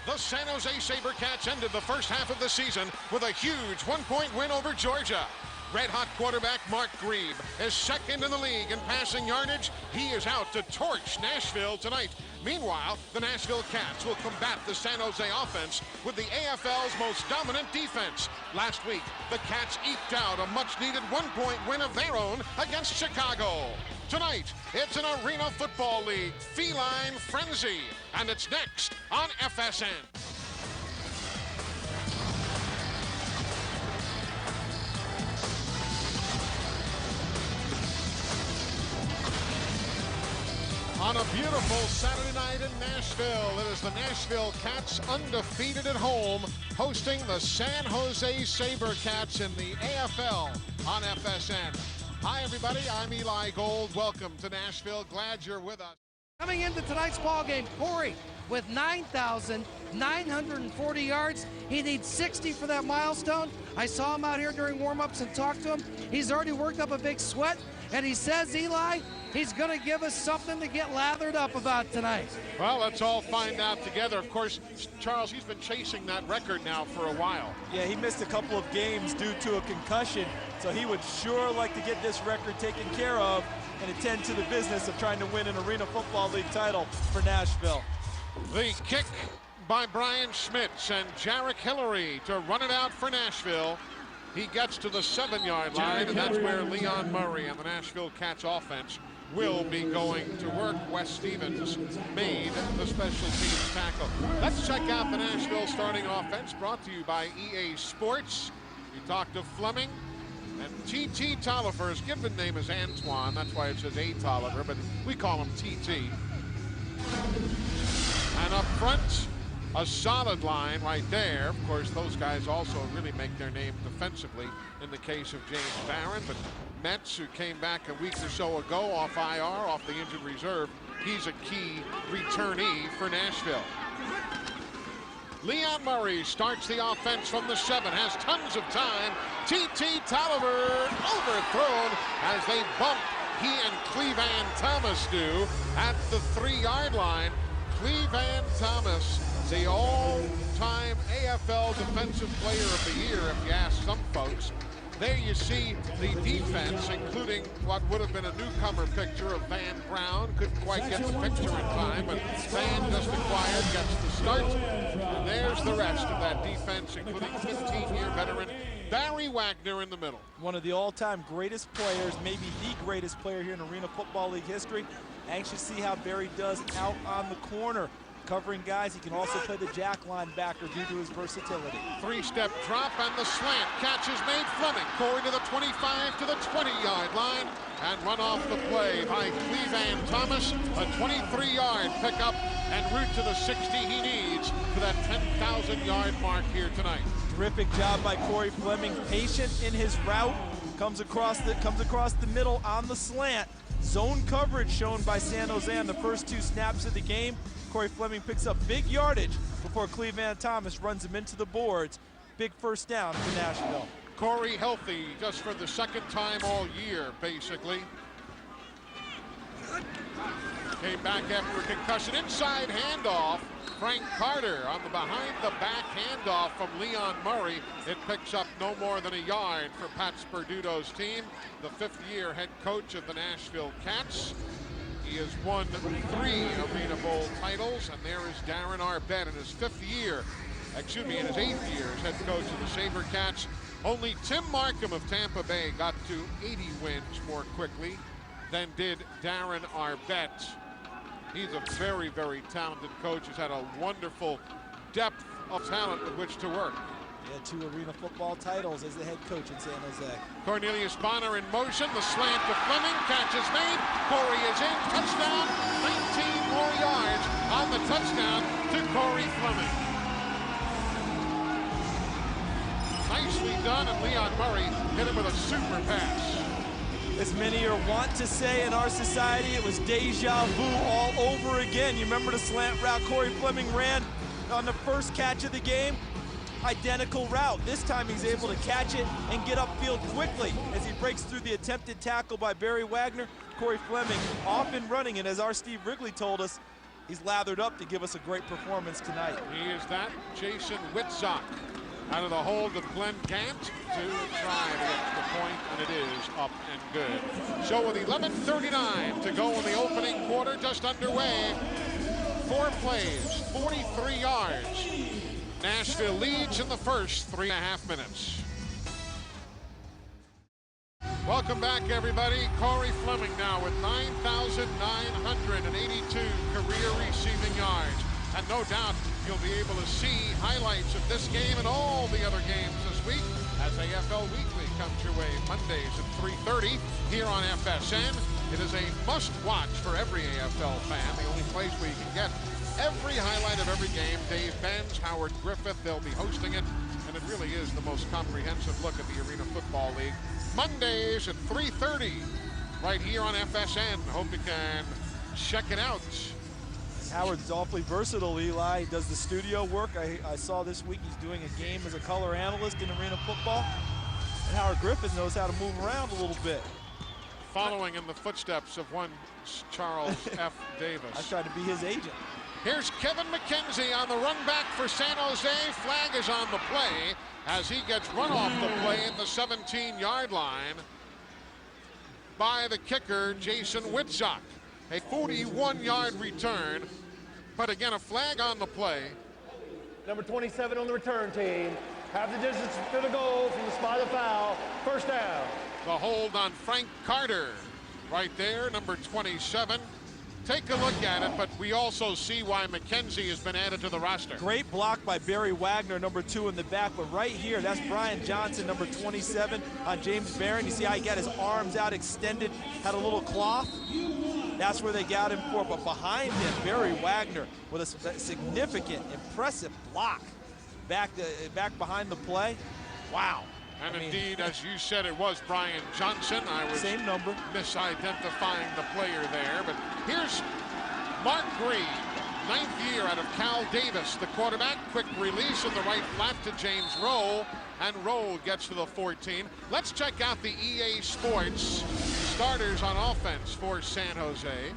The San Jose SaberCats ended the first half of the season with a huge one-point win over Georgia. Red-hot quarterback Mark Grebe is second in the league in passing yardage. He is out to torch Nashville tonight. Meanwhile, the Nashville Cats will combat the San Jose offense with the AFL's most dominant defense. Last week, the Cats eked out a much-needed one-point win of their own against Chicago. Tonight, it's an Arena Football League feline frenzy, and it's next on FSN. On a beautiful Saturday night in Nashville, it is the Nashville Cats undefeated at home, hosting the San Jose SaberCats in the AFL on FSN. Hi everybody, I'm Eli Gold. Welcome to Nashville. Glad you're with us. Coming into tonight's ball game, Corey with 9,940 yards. He needs 60 for that milestone. I saw him out here during warm-ups and talked to him. He's already worked up a big sweat, and he says, Eli, he's going to give us something to get lathered up about tonight. Well, let's all find out together. Of course, Charles, he's been chasing that record now for a while. Yeah, he missed a couple of games due to a concussion, so he would sure like to get this record taken care of and attend to the business of trying to win an Arena Football League title for Nashville. The kick by Brian Schmitz and Jarek Hillary to run it out for Nashville. He gets to the 7-yard line, and that's where Leon Murray and the Nashville Cats offense will be going to work. Wes Stevens made the special teams tackle. Let's check out the Nashville starting offense, brought to you by EA Sports. We talked to Fleming, and T.T. Tolliver's given name is Antoine. That's why it says A. Tolliver, but we call him T.T. And up front, a solid line right there. Of course, those guys also really make their name defensively in the case of James Barron, but Metz, who came back a week or so ago off IR, off the injured reserve, he's a key returnee for Nashville. Leon Murray starts the offense from the 7, has tons of time. T.T. Tolliver overthrown as they bump. He and Clevan Thomas do at the 3-yard line. Clevan Thomas, the all-time AFL Defensive Player of the Year, if you ask some folks. There you see the defense, including what would have been a newcomer picture of Van Brown. Couldn't quite get the picture in time, but Van just acquired, gets the start. And there's the rest of that defense, including 15-year veteran Barry Wagner in the middle. One of the all-time greatest players, maybe the greatest player here in Arena Football League history. Anxious to see how Barry does out on the corner, covering guys. He can also play the jack linebacker due to his versatility. 3-step drop and the slant. Catch is made. Fleming. Corey to the 25 to the 20-yard line and run off the play by Clevan Thomas. A 23-yard pickup and route to the 60 he needs for that 10,000-yard mark here tonight. Terrific job by Corey Fleming. Patient in his route. Comes across the middle on the slant. Zone coverage shown by San Jose on the first 2 snaps of the game. Corey Fleming picks up big yardage before Clevan Thomas runs him into the boards. Big first down for Nashville. Corey healthy just for the 2nd time all year, basically. Came back after a concussion. Inside handoff. Frank Carter on the behind-the-back handoff from Leon Murray. It picks up no more than a yard for Pat Sperduto's team, the 5th-year head coach of the Nashville Cats. He has won 3 Arena Bowl titles, and there is Darren Arbett in his 5th year, in his 8th year as head coach of the SaberCats. Only Tim Markham of Tampa Bay got to 80 wins more quickly than did Darren Arbett. He's a very, very talented coach. He's had a wonderful depth of talent with which to work. He had 2 Arena Football titles as the head coach in San Jose. Cornelius Bonner in motion. The slant to Fleming. Catch is made. Corey is in. Touchdown. 19 more yards on the touchdown to Corey Fleming. Nicely done, and Leon Murray hit him with a super pass. As many are wont to say in our society, it was deja vu all over again. You remember the slant route Corey Fleming ran on the first catch of the game? Identical route. This time he's able to catch it and get upfield quickly as he breaks through the attempted tackle by Barry Wagner. Corey Fleming off and running, and as our Steve Wrigley told us, he's lathered up to give us a great performance tonight. He is that Jason Witzak out of the hold of Glenn Gant to try to get to the point, and it is up and good. So with 11:39 to go in the opening quarter, just underway, 4 plays, 43 yards. Nashville leads in the first 3.5 minutes. Welcome back, everybody. Corey Fleming now with 9,982 career receiving yards. And no doubt you'll be able to see highlights of this game and all the other games this week as AFL Weekly comes your way Mondays at 3:30 here on FSN. It is a must-watch for every AFL fan, the only place where you can get every highlight of every game. Dave Benz, Howard Griffith, they'll be hosting it, and it really is the most comprehensive look at the Arena Football League. Mondays at 3:30 right here on FSN. Hope you can check it out. Howard's awfully versatile, Eli. He does the studio work. I saw this week he's doing a game as a color analyst in Arena Football. And Howard Griffith knows how to move around a little bit. Following in the footsteps of one Charles F. Davis. I tried to be his agent. Here's Kevin McKenzie on the run back for San Jose. Flag is on the play as he gets run off the play at the 17-yard line by the kicker, Jason Witzak. A 41-yard return, but again, a flag on the play. Number 27 on the return team. Half the distance to the goal from the spot of foul. First down. The hold on Frank Carter right there, number 27. Take a look at it, but we also see why McKenzie has been added to the roster. Great block by Barry Wagner, number 2 in the back, but right here, that's Brian Johnson, number 27, on James Barron. You see how he got his arms out extended, had a little cloth? That's where they got him for, but behind him, Barry Wagner with a significant, impressive block back behind the play. Wow. And indeed, as you said, it was Brian Johnson. I was same number, misidentifying the player there. But here's Mark Green, 9th year out of Cal Davis, the quarterback. Quick release in the right flat to James Rowe, and Rowe gets to the 14. Let's check out the EA Sports starters on offense for San Jose.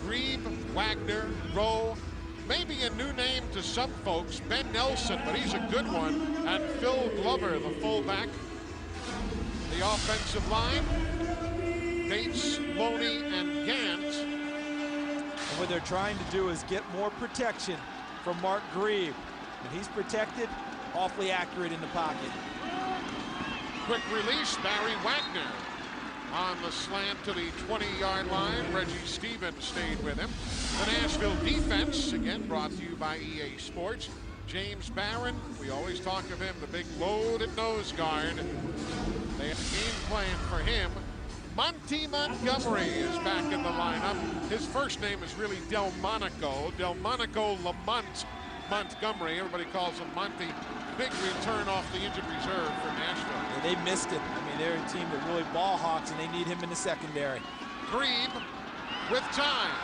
Grebe, Wagner, Rowe. Maybe a new name to some folks, Ben Nelson, but he's a good one. And Phil Glover, the fullback. The offensive line, Bates, Loney, and Gant. And what they're trying to do is get more protection from Mark Grebe. When he's protected, awfully accurate in the pocket. Quick release, Barry Wagner on the slant to the 20-yard line. Reggie Stevens stayed with him. The Nashville defense, again brought to you by EA Sports. James Barron, we always talk of him, the big loaded nose guard. They have a game plan for him. Monty Montgomery is back in the lineup. His first name is really Delmonico Lamont Montgomery. Everybody calls him Monty. Big return off the injured reserve for Nashville. Yeah, they missed him. I mean, they're a team that really ball hawks, and they need him in the secondary. Grebe with time.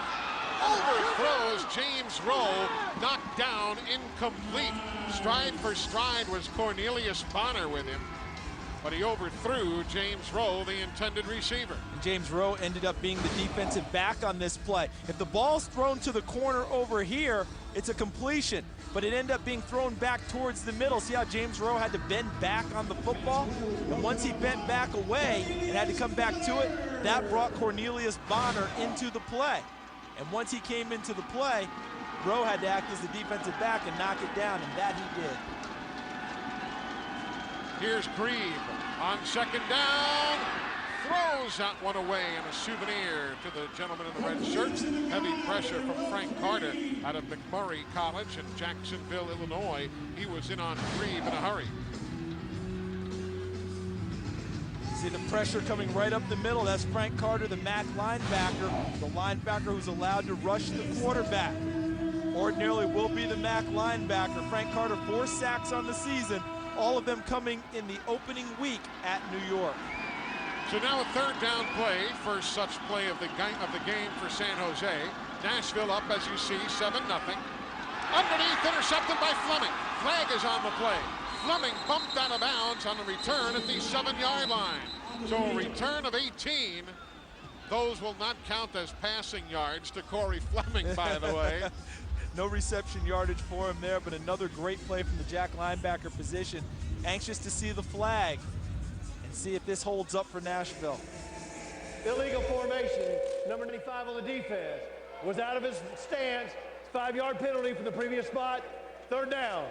Overthrows James Rowe, knocked down, incomplete. Stride for stride was Cornelius Bonner with him, but he overthrew James Rowe, the intended receiver. And James Rowe ended up being the defensive back on this play. If the ball's thrown to the corner over here, it's a completion, but it ended up being thrown back towards the middle. See how James Rowe had to bend back on the football? And once he bent back away and had to come back to it, that brought Cornelius Bonner into the play. And once he came into the play, Rowe had to act as the defensive back and knock it down, and that he did. Here's Grebe on second down. Throws that one away, and a souvenir to the gentleman in the red shirt. Heavy pressure from Frank Carter out of McMurray College in Jacksonville, Illinois. He was in on Grebe in a hurry. See the pressure coming right up the middle. That's Frank Carter, the MAC linebacker. The linebacker who's allowed to rush the quarterback. Ordinarily will be the MAC linebacker. Frank Carter, 4 sacks on the season. All of them coming in the opening week at New York. So now a third down play, first such play of the game for San Jose. Nashville up, as you see, 7-0. Underneath, intercepted by Fleming. Flag is on the play. Fleming bumped out of bounds on the return at the 7-yard line. So a return of 18 Those will not count as passing yards to Corey Fleming, by the way. No reception yardage for him there, but another great play from the Jack linebacker position. Anxious to see the flag and see if this holds up for Nashville. Illegal formation. Number 95 on the defense was out of his stance. 5-yard penalty from the previous spot. 3rd down.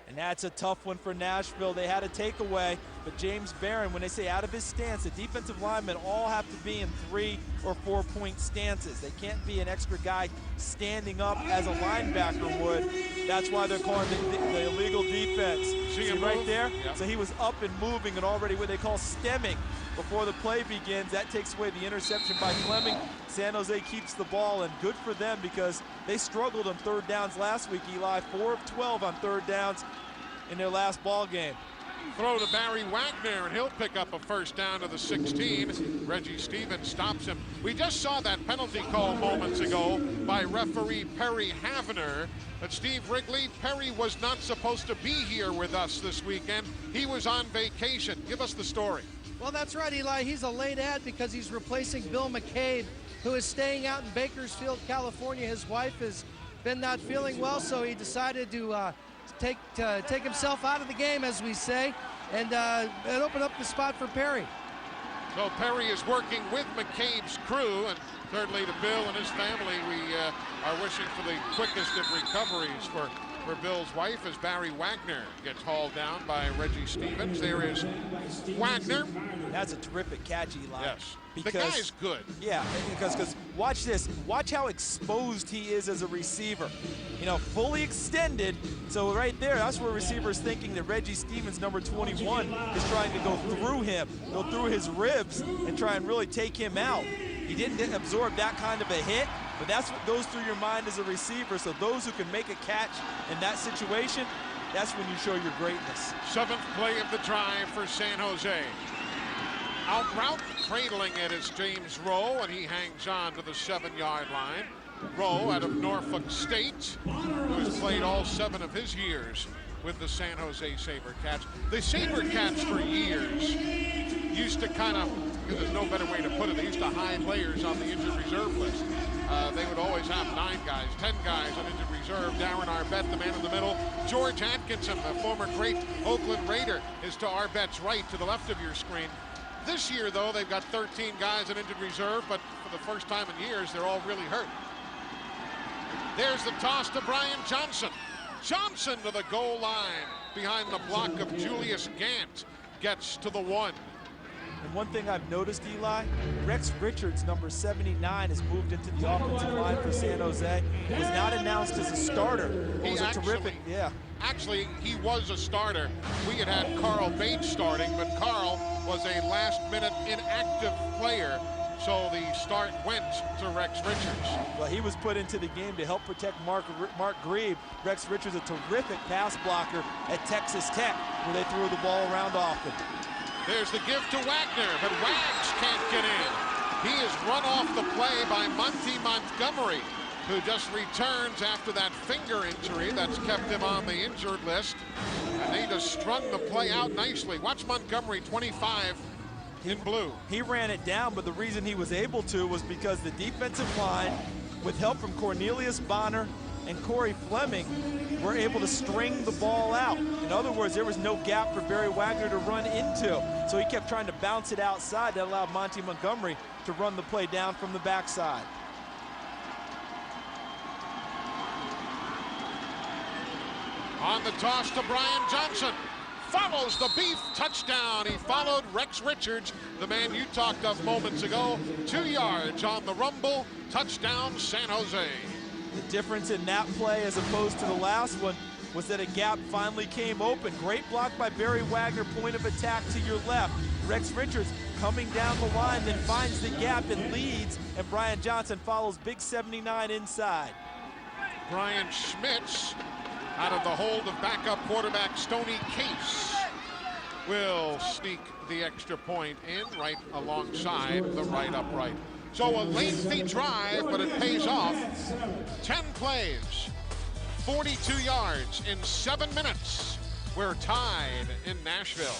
And that's a tough one for Nashville. They had a takeaway, but James Barron, when they say out of his stance, the defensive linemen all have to be in 3- or 4-point stances. They can't be an extra guy standing up as a linebacker would. That's why they're calling the illegal defense. See right there? Yep. So he was up and moving and already what they call stemming before the play begins. That takes away the interception by Fleming. San Jose keeps the ball, and good for them because they struggled on 3rd downs last week, Eli. 4 of 12 on 3rd downs in their last ball game. Throw to Barry Wagner, and he'll pick up a 1st down to the 16. Reggie Stevens stops him. We just saw that penalty call moments ago by referee Perry Havener. But Steve Wrigley, Perry was not supposed to be here with us this weekend. He was on vacation. Give us the story. Well, that's right, Eli. He's a late ad because he's replacing Bill McCabe, who is staying out in Bakersfield, California. His wife has been not feeling well, so he decided to take himself out of the game, as we say, and open up the spot for Perry. So Perry is working with McCabe's crew, and thirdly to Bill and his family, we are wishing for the quickest of recoveries for Bill's wife as Barry Wagner gets hauled down by Reggie Stevens. There is Wagner. That's a terrific catch, Eli. Yes. Because, the guy's good. Yeah, because watch this. Watch how exposed he is as a receiver. You know, fully extended. So right there, that's where receiver's thinking that Reggie Stevens, number 21, is trying to go through him, go through his ribs, and try and really take him out. He didn't absorb that kind of a hit, but that's what goes through your mind as a receiver. So those who can make a catch in that situation, that's when you show your greatness. 7th play of the drive for San Jose. Out route, cradling it is James Rowe, and he hangs on to the 7-yard line. Rowe out of Norfolk State, who has played all 7 of his years with the San Jose SaberCats. The SaberCats for years used to kind of, because there's no better way to put it, they used to hide players on the injured reserve list. They would always have 9 guys, 10 guys on injured reserve. Darren Arbette, the man in the middle. George Atkinson, the former great Oakland Raider, is to Arbette's right, to the left of your screen. This year, though, they've got 13 guys in injured reserve, but for the first time in years, they're all really hurt. There's the toss to Brian Johnson. Johnson to the goal line behind the block of Julius Gant. Gets to the 1. And one thing I've noticed, Eli, Rex Richards, number 79, has moved into the offensive line for San Jose. Was not announced as a starter. It was a terrific, yeah. Actually, he was a starter. We had Carl Bates starting, but Carl was a last-minute inactive player, so the start went to Rex Richards. Well, he was put into the game to help protect Mark Grieve. Rex Richards, a terrific pass blocker at Texas Tech, where they threw the ball around often. There's the give to Wagner, but Wags can't get in. He is run off the play by Monty Montgomery, who just returns after that finger injury that's kept him on the injured list. And they just strung the play out nicely. Watch Montgomery, 25 in blue. He ran it down, but the reason he was able to was because the defensive line, with help from Cornelius Bonner and Corey Fleming, were able to string the ball out. In other words, there was no gap for Barry Wagner to run into. So he kept trying to bounce it outside. That allowed Monty Montgomery to run the play down from the backside. On the toss to Brian Johnson. Follows the beef, touchdown. He followed Rex Richards, the man you talked of moments ago. 2 yards on the rumble, touchdown San Jose. The difference in that play as opposed to the last one was that a gap finally came open. Great block by Barry Wagner, point of attack to your left. Rex Richards coming down the line, then finds the gap and leads, and Brian Johnson follows big 79 inside. Brian Schmitz, out of the hold of backup quarterback Stoney Case, will sneak the extra point in right alongside the right upright. So a lengthy drive, but it pays off. 10 plays, 42 yards in 7 minutes. We're tied in Nashville.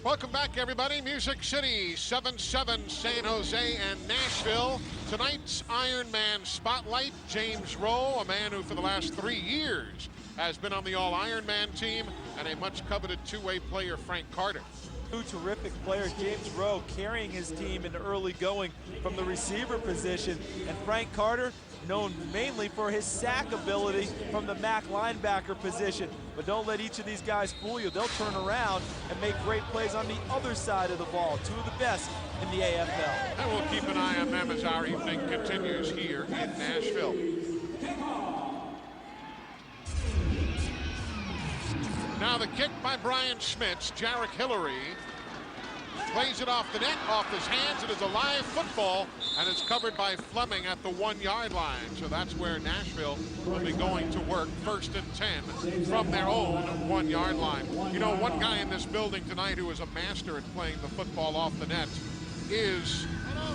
Welcome back, everybody. Music City, 7-7, San Jose and Nashville. Tonight's Ironman Spotlight, James Rowe, a man who for the last 3 years has been on the All-Ironman team, and a much-coveted two-way player, Frank Carter. Two terrific players, James Rowe carrying his team in early going from the receiver position, and Frank Carter, known mainly for his sack ability from the MAC linebacker position. But don't let each of these guys fool you. They'll turn around and make great plays on the other side of the ball. Two of the best in the AFL. And we'll keep an eye on them as our evening continues here in Nashville. Now the kick by Brian Schmitz. Jarek Hillary plays it off the net, off his hands. It is a live football, and it's covered by Fleming at the 1-yard line. So that's where Nashville will be going to work, 1st and 10 from their own 1-yard line. You know, one guy in this building tonight who is a master at playing the football off the net is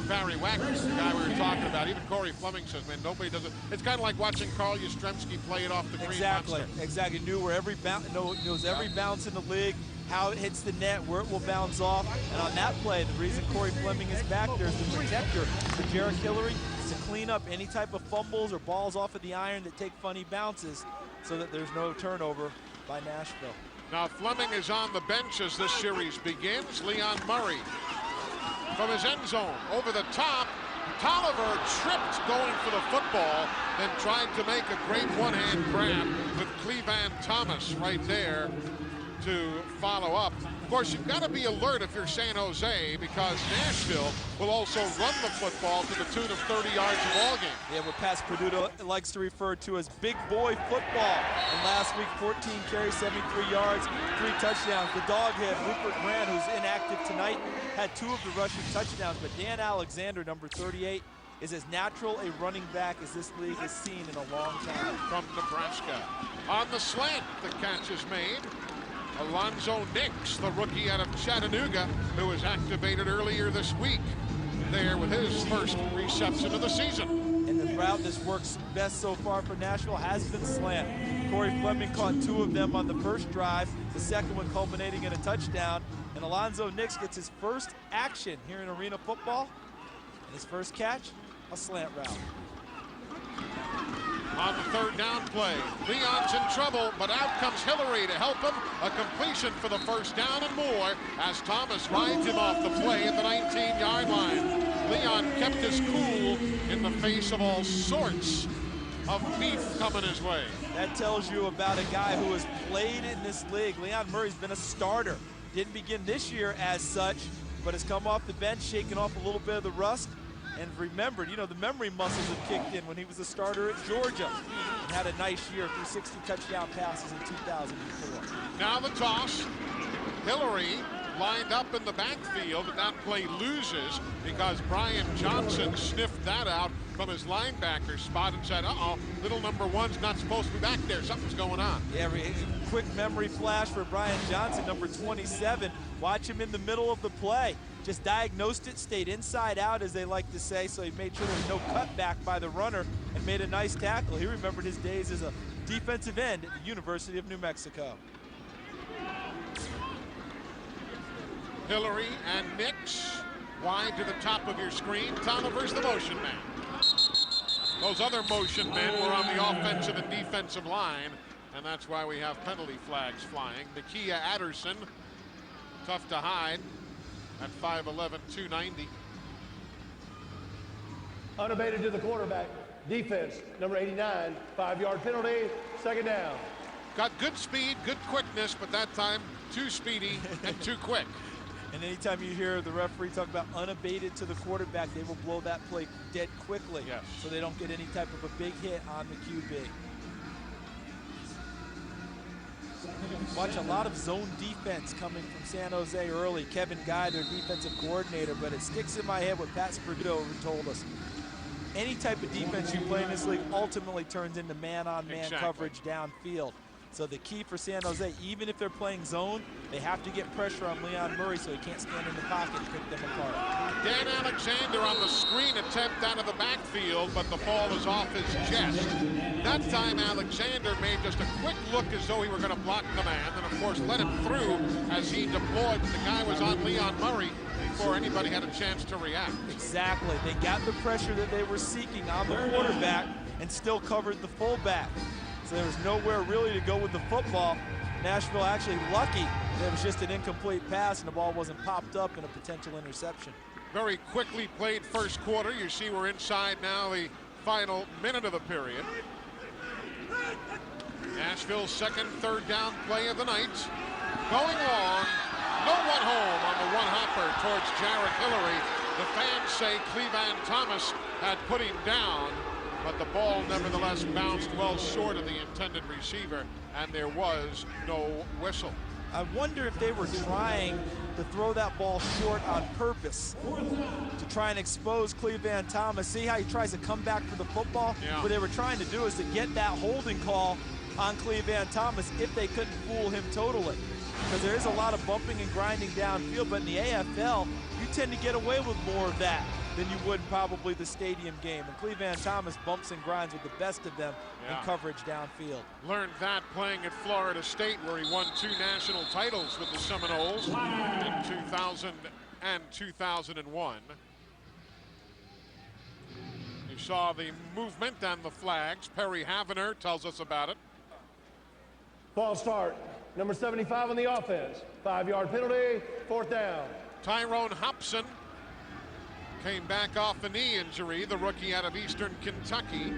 Barry Wagner, the guy we were talking about. Even Corey Fleming says, man, nobody does it. It's kind of like watching Carl Yastrzemski play it off the green monster. Exactly. Knew where every bounce, knows every bounce in the league, how it hits the net, where it will bounce off. And on that play, the reason Corey Fleming is back there is the protector for Jarek Hillary, is to clean up any type of fumbles or balls off of the iron that take funny bounces so that there's no turnover by Nashville. Now Fleming is on the bench as this series begins. Leon Murray from his end zone over the top. Tolliver tripped going for the football, then tried to make a great one-hand grab with Cleveland Thomas right there to follow up. Of course, you've got to be alert if you're San Jose, because Nashville will also run the football to the tune of 30 yards a ball game. Yeah, what Pat Perduto likes to refer to as big boy football. And last week, 14 carries, 73 yards, 3 touchdowns. The doghead, Rupert Grant, who's inactive tonight, had 2 of the rushing touchdowns. But Dan Alexander, number 38, is as natural a running back as this league has seen in a long time. From Nebraska. On the slant, the catch is made. Alonzo Nix, the rookie out of Chattanooga, who was activated earlier this week, there with his first reception of the season. And the route that's works best so far for Nashville has been slant. Corey Fleming caught 2 of them on the first drive, the second one culminating in a touchdown. And Alonzo Nix gets his first action here in arena football. And his first catch, a slant route. On the 3rd down play, Leon's in trouble, but out comes Hillary to help him. A completion for the first down and more as Thomas rides him off the play at the 19-yard line. Leon kept his cool in the face of all sorts of beef coming his way. That tells you about a guy who has played in this league. Leon Murray's been a starter. Didn't begin this year as such, but has come off the bench, shaking off a little bit of the rust, and remembered, you know, the memory muscles have kicked in when he was a starter at Georgia and had a nice year, 360 touchdown passes in 2004. Now the toss. Hillary lined up in the backfield, and that play loses because Brian Johnson sniffed that out from his linebacker spot and said, uh-oh, little number 1's not supposed to be back there. Something's going on. Yeah, quick memory flash for Brian Johnson, number 27. Watch him in the middle of the play. Just diagnosed it, stayed inside out, as they like to say, so he made sure there was no cutback by the runner and made a nice tackle. He remembered his days as a defensive end at the University of New Mexico. Hillary and Nix wide to the top of your screen. Tolliver's the motion man. Those other motion men were on the offensive and defensive line, and that's why we have penalty flags flying. Nakia Adderson, tough to hide at 5'11", 290. Unabated to the quarterback. Defense, number 89, 5-yard penalty, 2nd down. Got good speed, good quickness, but that time too speedy and too quick. And anytime you hear the referee talk about unabated to the quarterback, they will blow that play dead quickly. Yes. So they don't get any type of a big hit on the QB. Watch a lot of zone defense coming from San Jose early. Kevin Guy, their defensive coordinator, but it sticks in my head what Pat Perduto told us. Any type of defense you play in this league ultimately turns into man-on-man coverage downfield. So the key for San Jose, even if they're playing zone, they have to get pressure on Leon Murray so he can't stand in the pocket and pick them apart. Dan Alexander on the screen attempt out of the backfield, but the ball is off his chest. That time Alexander made just a quick look as though he were going to block the man, and of course let him through as he deployed. The guy was on Leon Murray before anybody had a chance to react. Exactly. They got the pressure that they were seeking on the quarterback and still covered the fullback. So there was nowhere really to go with the football. Nashville actually lucky that it was just an incomplete pass and the ball wasn't popped up in a potential interception. Very quickly played first quarter. You see we're inside now the final minute of the period. Nashville's second third down play of the night. Going long, no one home on the one-hopper towards Jarrett Hillary. The fans say Cleveland Thomas had put him down, but the ball nevertheless bounced well short of the intended receiver, and there was no whistle. I wonder if they were trying to throw that ball short on purpose to try and expose Cleveland Thomas. See how he tries to come back for the football? Yeah. What they were trying to do is to get that holding call on Cleveland Thomas if they couldn't fool him totally. Because there is a lot of bumping and grinding downfield, but in the AFL, you tend to get away with more of that than you would probably the stadium game. And Cleveland Thomas bumps and grinds with the best of them in coverage downfield. Learned that playing at Florida State, where he won 2 national titles with the Seminoles in 2000 and 2001. You saw the movement and the flags. Perry Havener tells us about it. False start. Number 75 on the offense. 5-yard penalty, 4th down. Tyrone Hobson came back off a knee injury, the rookie out of Eastern Kentucky.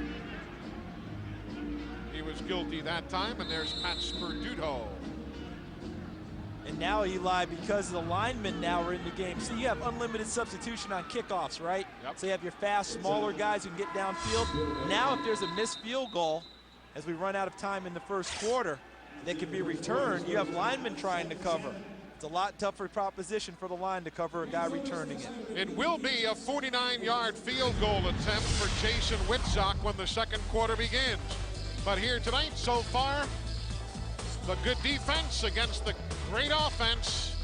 He was guilty that time, and there's Pat Sperduto. And now, Eli, because the linemen now are in the game, so you have unlimited substitution on kickoffs, right? Yep. So you have your fast, smaller guys who can get downfield. Now if there's a missed field goal, as we run out of time in the first quarter, that can be returned, you have linemen trying to cover. It's a lot tougher proposition for the line to cover a guy returning it. It will be a 49-yard field goal attempt for Jason Witzak when the second quarter begins. But here tonight, so far, the good defense against the great offense,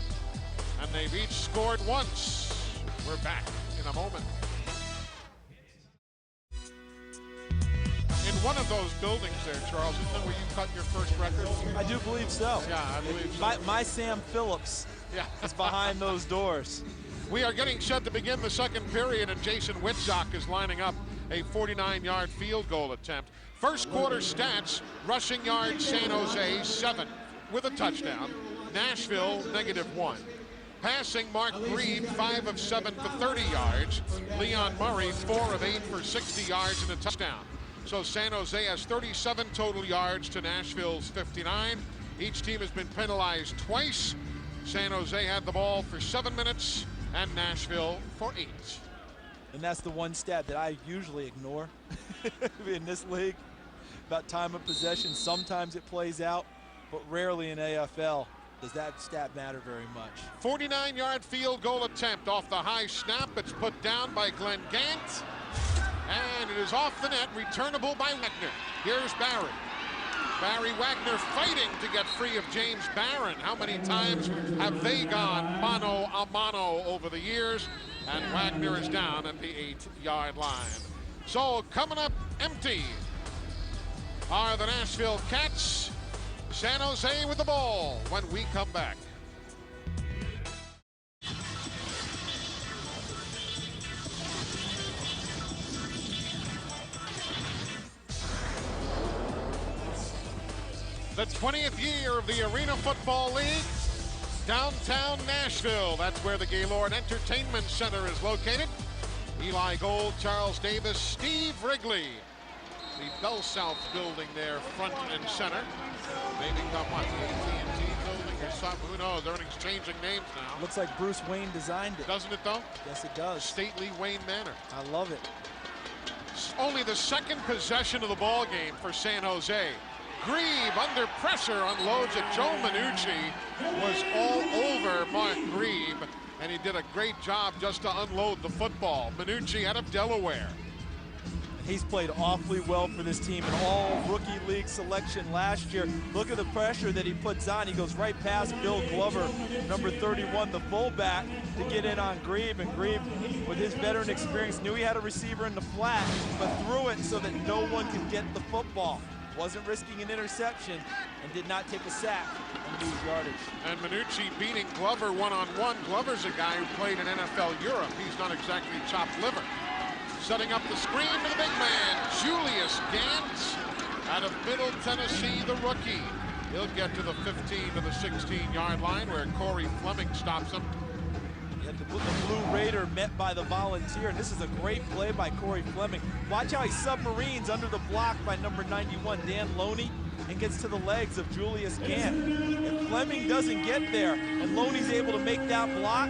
and they've each scored once. We're back in a moment. In one of those buildings there, Charles, isn't that where you cut your first record? I do believe so. Yeah, I believe so. My Sam Phillips is behind those doors. We are getting set to begin the second period, and Jason Witzak is lining up a 49-yard field goal attempt. First quarter stats: rushing yards, San Jose 7 with a touchdown. Nashville -1. Passing, Mark Grieve 5 of 7 for 30 yards. Leon Murray 4 of 8 for 60 yards and a touchdown. So San Jose has 37 total yards to Nashville's 59. Each team has been penalized twice. San Jose had the ball for 7 minutes and Nashville for 8. And that's the one stat that I usually ignore in this league about time of possession. Sometimes it plays out, but rarely in AFL does that stat matter very much. 49-yard field goal attempt off the high snap. It's put down by Glenn Gant. And it is off the net, returnable by Wagner. Here's Barry. Barry Wagner fighting to get free of James Barron. How many times have they gone mano a mano over the years? And Wagner is down at the 8-yard line. So coming up empty are the Nashville Cats. San Jose with the ball when we come back. The 20th year of the Arena Football League, downtown Nashville. That's where the Gaylord Entertainment Center is located. Eli Gold, Charles Davis, Steve Wrigley. The Bell South building there, front and center. They become what, the AT&T building or something? Who knows? Everything's changing names now. Looks like Bruce Wayne designed it. Doesn't it, though? Yes, it does. Stately Wayne Manor. I love it. Only the second possession of the ball game for San Jose. Grieve under pressure unloads it. Joe Minucci was all over Mark Grieve, and he did a great job just to unload the football. Minucci out of Delaware. He's played awfully well for this team in all rookie league selection last year. Look at the pressure that he puts on. He goes right past Bill Glover, number 31, the fullback, to get in on Grieve. And Grieve, with his veteran experience, knew he had a receiver in the flat, but threw it so that no one could get the football. Wasn't risking an interception and did not take a sack and lose yardage. And Minucci beating Glover one-on-one. Glover's a guy who played in NFL Europe. He's not exactly chopped liver. Setting up the screen to the big man, Julius Gantz, out of Middle Tennessee, the rookie. He'll get to the 15 to the 16-yard line where Corey Fleming stops him. The Blue Raider met by the Volunteer, and this is a great play by Corey Fleming. Watch how he submarines under the block by number 91, Dan Loney, and gets to the legs of Julius Gant. If Fleming doesn't get there and Loney's able to make that block,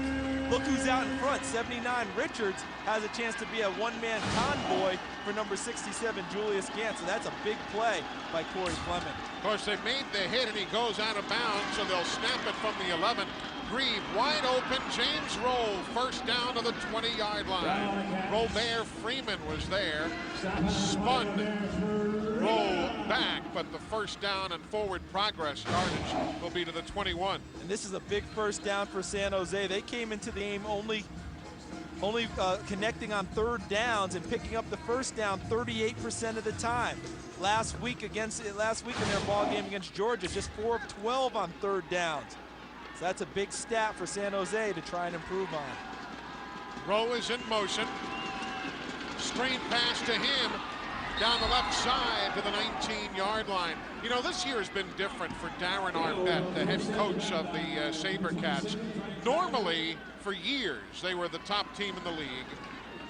look who's out in front. 79 Richards has a chance to be a one-man convoy for number 67, Julius Gant. So that's a big play by Corey Fleming. Of course, they made the hit and he goes out of bounds, so they'll snap it from the 11. Grieve wide open, James Rowe, first down to the 20-yard line. Robert Freeman was there, spun Rowe back, but the first down and forward progress yardage will be to the 21. And this is a big first down for San Jose. They came into the game only connecting on third downs and picking up the first down 38% of the time. Last week in their ball game against Georgia, just 4 of 12 on third downs. So that's a big stat for San Jose to try and improve on. Rowe is in motion. Screen pass to him down the left side to the 19-yard line. You know, this year has been different for Darren Arnett, the head coach of the SaberCats. Normally, for years, they were the top team in the league,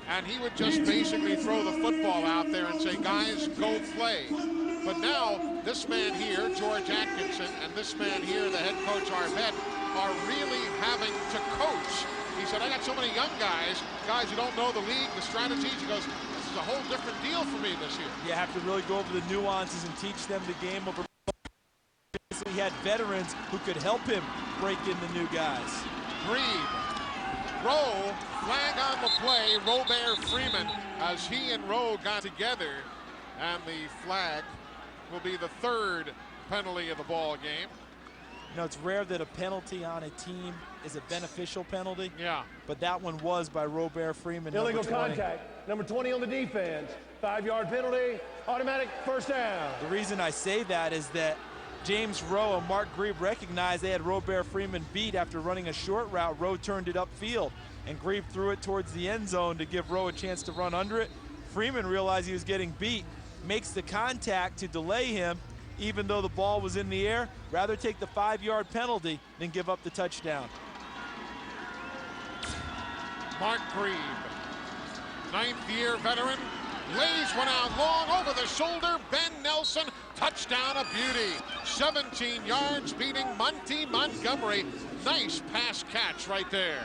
and he would just basically throw the football out there and say, guys, go play. But now, this man here, George Atkinson, and this man here, the head coach, Arnett, are really having to coach. He said, I got so many young guys who don't know the league, the strategies. He goes, this is a whole different deal for me this year. You have to really go over the nuances and teach them the game over. So he had veterans who could help him break in the new guys. Grieve, Rowe, flag on the play, Robert Freeman, as he and Rowe got together, and the flag will be the third penalty of the ball game. You know, it's rare that a penalty on a team is a beneficial penalty. Yeah. But that one was by Robert Freeman. Illegal contact. Number 20 on the defense. 5-yard penalty. Automatic first down. The reason I say that is that James Rowe and Mark Grieve recognized they had Robert Freeman beat after running a short route. Rowe turned it upfield, and Grieve threw it towards the end zone to give Rowe a chance to run under it. Freeman realized he was getting beat, makes the contact to delay him, even though the ball was in the air. Rather take the 5-yard penalty than give up the touchdown. Mark Grieve, 9th-year veteran, lays one out long over the shoulder. Ben Nelson, touchdown, a beauty. 17 yards, beating Monty Montgomery. Nice pass catch right there.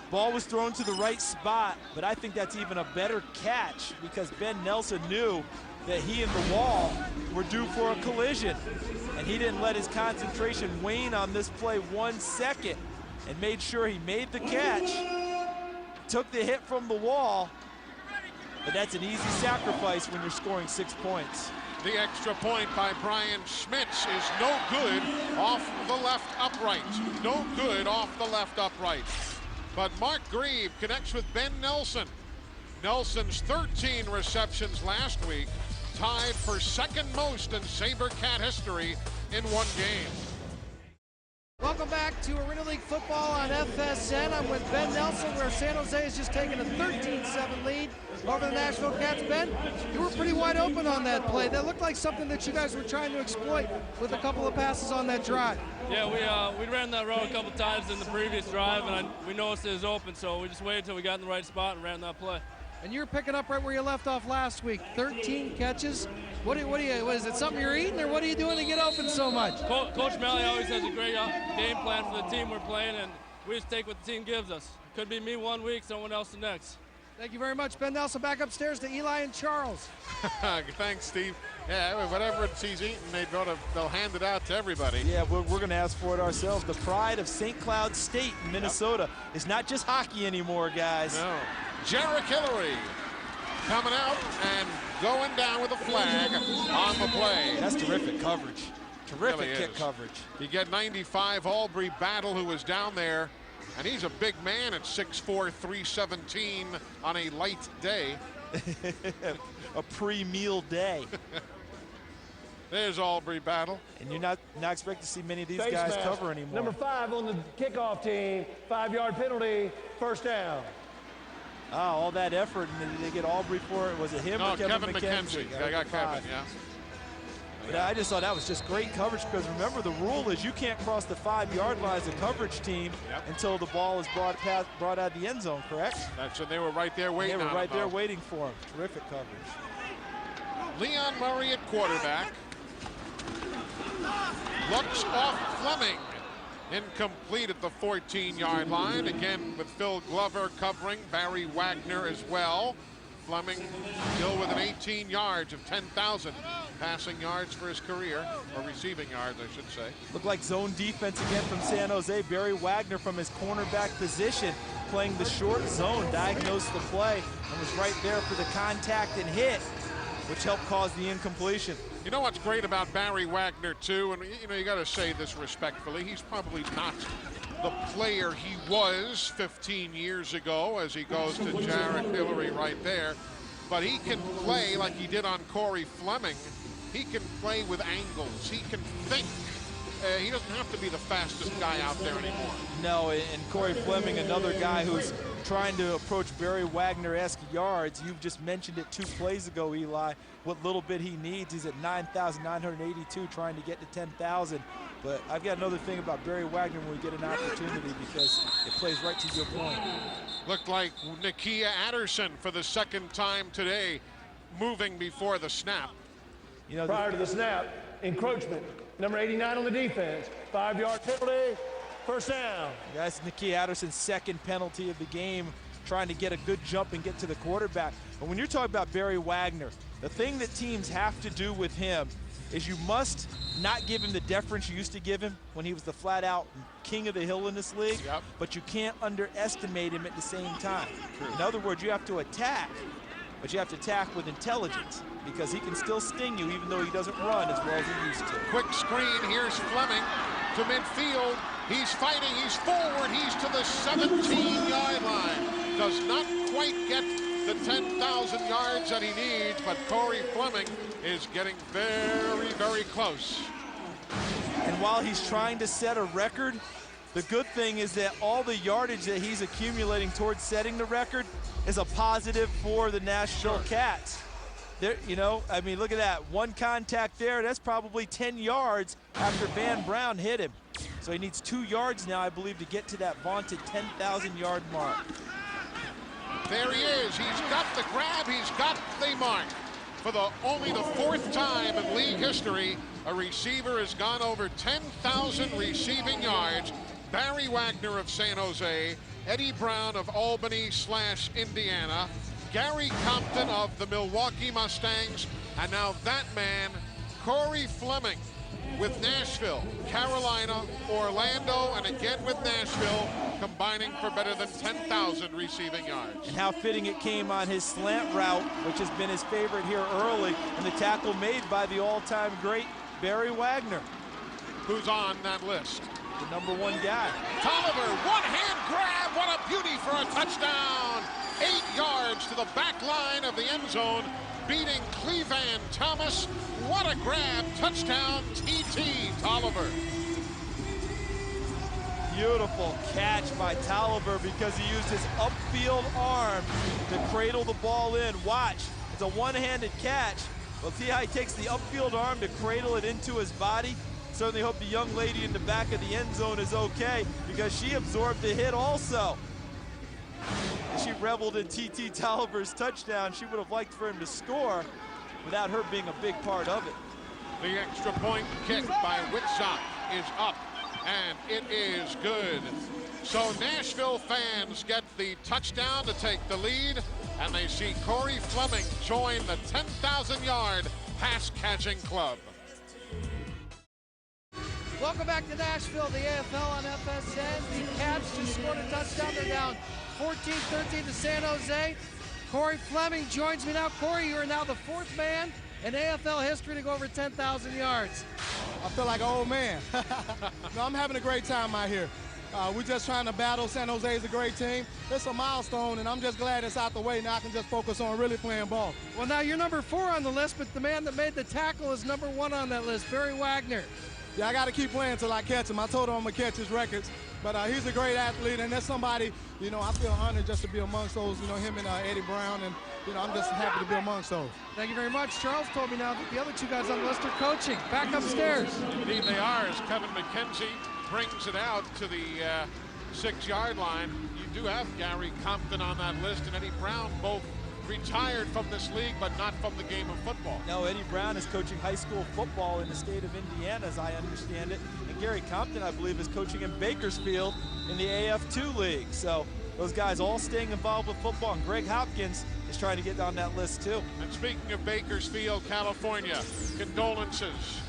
Ball was thrown to the right spot, but I think that's even a better catch because Ben Nelson knew that he and the wall were due for a collision, and he didn't let his concentration wane on this play 1 second and made sure he made the catch, took the hit from the wall, but that's an easy sacrifice when you're scoring 6 points. The extra point by Brian Schmitz is no good off the left upright. No good off the left upright. But Mark Grieve connects with Ben Nelson. Nelson's 13 receptions last week, tied for second most in SaberCat history in one game. Welcome back to Arena League football on FSN. I'm with Ben Nelson, where San Jose has just taken a 13-7 lead over the Nashville Cats. Ben, you were pretty wide open on that play. That looked like something that you guys were trying to exploit with a couple of passes on that drive. Yeah, we ran that route a couple times in the previous drive, and we noticed it was open, so we just waited until we got in the right spot and ran that play. And you're picking up right where you left off last week. 13 catches. What is it, something you're eating, or what are you doing to get open so much? Coach Malley always has a great game plan for the team we're playing, and we just take what the team gives us. Could be me 1 week, someone else the next. Thank you very much, Ben Nelson. Back upstairs to Eli and Charles. Thanks, Steve. Yeah, whatever he's eating, they'll hand it out to everybody. Yeah, we're going to ask for it ourselves. The pride of St. Cloud State in Minnesota is not just hockey anymore, guys. No. Jarek Hillary coming out and going down with a flag on the play. That's terrific coverage. Terrific Really kick is. coverage. You get 95 Aubrey Battle, who was down there, and he's a big man at 6'4", 317 on a light day. A pre-meal day. There's Aubrey Battle. And you're not expected to see many of these Face guys mask. cover anymore. Number 5 on the kickoff team, 5-yard penalty, first down. Oh, all that effort, and did they get Aubrey for it? Was it him No, or Kevin McKenzie. I got Kevin, yeah. But I just thought that was just great coverage, because remember, the rule is you can't cross the 5-yard line as a coverage team until the ball is brought out of the end zone, correct? That's when they were right there waiting. They were on right him, there though. waiting for him. Terrific coverage. Leon Murray at quarterback. Looks off Fleming. Incomplete at the 14-yard line. Again with Phil Glover covering, Barry Wagner as well. Fleming still within 18 yards of 10,000 passing yards for his career, or receiving yards, I should say. Looked like zone defense again from San Jose. Barry Wagner from his cornerback position playing the short zone, diagnosed the play, and was right there for the contact and hit, which helped cause the incompletion. You know what's great about Barry Wagner, too, and you know, you got to say this respectfully, he's probably not the player he was 15 years ago, as he goes to Jared Hillary right there, but he can play like he did on Corey Fleming. He can play with angles. He can think. He doesn't have to be the fastest guy out there anymore. No, and Corey Fleming, another guy who's trying to approach Barry Wagner-esque yards. You've just mentioned it 2 plays ago, Eli. What little bit he needs. He's at 9,982, trying to get to 10,000. But I've got another thing about Barry Wagner when we get an opportunity, because it plays right to your point. Looked like Nakia Adderson for the second time today, moving before the snap. You know, Prior to the snap, encroachment. Number 89 on the defense, 5-yard penalty, first down. that's Nakia Adderson's second penalty of the game, trying to get a good jump and get to the quarterback. But when you're talking about Barry Wagner, the thing that teams have to do with him is you must not give him the deference you used to give him when he was the flat-out king of the hill in this league, but you can't underestimate him at the same time. In other words, you have to attack, but you have to attack with intelligence, because he can still sting you even though he doesn't run as well as he used to. Quick screen, here's Fleming to midfield. He's fighting, he's forward, he's to the 17-yard line. Does not quite get the 10,000 yards that he needs, but Corey Fleming is getting very, very close. And while he's trying to set a record, the good thing is that all the yardage that he's accumulating towards setting the record is a positive for the Nashville Cats. There, you know, I mean, look at that. One contact there, that's probably 10 yards after Van Brown hit him. So he needs 2 yards now, I believe, to get to that vaunted 10,000-yard mark. There he is. He's got the grab. He's got the mark. For only the 4th time in league history, a receiver has gone over 10,000 receiving yards. Barry Wagner of San Jose, Eddie Brown of Albany/Indiana, Gary Compton of the Milwaukee Mustangs, and now that man, Corey Fleming, with Nashville, Carolina, Orlando, and again with Nashville, combining for better than 10,000 receiving yards. And how fitting it came on his slant route, which has been his favorite here early, and the tackle made by the all-time great Barry Wagner. Who's on that list? The #1 guy. Tolliver, one-hand grab, what a beauty for a touchdown! 8 yards to the back line of the end zone, beating Cleveland Thomas. What a grab, touchdown, TT Tolliver. Beautiful catch by Tolliver, because he used his upfield arm to cradle the ball in. Watch, it's a one-handed catch. Well, see how he takes the upfield arm to cradle it into his body? Certainly hope the young lady in the back of the end zone is okay, because she absorbed the hit also. She reveled in TT Tolliver's touchdown. She would have liked for him to score without her being a big part of it. The extra point kick by Witzak is up, and it is good. So Nashville fans get the touchdown to take the lead, and they see Corey Fleming join the 10,000-yard pass-catching club. Welcome back to Nashville, the AFL on FSN. The Cats just scored a touchdown. They're down 14-13 to San Jose. Corey Fleming joins me now. Corey, you are now the 4th man in AFL history to go over 10,000 yards. I feel like an old man. No, I'm having a great time out here. We're just trying to battle. San Jose is a great team. It's a milestone, and I'm just glad it's out the way. Now I can just focus on really playing ball. Well, now you're number 4 on the list, but the man that made the tackle is number 1 on that list, Barry Wagner. Yeah, I got to keep playing until I catch him. I told him I'm going to catch his records. But he's a great athlete, and that's somebody, you know, I feel honored just to be amongst those, you know, him and Eddie Brown, and, you know, I'm just happy to be amongst those. Thank you very much. Charles told me now that the other 2 guys on the list are coaching. Back upstairs. Indeed they are, as Kevin McKenzie brings it out to the 6-yard line. You do have Gary Compton on that list and Eddie Brown, both retired from this league, but not from the game of football. No, Eddie Brown is coaching high school football in the state of Indiana, as I understand it. And Gary Compton, I believe, is coaching in Bakersfield in the AF2 league. So those guys all staying involved with football. And Greg Hopkins is trying to get on that list, too. And speaking of Bakersfield, California, condolences,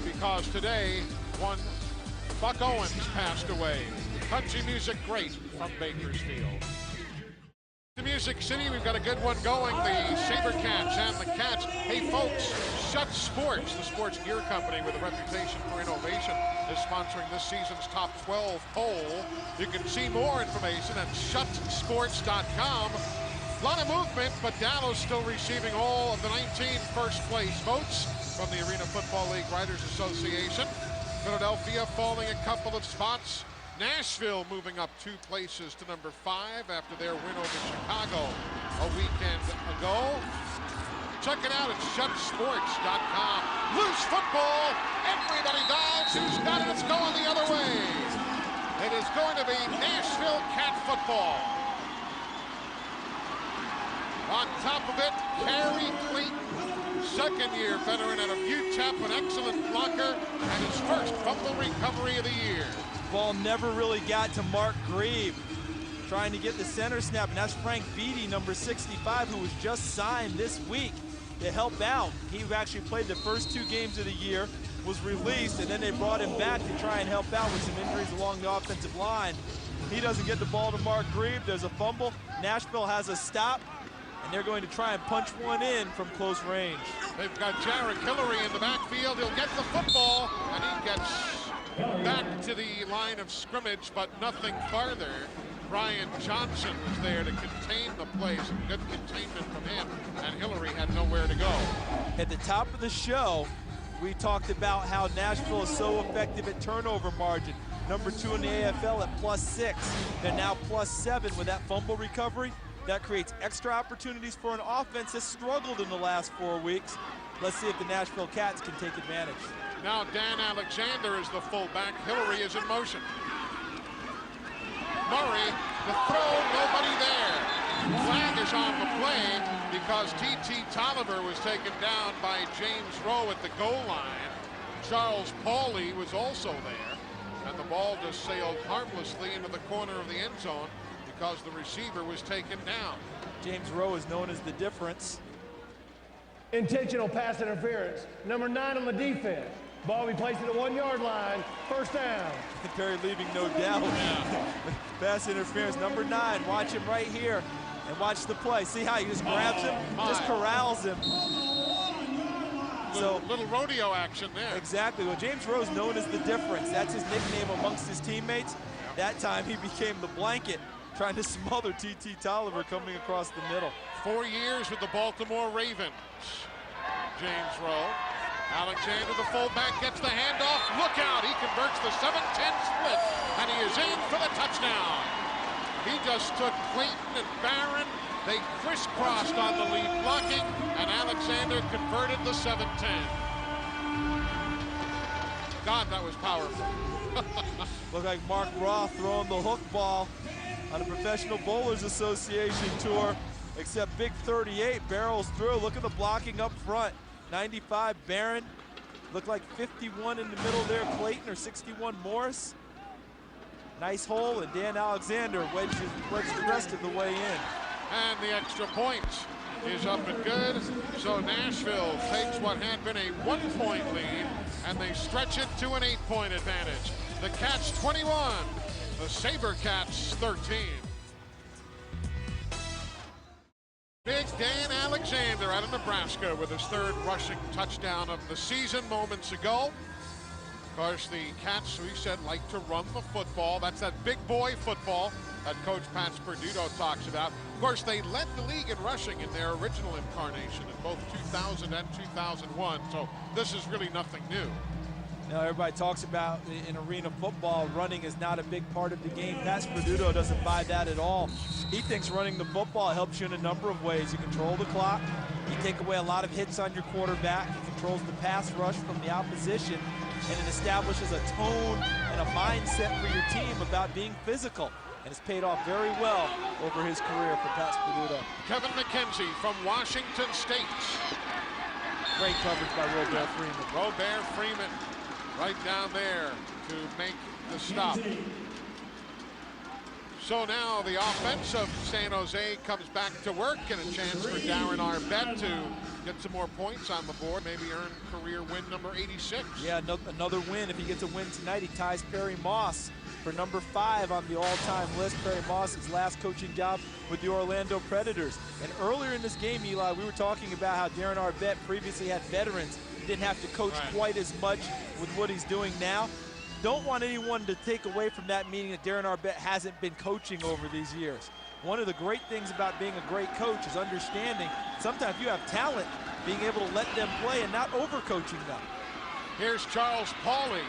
because today one Buck Owens passed away. Country music great from Bakersfield. The Music City, we've got a good one going. The Sabercats and the Cats. Hey folks, Shut Sports, the sports gear company with a reputation for innovation, is sponsoring this season's top 12 poll. You can see more information at shutsports.com. A lot of movement, but Dallas still receiving all of the 19 first place votes from the Arena Football League Writers Association. Philadelphia falling a couple of spots. Nashville moving up 2 places to number 5 after their win over Chicago a weekend ago. Check it out at shutsports.com. Loose football. Everybody dives. Who's got it? It's going the other way. It is going to be Nashville Cat football. On top of it, Kerry Clayton, second-year veteran out of UTEP, an excellent blocker, and his first fumble recovery of the year. Ball never really got to Mark Grieve, trying to get the center snap, and that's Frank Beatty, number 65, who was just signed this week to help out. He actually played the first 2 games of the year, was released, and then they brought him back to try and help out with some injuries along the offensive line. He doesn't get the ball to Mark Grieve. There's a fumble. Nashville has a stop, and they're going to try and punch one in from close range. They've got Jarek Hillary in the backfield. He'll get the football, and he gets back to the line of scrimmage, but nothing farther. Brian Johnson was there to contain the play. Some good containment from him, and Hillary had nowhere to go. At the top of the show, we talked about how Nashville is so effective at turnover margin. Number 2 in the AFL at +6. They're now +7 with that fumble recovery. That creates extra opportunities for an offense that's struggled in the last 4 weeks. Let's see if the Nashville Cats can take advantage. Now Dan Alexander is the fullback. Hillary is in motion. Murray, the throw, nobody there. Flag is on the play because T.T. Tolliver was taken down by James Rowe at the goal line. Charles Pauly was also there, and the ball just sailed harmlessly into the corner of the end zone because the receiver was taken down. James Rowe is known as the difference. Intentional pass interference. Number 9 on the defense. Ball be placed at the 1-yard line. First down. Perry leaving no doubt. Pass interference, number 9. Watch him right here and watch the play. See how he just grabs him, just corrals him. Little rodeo action there. Exactly. Well, James Rowe's known as the difference. That's his nickname amongst his teammates. That time he became the blanket, trying to smother T.T. Tolliver coming across the middle. 4 years with the Baltimore Ravens. James Rowe. Alexander, the fullback, gets the handoff. Look out, he converts the 7-10 split, and he is in for the touchdown. He just took Clayton and Barron. They crisscrossed on the lead blocking, and Alexander converted the 7-10. God, that was powerful. Looked like Mark Roth throwing the hook ball on a Professional Bowlers Association tour, except Big 38 barrels through. Look at the blocking up front. 95 Barron, looked like 51 in the middle there, Clayton, or 61 Morris. Nice hole, and Dan Alexander wedged the rest of the way in. And the extra point is up and good. So Nashville takes what had been a 1-point lead, and they stretch it to an 8-point advantage. The Cats 21, the Sabercats 13. Dan Alexander out of Nebraska with his 3rd rushing touchdown of the season moments ago. Of course, the Cats, we said, like to run the football. That's that big boy football that Coach Pat Sperduto talks about. Of course, they led the league in rushing in their original incarnation in both 2000 and 2001, so this is really nothing new. Now, everybody talks about in arena football, running is not a big part of the game. Pat Sperduto doesn't buy that at all. He thinks running the football helps you in a number of ways. You control the clock, you take away a lot of hits on your quarterback, it controls the pass rush from the opposition, and it establishes a tone and a mindset for your team about being physical. And it's paid off very well over his career for Pat Sperduto. Kevin McKenzie from Washington State. Great coverage by Robert Freeman. Robert Freeman right down there to make the stop. So now the offense of San Jose comes back to work, and a chance for Darren Arbette to get some more points on the board, maybe earn career win number 86. Yeah, another win. If he gets a win tonight, he ties Perry Moss for number 5 on the all-time list. Perry Moss's last coaching job with the Orlando Predators. And earlier in this game, Eli, we were talking about how Darren Arbette previously had veterans. He didn't have to coach quite as much with what he's doing now. Don't want anyone to take away from that, meaning that Darren Arbette hasn't been coaching over these years. One of the great things about being a great coach is understanding sometimes you have talent, being able to let them play and not overcoaching them. Here's Charles Pauley,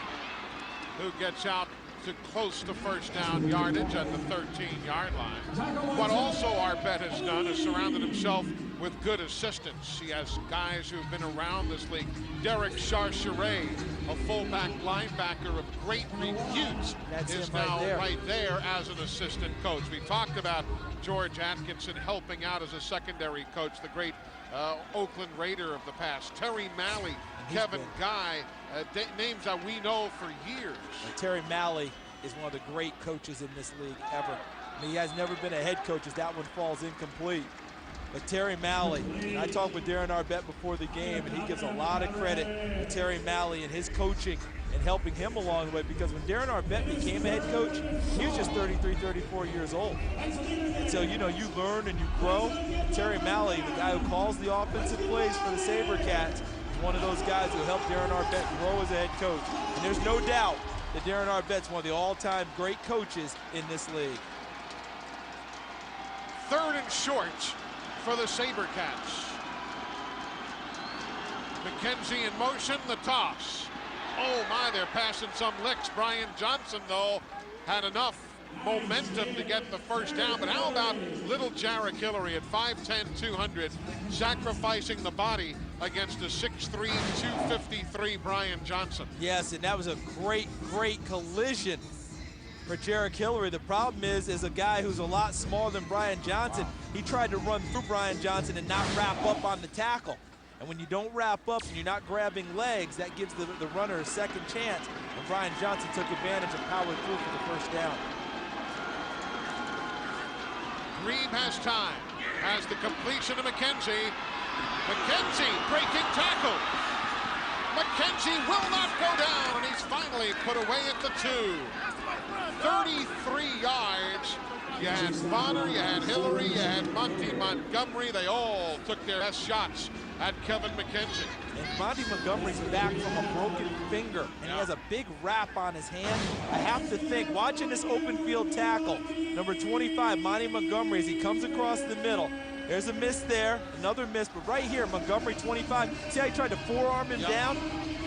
who gets out to close to first down yardage at the 13-yard line. What also Arbette has done is surrounded himself with good assistants. He has guys who've been around this league. Derek Charcheret, a fullback linebacker of great repute, is now right there as an assistant coach. We talked about George Atkinson helping out as a secondary coach, the great Oakland Raider of the past. Terry Malley, Kevin Guy, names that we know for years. Terry Malley is one of the great coaches in this league ever. I mean, he has never been a head coach, as that one falls incomplete. But Terry Malley, I talked with Darren Arbette before the game, and he gives a lot of credit to Terry Malley and his coaching and helping him along the way, because when Darren Arbette became a head coach, he was just 33, 34 years old. And so, you know, you learn and you grow. And Terry Malley, the guy who calls the offensive plays for the SaberCats, is one of those guys who helped Darren Arbette grow as a head coach. And there's no doubt that Darren Arbette's one of the all-time great coaches in this league. 3rd and short for the SaberCats. McKenzie in motion, the toss. Oh my, they're passing some licks. Brian Johnson, though, had enough momentum to get the first down. But how about little Jarek Hillary at 5'10", 200, sacrificing the body against a 6'3", 253 Brian Johnson. Yes, and that was a great collision for Jarek Hillary. The problem is a guy who's a lot smaller than Brian Johnson. He tried to run through Brian Johnson and not wrap up on the tackle. And when you don't wrap up and you're not grabbing legs, that gives the runner a second chance. And Brian Johnson took advantage and powered through for the first down. Grebe has time, has the completion to McKenzie. McKenzie breaking tackle. McKenzie will not go down, and he's finally put away at the 2. 33 yards. You had Bonner, you had Hillary, you had Monty Montgomery. They all took their best shots at Kevin McKenzie. And Monty Montgomery's back from a broken finger, and he has a big wrap on his hand. I have to think, watching this open field tackle, number 25, Monty Montgomery, as he comes across the middle. There's a miss there, another miss, but right here, Montgomery, 25. See how he tried to forearm him down?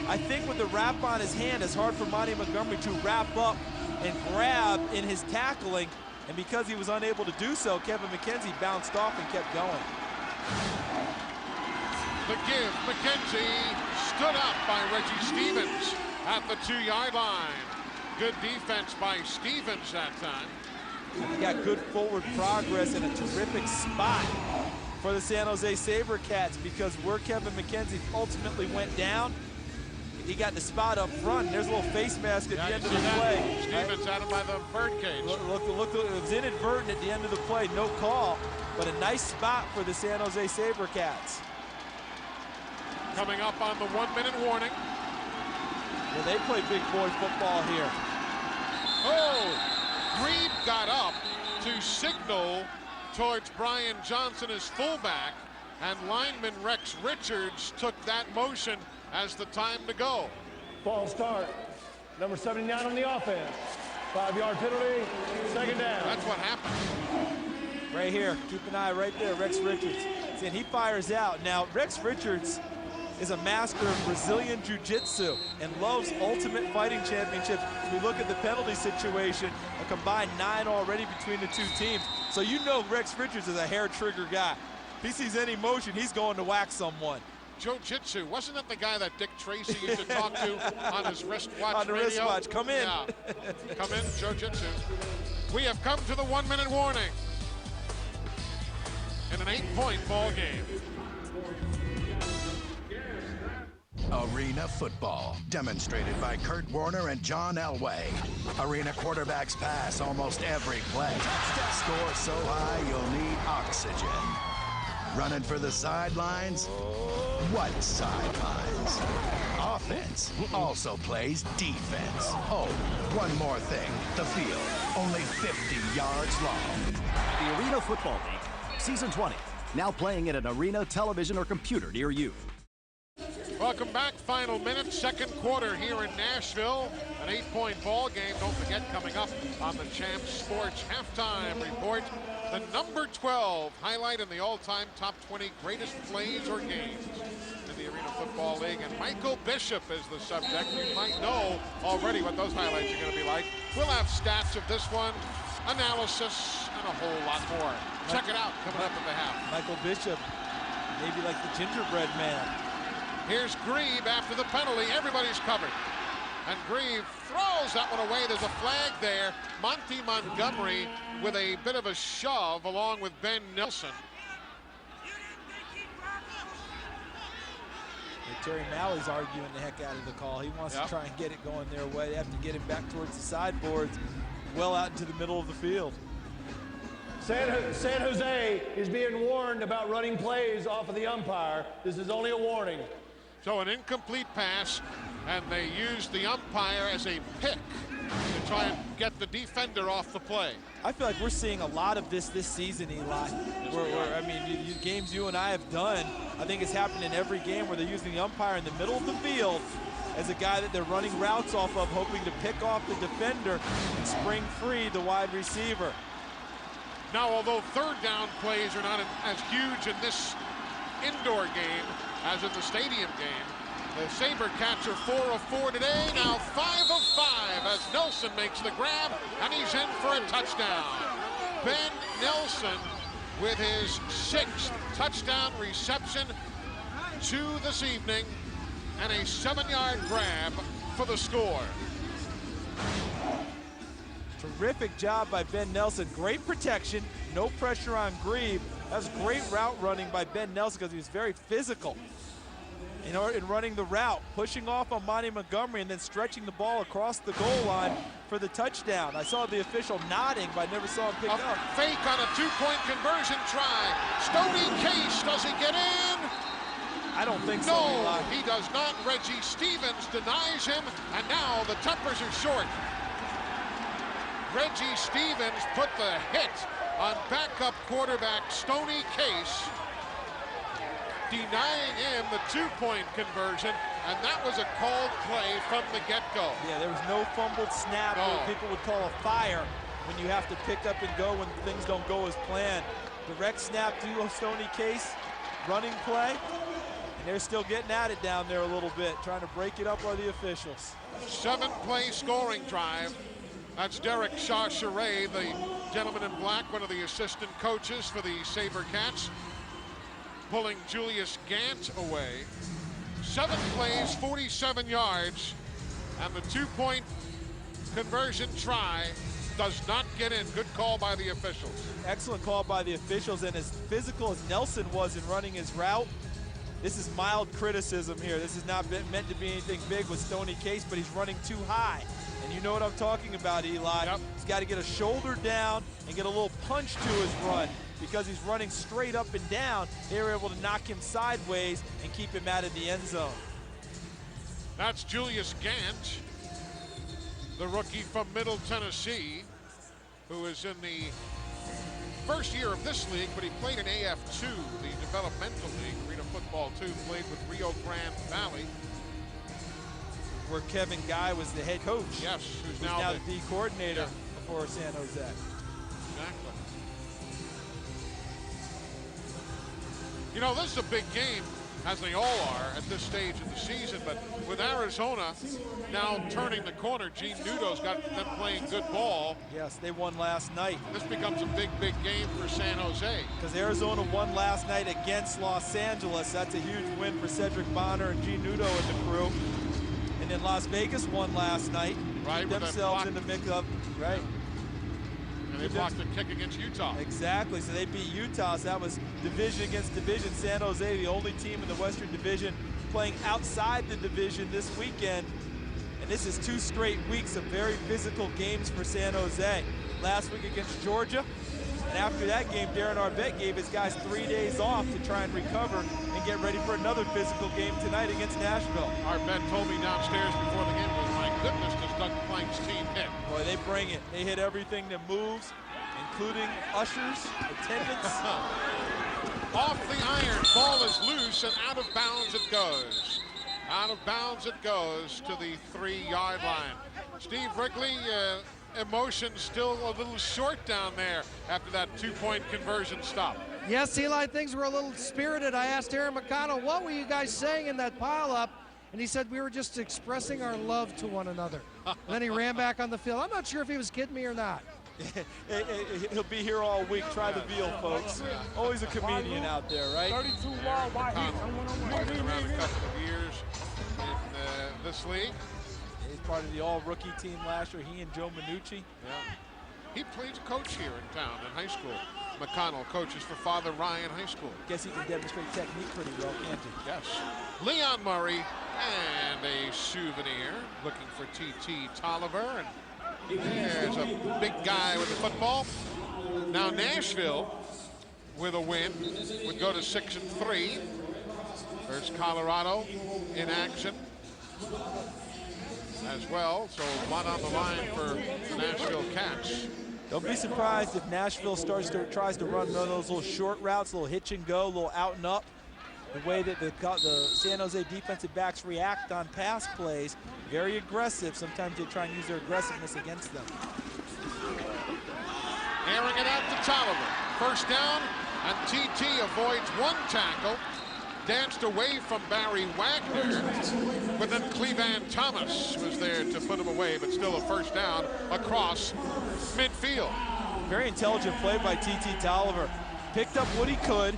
I think with the wrap on his hand, it's hard for Monty Montgomery to wrap up and grab in his tackling. And because he was unable to do so, Kevin McKenzie bounced off and kept going. The give, McKenzie stood up by Reggie Stevens at the 2-yard line. Good defense by Stevens that time. He got good forward progress in a terrific spot for the San Jose SaberCats, because where Kevin McKenzie ultimately went down, he got the spot up front. And there's a little face mask at the end of the play. Stevens out by the birdcage. Look, it was inadvertent at the end of the play, no call, but a nice spot for the San Jose SaberCats. Coming up on the 1-minute warning. Well, they play big boy football here. Oh, Grebe got up to signal towards Brian Johnson as fullback, and lineman Rex Richards took that motion as the time to go. False start. Number 79 on the offense. 5-yard penalty, second down. That's what happened. Right here, keep an eye right there, Rex Richards. See, and he fires out. Now, Rex Richards is a master of Brazilian Jiu-Jitsu and loves Ultimate Fighting Championships. We look at the penalty situation, a combined 9 already between the two teams. So you know Rex Richards is a hair trigger guy. If he sees any motion, he's going to whack someone. Jiu-Jitsu, wasn't that the guy that Dick Tracy used to talk to on his wristwatch On the radio? wristwatch, come in. Yeah. Come in, Jiu-Jitsu. We have come to the 1-minute warning in an 8-point ball game. Arena football, demonstrated by Kurt Warner and John Elway. Arena quarterbacks pass almost every play. Score so high you'll need oxygen. Running for the sidelines? What sidelines? Offense also plays defense. Oh, one more thing. The field, only 50 yards long. The Arena Football League, Season 20. Now playing at an arena, television, or computer near you. Welcome back. Final minute, second quarter here in Nashville. An 8-point ball game. Don't forget, coming up on the Champs Sports halftime report, the number 12 highlight in the all-time top 20 greatest plays or games in the Arena Football League. And Michael Bishop is the subject. You might know already what those highlights are going to be like. We'll have stats of this one, analysis, and a whole lot more. Check it out coming up at the half. Michael Bishop, maybe like the gingerbread man. Here's Grieve after the penalty. Everybody's covered. And Grieve throws that one away. There's a flag there. Monty Montgomery with a bit of a shove along with Ben Nelson. And Terry Malley's arguing the heck out of the call. He wants to try and get it going their way. They have to get him back towards the sideboards, well out into the middle of the field. San Jose is being warned about running plays off of the umpire. This is only a warning. So an incomplete pass, and they used the umpire as a pick to try and get the defender off the play. I feel like we're seeing a lot of this season, Eli. I mean, games you and I have done, I think it's happened in every game where they're using the umpire in the middle of the field as a guy that they're running routes off of, hoping to pick off the defender and spring free the wide receiver. Now, although third down plays are not as huge in this indoor game as in the stadium game, the SaberCats are 4 of 4 today, now 5 of 5 as Nelson makes the grab, and he's in for a touchdown. Ben Nelson with his 6th touchdown reception this evening, and a 7-yard grab for the score. Terrific job by Ben Nelson. Great protection, no pressure on Grieve. That was great route running by Ben Nelson because he was very physical in running the route, pushing off on Monty Montgomery and then stretching the ball across the goal line for the touchdown. I saw the official nodding, but I never saw him pick up. Fake on a 2-point conversion try. Stoney Case, does he get in? I don't think so. No, he does not. Reggie Stevens denies him, and now the tempers are short. Reggie Stevens put the hit on backup quarterback Stoney Case, denying him the 2-point conversion, and that was a called play from the get-go. Yeah, there was no fumbled snap, what people would call a fire, when you have to pick up and go when things don't go as planned. Direct snap to Stoney Case, running play, and they're still getting at it down there a little bit, trying to break it up by the officials. 7-play scoring drive. That's Derek Chaucheray, the gentleman in black, one of the assistant coaches for the SaberCats, pulling Julius Gant away. 7 plays, 47 yards, and the 2-point conversion try does not get in. Good call by the officials. Excellent call by the officials, and as physical as Nelson was in running his route, this is mild criticism here. This is not meant to be anything big with Stoney Case, but he's running too high. And you know what I'm talking about, Eli. Yep. He's got to get a shoulder down and get a little punch to his run because he's running straight up and down. They were able to knock him sideways and keep him out of the end zone. That's Julius Gant, the rookie from Middle Tennessee, who is in the first year of this league, but he played in AF2, the developmental league, Arena Football 2, played with Rio Grande Valley. Where Kevin Guy was the head coach. Yes, who's now the D coordinator for San Jose. Exactly. You know, this is a big game, as they all are at this stage of the season, but with Arizona now turning the corner, Gene Nudo's got them playing good ball. Yes, they won last night. This becomes a big, big game for San Jose. Because Arizona won last night against Los Angeles. That's a huge win for Cedric Bonner and Gene Nudo and the crew. And then Las Vegas won last night. Right, themselves in the mix-up. Right. And they blocked a kick against Utah. Exactly, so they beat Utah, so that was division against division. San Jose, the only team in the Western Division playing outside the division this weekend. And this is 2 straight weeks of very physical games for San Jose. Last week against Georgia, and after that game, Darren Arbette gave his guys 3 days off to try and recover and get ready for another physical game tonight against Nashville. Arbette told me downstairs before the game, my goodness, does Doug Plank's team hit? Boy, they bring it. They hit everything that moves, including ushers, attendants. Off the iron, ball is loose, and out of bounds it goes. Out of bounds it goes to the 3-yard line. Steve Wrigley, emotion still a little short down there after that 2-point conversion stop. Yes, Eli, things were a little spirited. I asked Aaron McConnell, what were you guys saying in that pileup? And he said, we were just expressing our love to one another. And then he ran back on the field. I'm not sure if he was kidding me or not. He'll be here all week. Try the veal, folks. Always a comedian out there, right? 32 wide around a couple of years in this league. He's part of the all-rookie team last year. He and Joe Minucci. Yeah. He plays coach here in town in high school. McConnell coaches for Father Ryan High School. Guess he can demonstrate technique pretty well, can't he? Yes. Leon Murray and a souvenir looking for T.T. Tolliver. And there's a big guy with the football. Now Nashville, with a win, would go to 6-3. There's Colorado in action as well. So one on the line for the Nashville Cats. Don't be surprised if Nashville tries to run one of those little short routes, a little hitch and go, a little out and up. The way that the San Jose defensive backs react on pass plays, very aggressive. Sometimes they try and use their aggressiveness against them. Airing it out to Tolliver. First down, and TT avoids one tackle. Danced away from Barry Wagner, but then Clevan Thomas was there to put him away, but still a first down across midfield. Very intelligent play by T.T. Tolliver. Picked up what he could,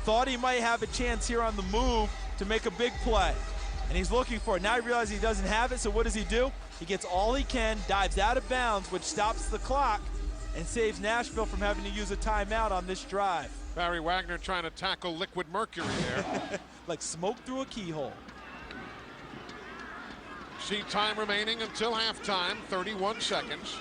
thought he might have a chance here on the move to make a big play. And he's looking for it. Now he realizes he doesn't have it, so what does he do? He gets all he can, dives out of bounds, which stops the clock and saves Nashville from having to use a timeout on this drive. Barry Wagner trying to tackle liquid mercury there. Like smoke through a keyhole. See time remaining until halftime, 31 seconds.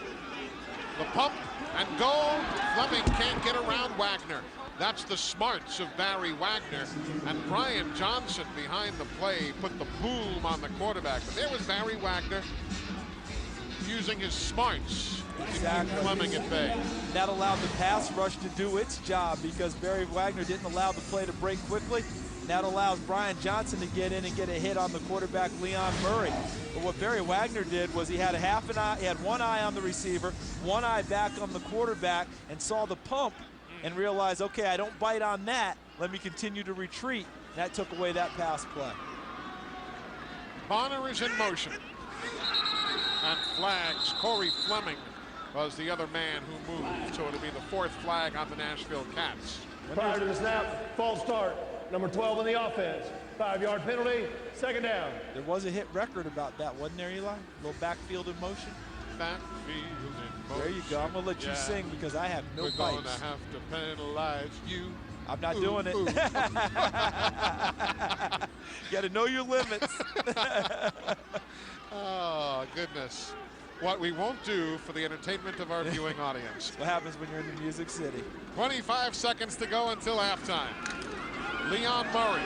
The pump and goal. Fleming can't get around Wagner. That's the smarts of Barry Wagner. And Brian Johnson behind the play put the boom on the quarterback. But there was Barry Wagner using his smarts to keep Fleming at bay. That allowed the pass rush to do its job because Barry Wagner didn't allow the play to break quickly. And that allows Brian Johnson to get in and get a hit on the quarterback, Leon Murray. But what Barry Wagner did was he had he had one eye on the receiver, one eye back on the quarterback, and saw the pump and realized, okay, I don't bite on that. Let me continue to retreat. And that took away that pass play. Bonner is in motion. And flags. Corey Fleming was the other man who moved. So it'll be the fourth flag on the Nashville Cats. Prior to the snap, false start. Number 12 in the offense. 5-yard penalty, second down. There was a hit record about that, wasn't there, Eli? A little backfield in motion. Backfield in motion. There you go. I'm going to let you sing because I have no We're pipes. going to have to penalize you. I'm not doing it. You got to know your limits. Oh, goodness. What we won't do for the entertainment of our viewing audience. What happens when you're in the Music City? 25 seconds to go until halftime. Leon Murray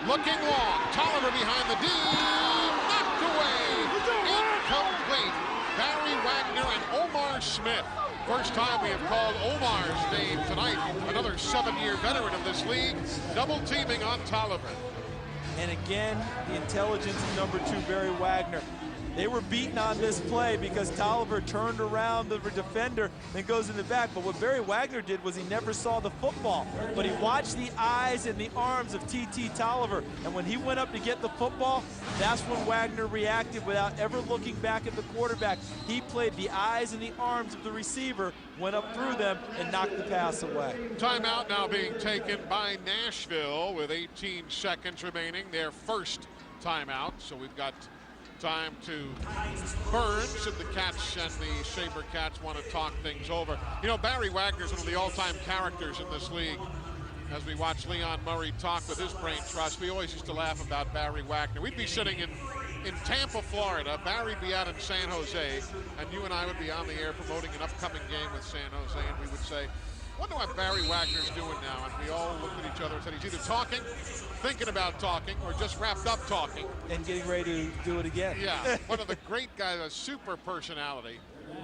looking long. Tolliver behind the D. Knocked away. Incomplete. Barry Wagner and Omar Smith. First time we have called Omar's name tonight. Another 7-year veteran of this league, double teaming on Tolliver. And again, the intelligence of number 2, Barry Wagner. They were beaten on this play because Tolliver turned around the defender and goes in the back. But what Barry Wagner did was he never saw the football, but he watched the eyes and the arms of T.T. Tolliver. And when he went up to get the football, that's when Wagner reacted without ever looking back at the quarterback. He played the eyes and the arms of the receiver, went up through them, and knocked the pass away. Timeout now being taken by Nashville with 18 seconds remaining, their first timeout. So we've got time to burn should the Cats and the Saber Cats want to talk things over. You know, Barry Wagner's one of the all-time characters in this league. As we watch Leon Murray talk with his brain trust, we always used to laugh about Barry Wagner. We'd be sitting in Tampa, Florida. Barry'd be out in San Jose, and you and I would be on the air promoting an upcoming game with San Jose, and we would say, wonder what Barry Wagner's doing now. And we all looked at each other and said, he's either talking, thinking about talking, or just wrapped up talking. And getting ready to do it again. Yeah, one of the great guys, a super personality.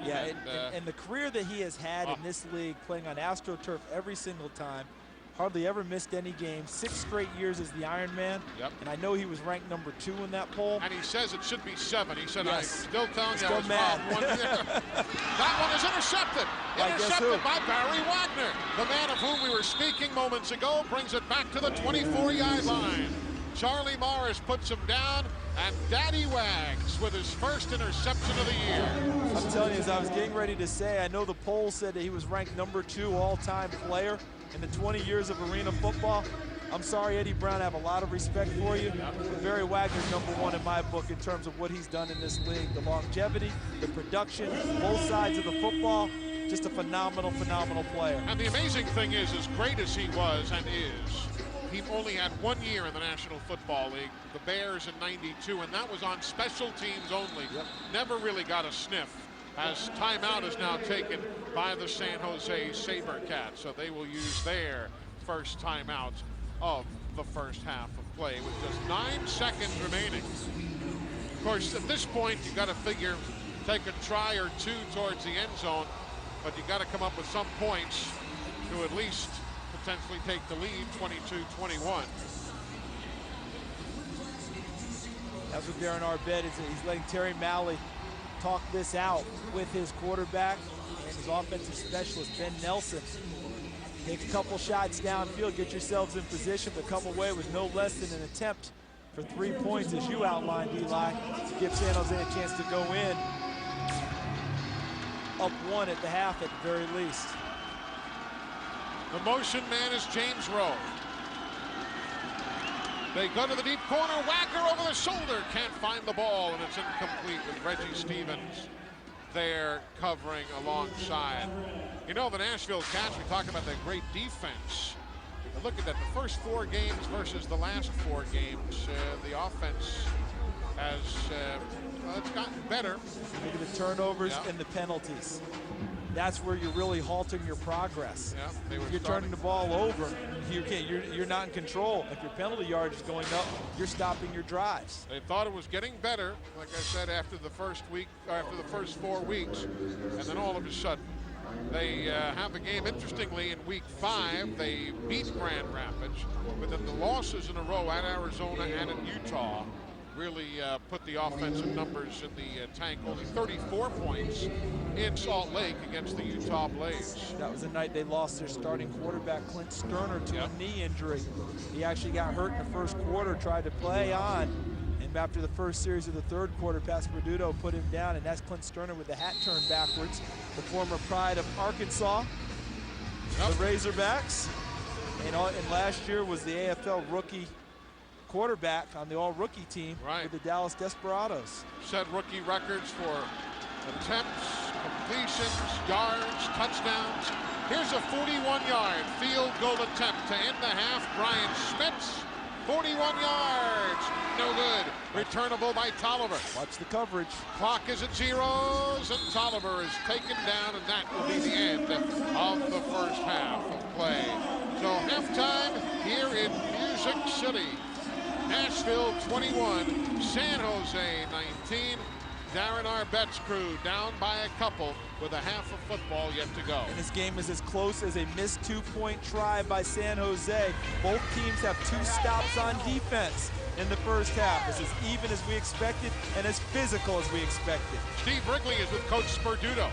Yeah, and the career that he has had in this league, playing on AstroTurf every single time, hardly ever missed any games, 6 straight years as the Iron Man. Yep. And I know he was ranked number 2 in that poll. And he says it should be 7. He said, yes. I'm still telling you I Still was mad. wrong 1 year. That one is intercepted. Intercepted by Barry Wagner. The man of whom we were speaking moments ago brings it back to the 24-yard line. Charlie Morris puts him down, and Daddy Wags with his first interception of the year. I'm telling you, as I was getting ready to say, I know the poll said that he was ranked number 2 all-time player in the 20 years of arena football. I'm sorry, Eddie Brown, I have a lot of respect for you. But Barry Wagner's number 1 in my book in terms of what he's done in this league. The longevity, the production, both sides of the football, just a phenomenal, phenomenal player. And the amazing thing is, as great as he was and is, he only had 1 year in the National Football League, the Bears in '92, and that was on special teams only. Yep. Never really got a sniff, as timeout is now taken by the San Jose SaberCats. So they will use their first timeout of the first half of play with just 9 seconds remaining. Of course, at this point, you got to figure, take a try or 2 towards the end zone, but you got to come up with some points to at least potentially take the lead, 22-21. That's what Darren Arbet is. He's letting Terry Malley talk this out with his quarterback and his offensive specialist, Ben Nelson. Take a couple shots downfield, get yourselves in position, but come away with no less than an attempt for 3 points, as you outlined, Eli, to give San Jose a chance to go in up 1 at the half at the very least. The motion man is James Rowe. They go to the deep corner. Wagner over the shoulder. Can't find the ball, and it's incomplete with Reggie Stevens there covering alongside. You know, the Nashville Cats, we talk about their great defense. But look at that, the first 4 games versus the last 4 games. The offense has it's gotten better. Look at the turnovers and the penalties. That's where you're really halting your progress. Yeah, if you're turning the ball over, you're not in control. If your penalty yardage is going up, you're stopping your drives. They thought it was getting better, like I said, after the first week, after the first 4 weeks, and then all of a sudden, they have a game. Interestingly, in week 5, they beat Grand Rapids, but then the losses in a row at Arizona and in Utah really put the offensive numbers in the tank. Only 34 points in Salt Lake against the Utah Blaze. That was the night they lost their starting quarterback, Clint Sterner, to a knee injury. He actually got hurt in the first quarter, tried to play on, and after the first series of the third quarter, Pasquarduto put him down, and that's Clint Sterner with the hat turned backwards, the former pride of Arkansas, the Razorbacks, and last year was the AFL rookie quarterback on the all-rookie team with the Dallas Desperados. Set rookie records for attempts, completions, yards, touchdowns. Here's a 41-yard field goal attempt to end the half. Brian Schmitz, 41 yards, no good. Returnable by Tolliver. Watch the coverage. Clock is at 0s, and Tolliver is taken down, and that will be the end of the first half of play. So halftime here in Music City. Nashville 21, San Jose 19. Darren Arbett's crew down by a couple with a half of football yet to go. And this game is as close as a missed 2-point try by San Jose. Both teams have 2 stops on defense in the first half. It's as even as we expected and as physical as we expected. Steve Wrigley is with Coach Sperduto.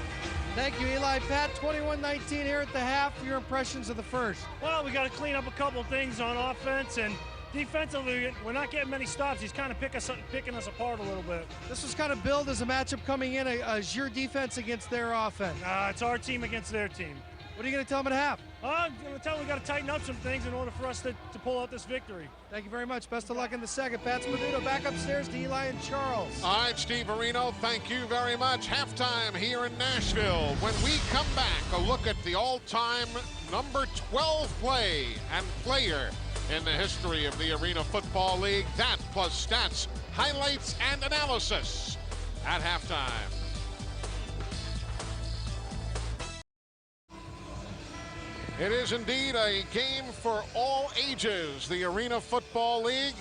Thank you, Eli. Pat, 21-19 here at the half. Your impressions of the first? Well, we got to clean up a couple things on offense, and defensively, we're not getting many stops. He's kind of picking us apart a little bit. This was kind of billed as a matchup coming in as your defense against their offense. It's our team against their team. What are you going to tell them at half? I'm going to tell them we got to tighten up some things in order for us to pull out this victory. Thank you very much. Best of luck in the second. Pat Sperduto back upstairs to Eli and Charles. All right, Steve Areno, thank you very much. Halftime here in Nashville. When we come back, a look at the all-time number 12 play and player in the history of the Arena Football League. That plus stats, highlights, and analysis at halftime. It is indeed a game for all ages, the Arena Football League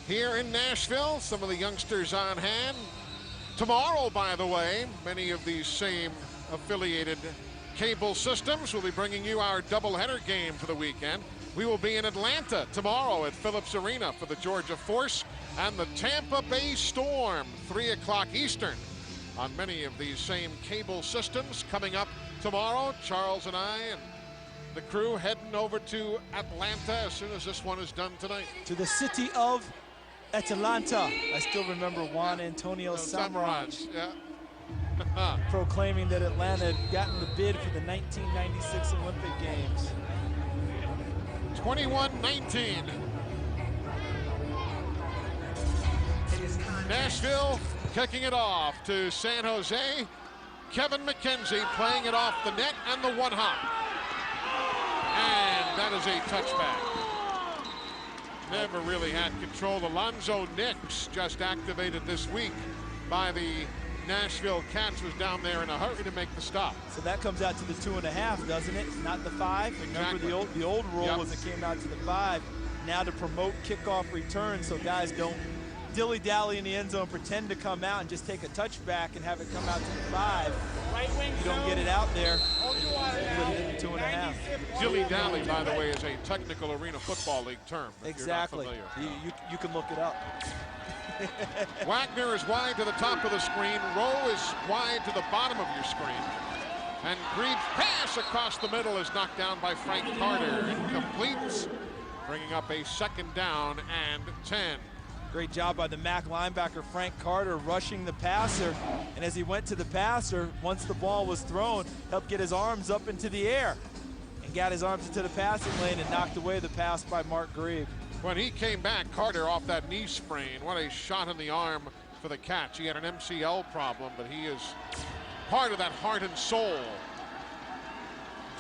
here in Nashville. Some of the youngsters on hand. Tomorrow, by the way, many of these same affiliated cable systems will be bringing you our doubleheader game for the weekend. We will be in Atlanta tomorrow at Phillips Arena for the Georgia Force and the Tampa Bay Storm, 3 o'clock Eastern. On many of these same cable systems coming up tomorrow, Charles and I and the crew heading over to Atlanta as soon as this one is done tonight. To the city of Atlanta. I still remember Juan Antonio Samaranch proclaiming that Atlanta had gotten the bid for the 1996 Olympic Games. 21-19. Nashville kicking it off to San Jose. Kevin McKenzie playing it off the net and the one hop. And that is a touchback. Never really had control. Alonzo Nix, just activated this week by the Nashville Cats, was down there in a hurry to make the stop. So that comes out to the 2.5, doesn't it? Not the 5. Remember the old rule was it came out to the 5. Now to promote kickoff return so guys don't dilly-dally in the end zone, pretend to come out and just take a touchback and have it come out to the 5. You don't get it out there, put it in the 2.5. Dilly-dally, by the way, is a technical Arena Football League term. Exactly. You can look it up. Wagner is wide to the top of the screen. Rowe is wide to the bottom of your screen. And Greaves' pass across the middle is knocked down by Frank Carter. Incomplete, bringing up a second down and 10. Great job by the MAC linebacker Frank Carter rushing the passer, and as he went to the passer, once the ball was thrown, helped get his arms up into the air and got his arms into the passing lane and knocked away the pass by Mark Grieve. When he came back, Carter off that knee sprain, what a shot in the arm for the Cats. He had an MCL problem, but he is part of that heart and soul.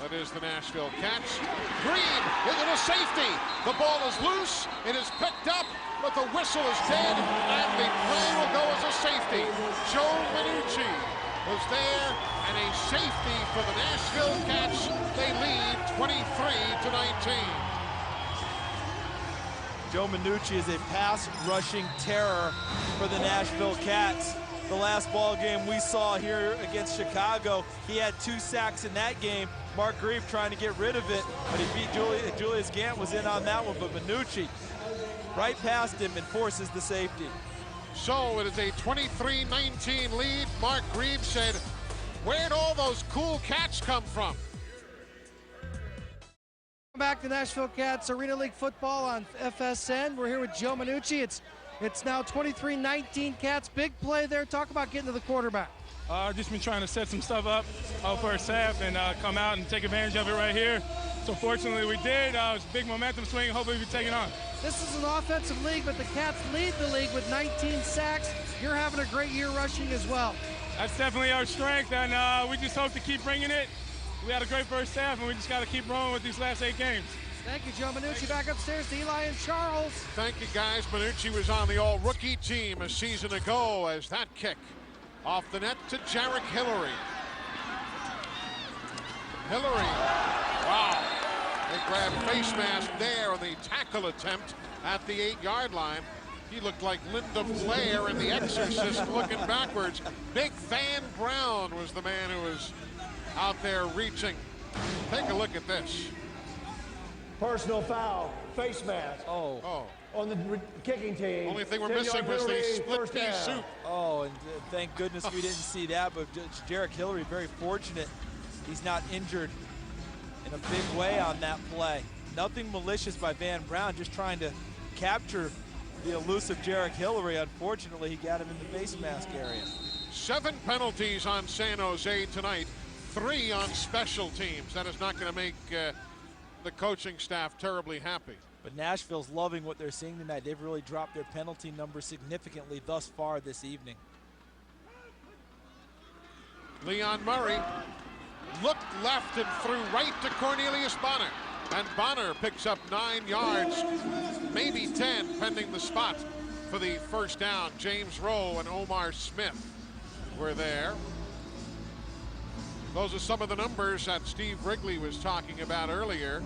That is the Nashville Cats. Green into the safety. The ball is loose. It is picked up, but the whistle is dead, and the play will go as a safety. Joe Minucci was there, and a safety for the Nashville Cats. They lead 23-19. Joe Minucci is a pass rushing terror for the Nashville Cats. The last ball game we saw here against Chicago, he had 2 sacks in that game. Mark Grieve trying to get rid of it, but he beat Julius Gant was in on that one, but Minucci right past him and forces the safety. So it is a 23-19 lead. Mark Grieve said, where'd all those cool Cats come from? Back to Nashville Cats Arena League football on FSN. We're here with Joe Minucci. It's now 23-19 Cats. Big play there. Talk about getting to the quarterback. Just been trying to set some stuff up first half and come out and take advantage of it right here. So fortunately we did. It was a big momentum swing. Hopefully we can take it on. This is an offensive league, but the Cats lead the league with 19 sacks. You're having a great year rushing as well. That's definitely our strength, and we just hope to keep bringing it. We had a great first half, and we just got to keep rolling with these last 8 games. Thank you, Joe Minucci. Back upstairs to Eli and Charles. Thank you, guys. Minucci was on the all-rookie team a season ago as that kick off the net to Jarek Hillary. Hillary, wow. They grabbed face mask there on the tackle attempt at the 8-yard line. He looked like Linda Blair in The Exorcist looking backwards. Big Van Brown was the man who was out there reaching. Take a look at this. Personal foul, face mask. Oh. On the kicking team. Only thing we're missing was the split pea suit. Oh, and thank goodness we didn't see that, but Jarek Hillary very fortunate he's not injured in a big way on that play. Nothing malicious by Van Brown, just trying to capture the elusive Jarek Hillary. Unfortunately, he got him in the face mask area. 7 penalties on San Jose tonight, 3 on special teams. That is not going to make the coaching staff terribly happy. But Nashville's loving what they're seeing tonight. They've really dropped their penalty number significantly thus far this evening. Leon Murray looked left and threw right to Cornelius Bonner. And Bonner picks up 9 yards, maybe 10, pending the spot for the first down. James Rowe and Omar Smith were there. Those are some of the numbers that Steve Wrigley was talking about earlier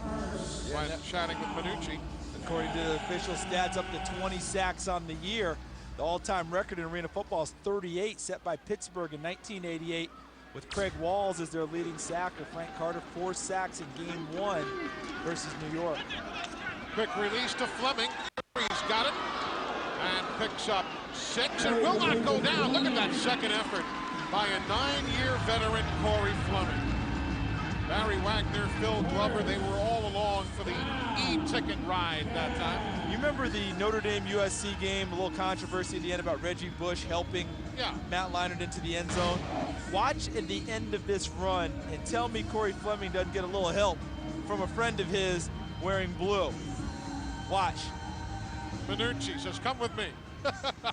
when chatting with Minucci. According to the official stats, up to 20 sacks on the year. The all-time record in arena football is 38, set by Pittsburgh in 1988, with Craig Walls as their leading sacker. Frank Carter, 4 sacks in game 1 versus New York. Quick release to Fleming. He's got it and picks up 6 and will not go down. Look at that second effort by a 9-year veteran, Corey Fleming. Barry Wagner, Phil Glover, they were all along for the e-ticket ride that time. You remember the Notre Dame USC game, a little controversy at the end about Reggie Bush helping Matt Leinart into the end zone. Watch at the end of this run and tell me Corey Fleming doesn't get a little help from a friend of his wearing blue. Watch. Minucci says, come with me.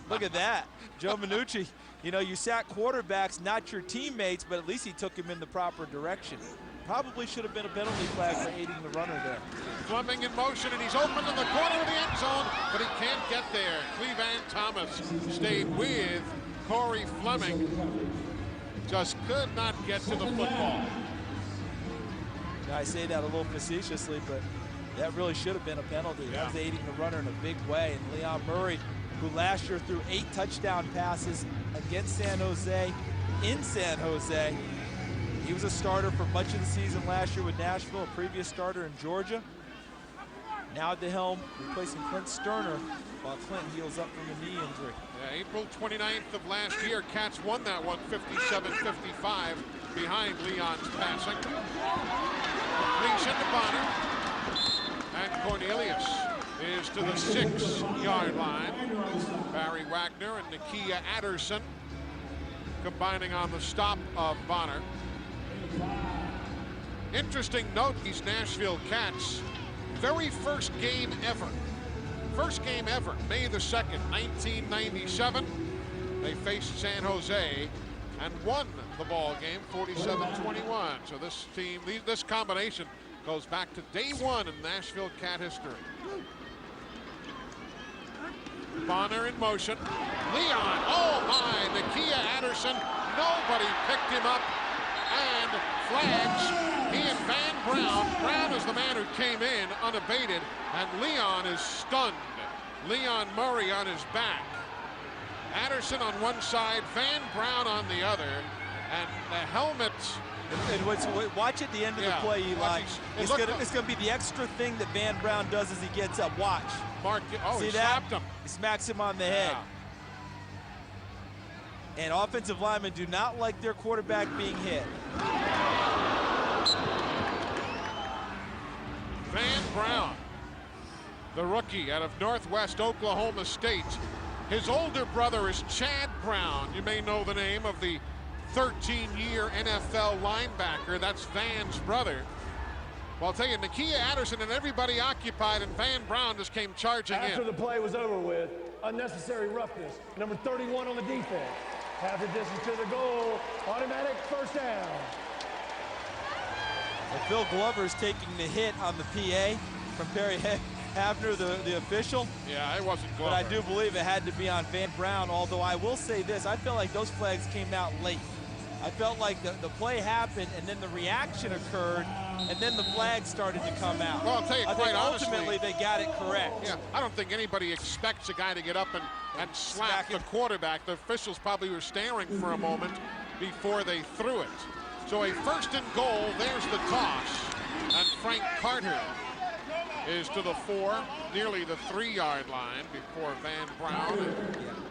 Look at that. Joe Minucci. You know, you sack quarterbacks, not your teammates, but at least he took him in the proper direction. Probably should have been a penalty flag for aiding the runner there. Fleming in motion, and he's open in the corner of the end zone, but he can't get there. Cleveland Thomas stayed with Corey Fleming. Just could not get to the football. I say that a little facetiously, but that really should have been a penalty. That was aiding the runner in a big way. And Leon Murray, who last year threw 8 touchdown passes against San Jose, in San Jose. He was a starter for much of the season last year with Nashville, a previous starter in Georgia. Now at the helm, replacing Clint Sterner while Clint heals up from a knee injury. Yeah, April 29th of last year, Cats won that one 57-55 behind Leon's passing. Completion to Bonner. And Cornelius is to the 6-yard line. Barry Wagner and Nakia Adderson combining on the stop of Bonner. Interesting note, these Nashville Cats, very first game ever. First game ever, May the 2nd, 1997. They faced San Jose and won the ball game 47-21. So this team, this combination goes back to day 1 in Nashville Cat history. Bonner in motion. Leon, oh my, Nakia Adderson, nobody picked him up. And flags, he and Van Brown. Brown is the man who came in unabated, and Leon is stunned. Leon Murray on his back. Adderson on one side, Van Brown on the other, and the helmet. And watch at the end of the play, Eli. It's going to be the extra thing that Van Brown does as he gets up. Watch. See that? Slapped him. He smacks him on the head. And offensive linemen do not like their quarterback being hit. Van Brown, the rookie out of Northwest Oklahoma State. His older brother is Chad Brown. You may know the name of the 13-year NFL linebacker. That's Van's brother. Well, I'll tell you, Nakia Adderson and everybody occupied, and Van Brown just came charging in. After the play was over with, unnecessary roughness. Number 31 on the defense. Half the distance to the goal. Automatic first down. Well, Phil Glover's taking the hit on the PA from Perry Havner, the official. Yeah, it wasn't Glover. But I do believe it had to be on Van Brown, although I will say this, I felt like those flags came out late. I felt like the play happened and then the reaction occurred and then the flag started to come out. Well, I'll tell you, I think quite honestly, ultimately they got it correct. Yeah, I don't think anybody expects a guy to get up and slap the quarterback. The officials probably were staring for a moment before they threw it. So a 1st and goal, there's the toss, and Frank Carter is to the 4, nearly the 3-yard line before Van Brown and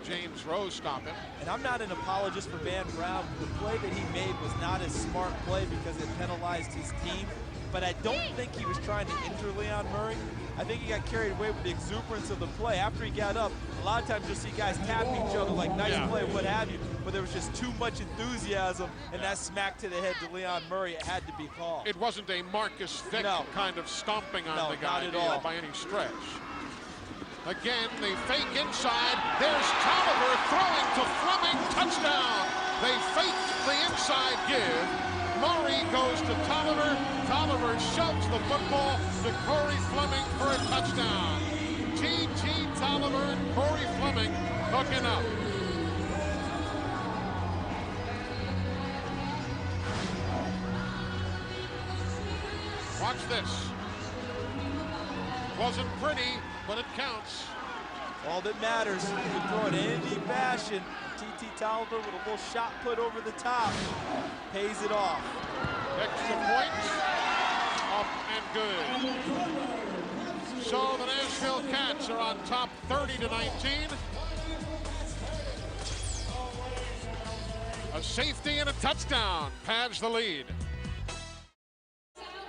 James Rose stop him. And I'm not an apologist for Van Brown. The play that he made was not a smart play because it penalized his team. But I don't think he was trying to injure Leon Murray. I think he got carried away with the exuberance of the play. After he got up, a lot of times you'll see guys tap each other like nice play, what have you. But there was just too much enthusiasm, and that smack to the head to Leon Murray. It had to be called. It wasn't a Marcus Vick kind of stomping on the guy not at all. by any stretch. Again, the fake inside. There's Tolliver throwing to Fleming. Touchdown. They faked the inside give. Murray goes to Tolliver. Tolliver shoves the football to Corey Fleming for a touchdown. T.T. Tolliver and Corey Fleming hooking up. Watch this. Wasn't pretty, but it counts. All that matters, you can throw it in any fashion. T.T. Tolliver with a little shot put over the top. Pays it off. Extra points. Up and good. So the Nashville Cats are on top 30-19. A safety and a touchdown pads the lead.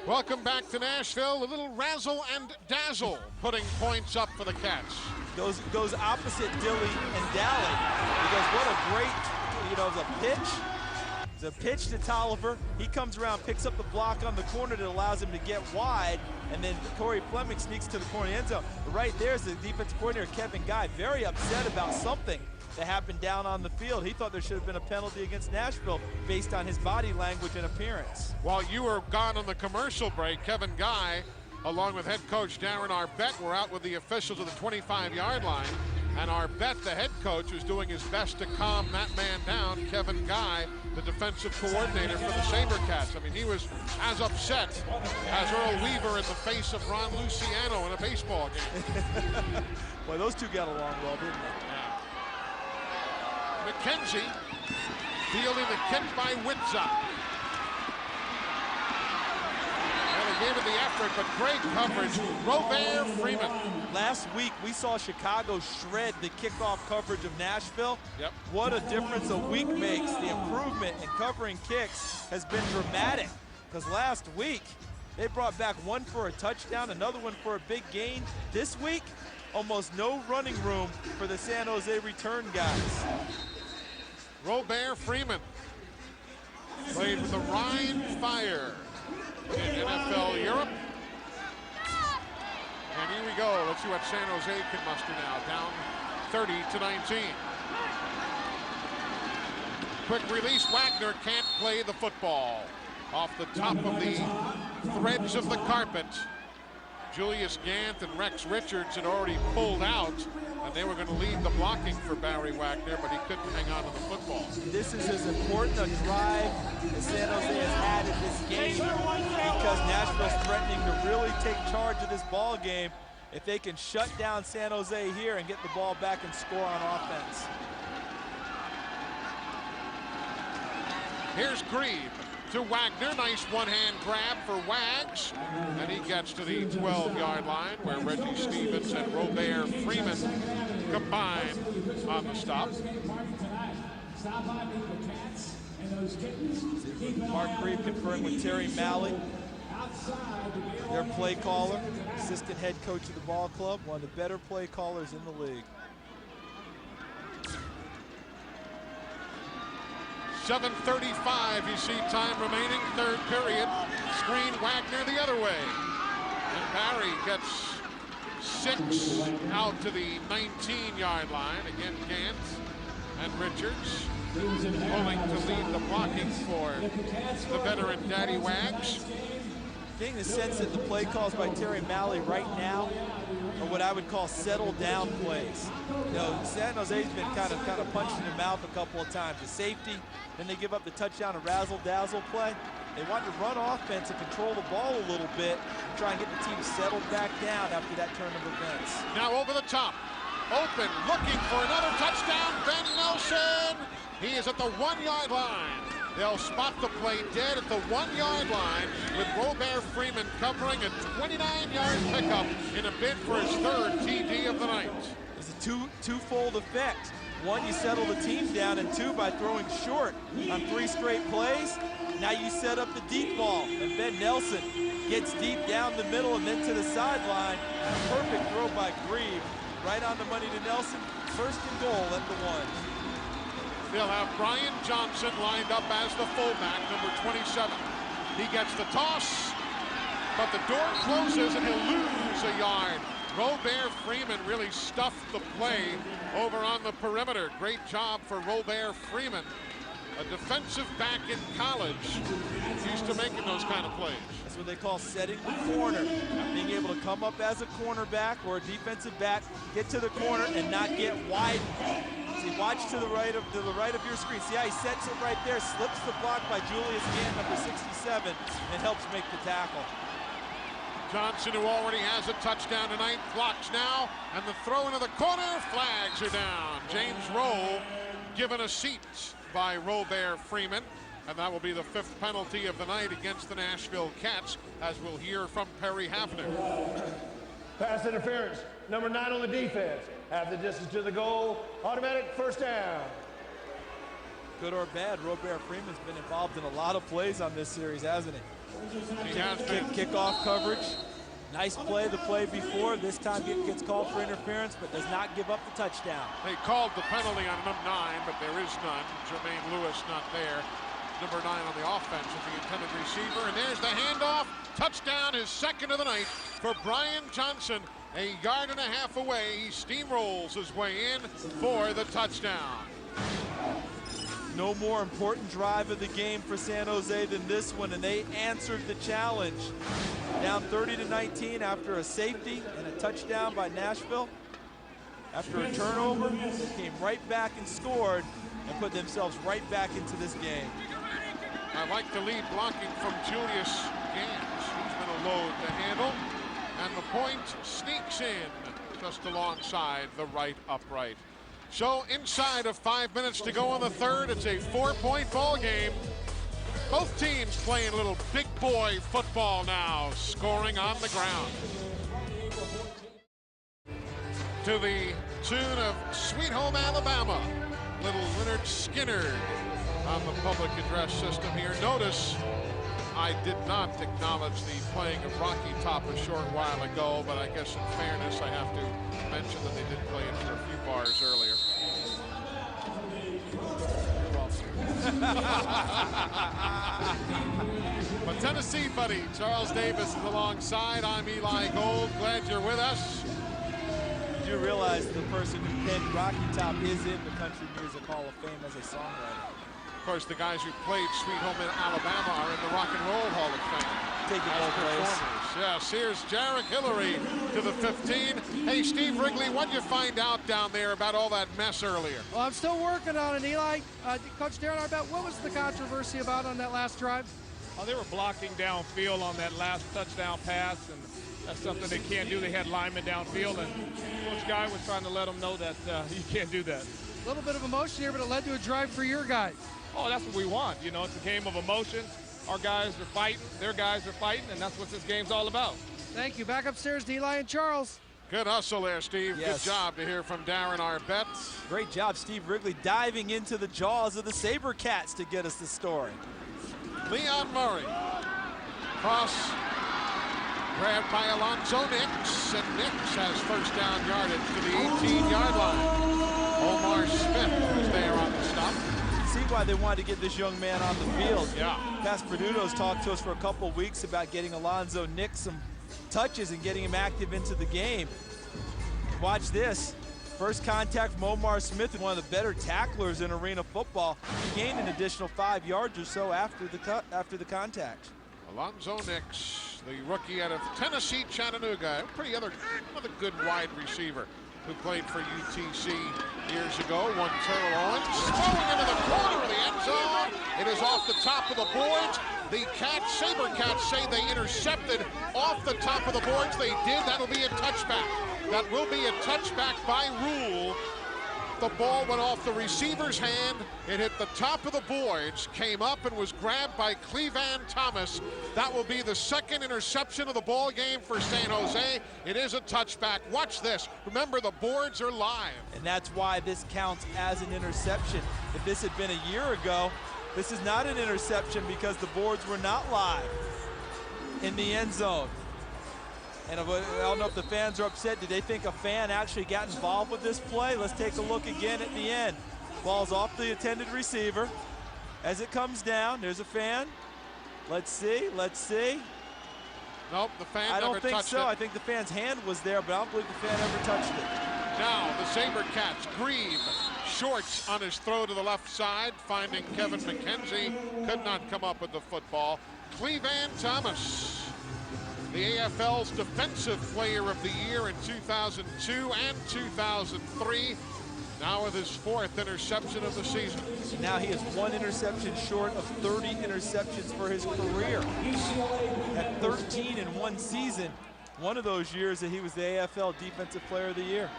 Welcome back to Nashville. A little razzle and dazzle putting points up for the Cats. Goes opposite Dilly and Dally, because what a great, it was a pitch. It's a pitch to Tolliver. He comes around, picks up the block on the corner that allows him to get wide, and then Corey Fleming sneaks to the corner of the end zone. But right there's the defensive coordinator, Kevin Guy, very upset about something that happened down on the field. He thought there should have been a penalty against Nashville based on his body language and appearance. While you were gone on the commercial break, Kevin Guy, along with head coach Darren Arbett, were out with the officials at the 25-yard line. And Arbett, the head coach, was doing his best to calm that man down. Kevin Guy, the defensive coordinator for the SaberCats. I mean, he was as upset as Earl Weaver in the face of Ron Luciano in a baseball game. Well, those two got along well, didn't they? Yeah. McKenzie fielding the kick by Witza. Well, he gave it the effort, but great coverage. Robert Freeman. Last week, we saw Chicago shred the kickoff coverage of Nashville. Yep. What a difference a week makes. The improvement in covering kicks has been dramatic, because last week, they brought back one for a touchdown, another one for a big gain. This week, almost no running room for the San Jose return guys. Robert Freeman played for the Rhine Fire in NFL Europe. And here we go. Let's see what San Jose can muster now. Down 30-19. Quick release. Wagner can't play the football. Off the top of the threads of the carpet. Julius Gant and Rex Richards had already pulled out, and they were going to lead the blocking for Barry Wagner, but he couldn't hang on to the football. This is as important a drive as San Jose has had in this game, because Nashville's threatening to really take charge of this ball game. If they can shut down San Jose here and get the ball back and score on offense. Here's Grieve to Wagner. Nice one-hand grab for Wags. And he gets to the 12-yard line where Reggie Stevens and Robert Freeman combine on the stop. Mark Grieve conferring with Terry Malley, their play caller, assistant head coach of the ball club, one of the better play callers in the league. 7:35, you see time remaining, third period. Screen Wagner the other way. And Barry gets 6 out to the 19-yard line. Again, Gant and Richards pulling to lead the blocking for the veteran Daddy Wags. Getting the sense that the play calls by Terry Malley right now are what I would call settle down plays. You know, San Jose's been kind of punched in the mouth a couple of times. The safety, then they give up the touchdown, a razzle-dazzle play. They wanted to run offense and control the ball a little bit and try and get the team settled back down after that turn of events. Now over the top. Open, looking for another touchdown. Ben Nelson. He is at the 1-yard line. They'll spot the play dead at the 1-yard line with Robert Freeman covering a 29-yard pickup in a bid for his 3rd TD of the night. It's a twofold effect. One, you settle the team down, and 2, by throwing short on 3 straight plays, now you set up the deep ball. And Ben Nelson gets deep down the middle and then to the sideline. Perfect throw by Grieve. Right on the money to Nelson. 1st and goal at the 1. They'll have Brian Johnson lined up as the fullback, number 27. He gets the toss, but the door closes and he'll lose a yard. Robert Freeman really stuffed the play over on the perimeter. Great job for Robert Freeman, a defensive back in college, used to making those kind of plays. That's what they call setting the corner. Being able to come up as a cornerback or a defensive back, get to the corner and not get wide. See, watch to the right of your screen. See how he sets it right there, slips the block by Julius Gant, number 67, and helps make the tackle. Johnson, who already has a touchdown tonight, blocks now, and the throw into the corner, flags are down. James Rowe given a seat by Robert Freeman, and that will be the 5th penalty of the night against the Nashville Cats, as we'll hear from Perry Hafner. Pass interference, number 9 on the defense. Half the distance to the goal, automatic 1st down. Good or bad, Robert Freeman's been involved in a lot of plays on this series, hasn't he? He has been. Kickoff coverage. Nice play the play before. This time gets called for interference, but does not give up the touchdown. They called the penalty on number 9, but there is none. Jermaine Lewis not there. Number 9 on the offense is the intended receiver. And there's the handoff. Touchdown, his 2nd of the night for Brian Johnson. 1.5 yards away. He steamrolls his way in for the touchdown. No more important drive of the game for San Jose than this one, and they answered the challenge. Down 30-19 after a safety and a touchdown by Nashville. After a turnover, they came right back and scored and put themselves right back into this game. I like the lead blocking from Julius Gans. He's been a load to handle. And the point sneaks in just alongside the right upright. So inside of 5 minutes to go in the 3rd, it's a 4-point ball game. Both teams playing a little big boy football now, scoring on the ground. To the tune of Sweet Home Alabama, little Leonard Skinner on the public address system here. Notice I did not acknowledge the playing of Rocky Top a short while ago, but I guess in fairness I have to mention that they did play it for a few bars earlier. My Tennessee buddy Charles Davis is alongside. I'm Eli Gold. Glad you're with us. Did you realize the person who penned Rocky Top is in the Country Music Hall of Fame as a songwriter? Of course, the guys who played Sweet Home in Alabama are in the Rock and Roll Hall of Fame. Taking both ways. Yes, here's Jarek Hillary to the 15. Hey, Steve Wrigley, what'd you find out down there about all that mess earlier? Well, I'm still working on it, Eli. Coach Darren, what was the controversy about on that last drive? Oh, they were blocking downfield on that last touchdown pass, and that's something they can't do. They had linemen downfield, and Coach Guy was trying to let them know that you can't do that. A little bit of emotion here, but it led to a drive for your guys. Oh, that's what we want. You know, it's a game of emotions. Our guys are fighting, their guys are fighting, and that's what this game's all about. Thank you. Back upstairs to Eli and Charles. Good hustle there, Steve. Yes. Good job to hear from Darren Arbett. Great job, Steve Wrigley, diving into the jaws of the SaberCats to get us the story. Leon Murray. Cross grabbed by Alonzo Nix, and Nix has 1st down yardage to the 18-yard line. Omar Smith was there on the stop. See why they wanted to get this young man on the field. Yeah. Pasperduto's talked to us for a couple of weeks about getting Alonzo Nix some touches and getting him active into the game. Watch this. First contact from Omar Smith, one of the better tacklers in arena football. He gained an additional 5 yards or so after the contact. Alonzo Nix, the rookie out of Tennessee Chattanooga. Another good wide receiver. who played for UTC years ago. One Terrell Owens throwing into the corner of the end zone. It is off the top of the boards. The Sabercats say they intercepted off the top of the boards. They did. That'll be a touchback. That will be a touchback by rule. The ball went off the receiver's hand. It hit the top of the boards, came up and was grabbed by Clevan Thomas. That will be the second interception of the ball game for San Jose. It is a touchback. Watch this. Remember, the boards are live. And that's why this counts as an interception. If this had been a year ago, this is not an interception because the boards were not live in the end zone. And I don't know if the fans are upset. Did they think a fan actually got involved with this play? Let's take a look again at the end. Ball's off the intended receiver. As it comes down, there's a fan. Let's see, let's see. Nope, the fan I never don't think touched so. it. I think the fan's hand was there, but I don't believe the fan ever touched it. Now the Sabercats, Grieve, shorts on his throw to the left side, finding Kevin McKenzie. Could not come up with the football. Clevan Thomas, the AFL's Defensive Player of the Year in 2002 and 2003. Now with his 4th interception of the season. Now he is 1 interception short of 30 interceptions for his career. At 13 in one season, one of those years that he was the AFL Defensive Player of the Year.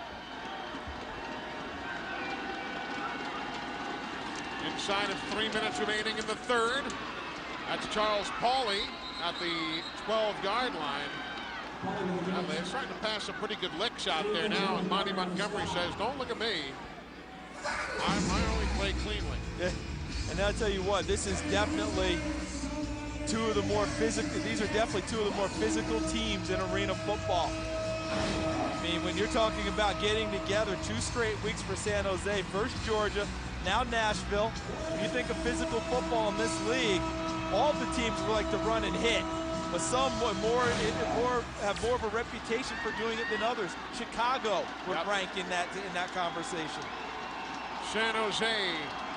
Inside of 3 minutes remaining in the third. That's Charles Pauley at the 12-yard line. And they're starting to pass some pretty good licks out there now, and Monty Montgomery says, don't look at me. I only play cleanly. Yeah. And I'll tell you what, this is definitely these are definitely two of the more physical teams in arena football. I mean, when you're talking about getting together 2 straight weeks for San Jose, first Georgia, now Nashville. When you think of physical football in this league, all the teams like to run and hit, but some have more of a reputation for doing it than others. Chicago would rank in that conversation. San Jose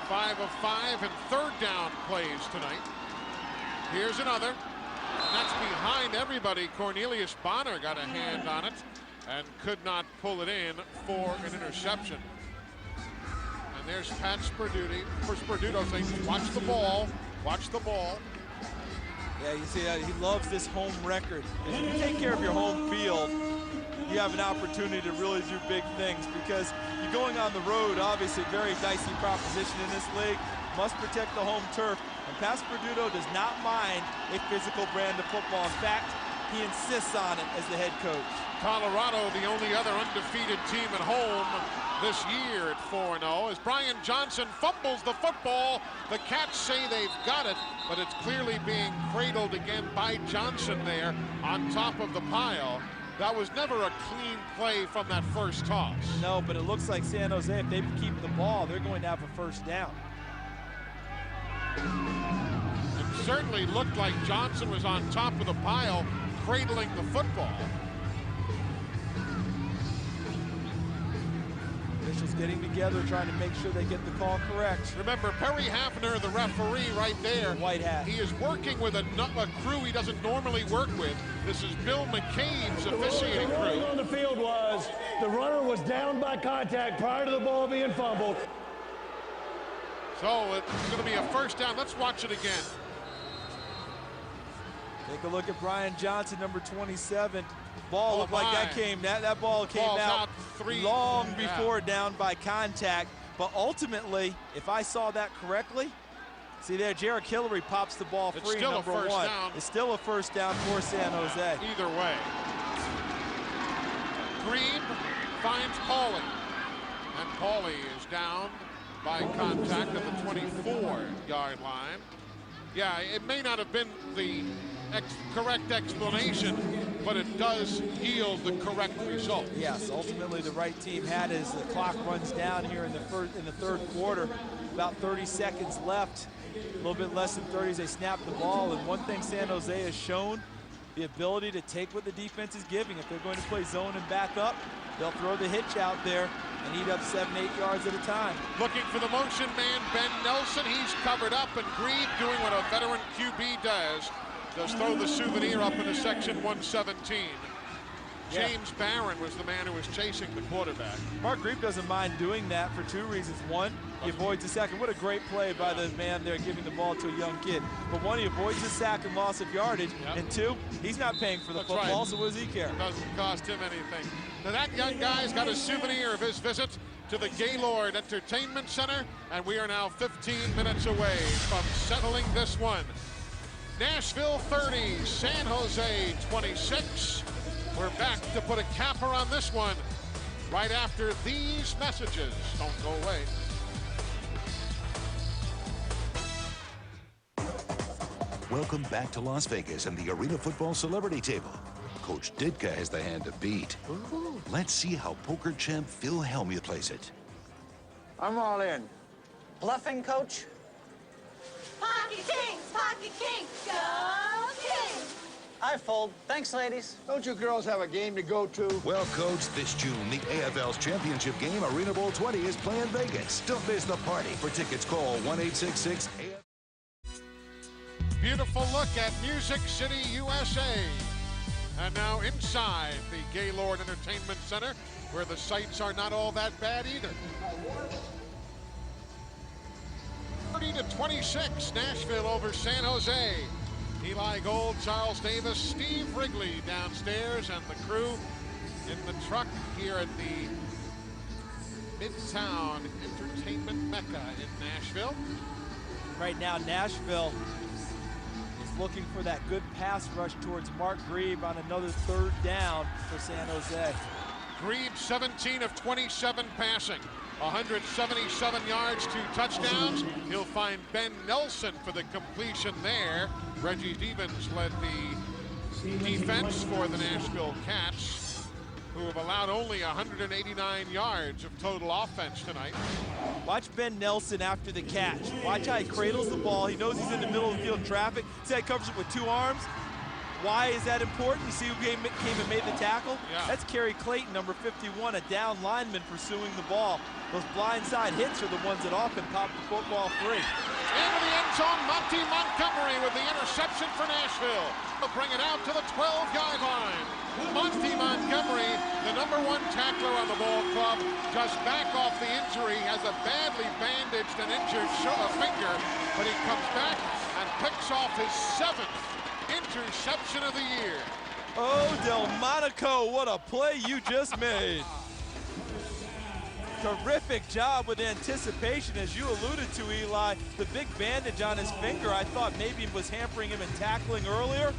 5 of 5 and 3rd down plays tonight. Here's another. And that's behind everybody. Cornelius Bonner got a hand on it and could not pull it in for an interception. And there's Pat Sperduto saying, watch the ball, watch the ball. Yeah, you see that he loves this home record. If you take care of your home field, you have an opportunity to really do big things, because you're going on the road, obviously very dicey proposition in this league. Must protect the home turf. And Pat Sperduto does not mind a physical brand of football. In fact, he insists on it as the head coach. Colorado, the only other undefeated team at home this year at 4-0, as Brian Johnson fumbles the football. The Cats say they've got it, but it's clearly being cradled again by Johnson there on top of the pile. That was never a clean play from that first toss. No, but it looks like San Jose, if they keep the ball, they're going to have a first down. It certainly looked like Johnson was on top of the pile, cradling the football. Officials getting together, trying to make sure they get the call correct. Remember, Perry Hafner, the referee right there. White hat. He is working with a crew he doesn't normally work with. This is Bill McCabe's officiating The ruling crew. on the field was the runner was down by contact prior to the ball being fumbled. So it's going to be a first down. Let's watch it again. Take a look at Brian Johnson, number 27. Ball looked like that ball came out long before down by contact. But ultimately, if I saw that correctly, see there, Jarek Hillary pops the ball free. Still number a first 1. down. It's still a first down for San Jose. Either way. Green finds Pauley. And Pauley is down by contact at the 24-yard line. Yeah, it may not have been the correct explanation, but it does yield the correct result. Yes, ultimately the right team had as the clock runs down here in the third quarter. About 30 seconds left, a little bit less than 30 as they snap the ball. And one thing San Jose has shown, the ability to take what the defense is giving. If they're going to play zone and back up, they'll throw the hitch out there and eat up 7-8 yards at a time. Looking for the motion man, Ben Nelson. He's covered up, and Grieve doing what a veteran QB does. Just throw the souvenir up into section 117. Yeah. James Barron was the man who was chasing the quarterback. Mark Grieve doesn't mind doing that for two reasons. One, he avoids a sack. And what a great play by the man there giving the ball to a young kid. But one, he avoids a sack and loss of yardage. Yep. And two, he's not paying for the football, right. so what does he care? It doesn't cost him anything. Now that young guy's got a souvenir of his visit to the Gaylord Entertainment Center, and we are now 15 minutes away from settling this one. Nashville 30, San Jose 26. We're back to put a capper on this one right after these messages. Don't go away. Welcome back to Las Vegas and the Arena Football Celebrity Table. Coach Ditka has the hand to beat. Let's see how poker champ Phil Hellmuth plays it. I'm all in. Bluffing, Coach? Pocket Kings, go Kings! I fold. Thanks, ladies. Don't you girls have a game to go to? Well, Coach, this June, the AFL's championship game, Arena Bowl 20, is playing Vegas. Don't miss the party. For tickets, call 1-866-AFL. Beautiful look at Music City, USA. And now inside the Gaylord Entertainment Center, where the sights are not all that bad either. 30-26, Nashville over San Jose. Eli Gold, Charles Davis, Steve Wrigley downstairs, and the crew in the truck here at the Midtown Entertainment Mecca in Nashville. Right now, Nashville is looking for that good pass rush towards Mark Grieve on another third down for San Jose. Grieve 17 of 27 passing, 177 yards, 2 touchdowns. He'll find Ben Nelson for the completion there. Reggie Stevens led the defense for the Nashville Cats, who have allowed only 189 yards of total offense tonight. Watch Ben Nelson after the catch. Watch how he cradles the ball. He knows he's in the middle of the field traffic. See how he covers it with 2 arms? Why is that important? You see who came and made the tackle? Yeah. That's Kerry Clayton, number 51, a down lineman pursuing the ball. Those blindside hits are the ones that often pop the football free. Into the end zone, Monty Montgomery with the interception for Nashville. They'll bring it out to the 12-yard line. Monty Montgomery, the #1 tackler on the ball club, just back off the injury, has a badly bandaged and injured finger, but he comes back and picks off his 7th interception of the year. Oh, Delmonico, what a play you just made. Terrific job with anticipation, as you alluded to, Eli. The big bandage on his finger, I thought maybe was hampering him in tackling earlier.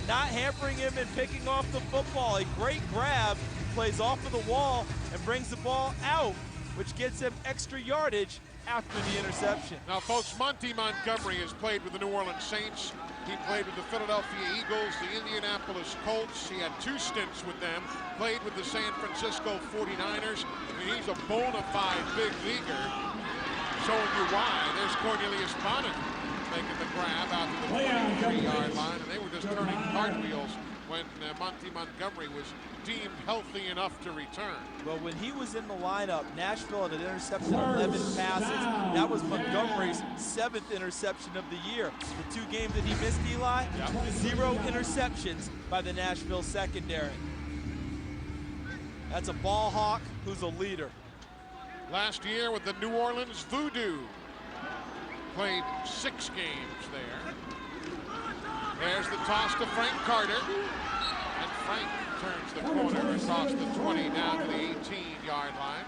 Not hampering him in picking off the football. A great grab, plays off of the wall and brings the ball out, which gets him extra yardage after the interception. Now, folks, Monty Montgomery has played with the New Orleans Saints. He played with the Philadelphia Eagles, the Indianapolis Colts. He had 2 stints with them. Played with the San Francisco 49ers. I mean, he's a bona fide big leaguer. Showing you why. There's Cornelius Bonnet making the grab out to the 23-yard line, and they were just turning cartwheels when Monty Montgomery was deemed healthy enough to return. Well, when he was in the lineup, Nashville had intercepted 11 passes. That was Montgomery's 7th interception of the year. The 2 games that he missed, Eli, 0 interceptions by the Nashville secondary. That's a ball hawk who's a leader. Last year with the New Orleans Voodoo. Played 6 games there. There's the toss to Frank Carter. And Frank turns the corner across the 20 down to the 18-yard line.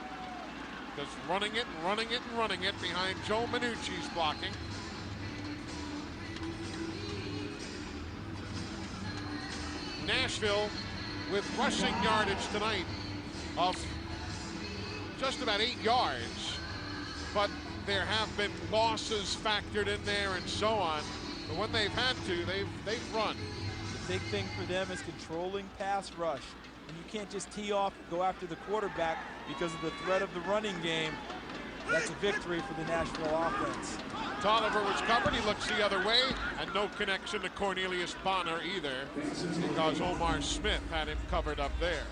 Just running it and running it and running it behind Joe Minucci's blocking. Nashville with rushing yardage tonight of just about 8 yards, but there have been losses factored in there and so on. But when they've had to, they've run. The big thing for them is controlling pass rush. And you can't just tee off and go after the quarterback because of the threat of the running game. That's a victory for the Nashville offense. Tolliver was covered. He looks the other way, and no connection to Cornelius Bonner either, because Omar Smith had him covered up there.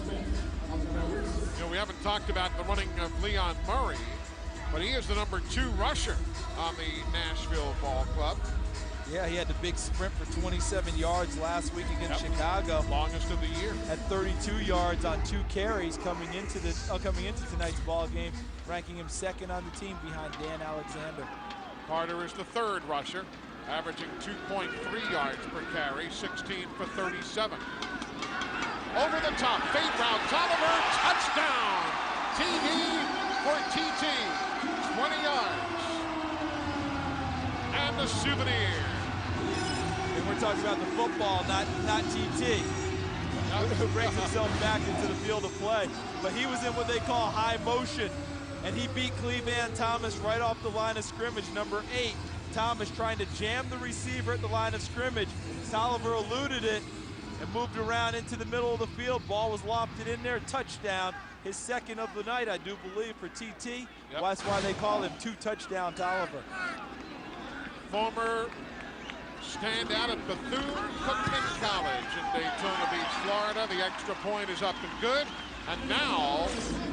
You know, we haven't talked about the running of Leon Murray, but he is the #2 rusher on the Nashville ball club. Yeah, he had the big sprint for 27 yards last week against Chicago. Longest of the year. At 32 yards on 2 carries coming into tonight's ball game, ranking him second on the team behind Dan Alexander. Carter is the third rusher, averaging 2.3 yards per carry, 16 for 37. Over the top, fade route, Tolliver, touchdown! TD for TT, 20 yards. And the souvenir. And we're talking about the football, not TT, who brings himself back into the field of play. But he was in what they call high motion, and he beat Cleveland Thomas right off the line of scrimmage, number 8. Thomas trying to jam the receiver at the line of scrimmage. Tolliver eluded it and moved around into the middle of the field. Ball was lofted in there, touchdown. His second of the night, I do believe, for TT. Yep. That's why they call him 2-touchdown Tolliver. Former standout at Bethune-Cookman College in Daytona Beach, Florida. The extra point is up and good. And now,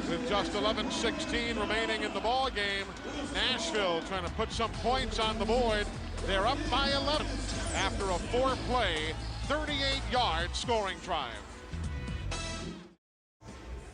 with just 11:16 remaining in the ball game, Nashville trying to put some points on the board. They're up by 11 after a 4-play, 38-yard scoring drive.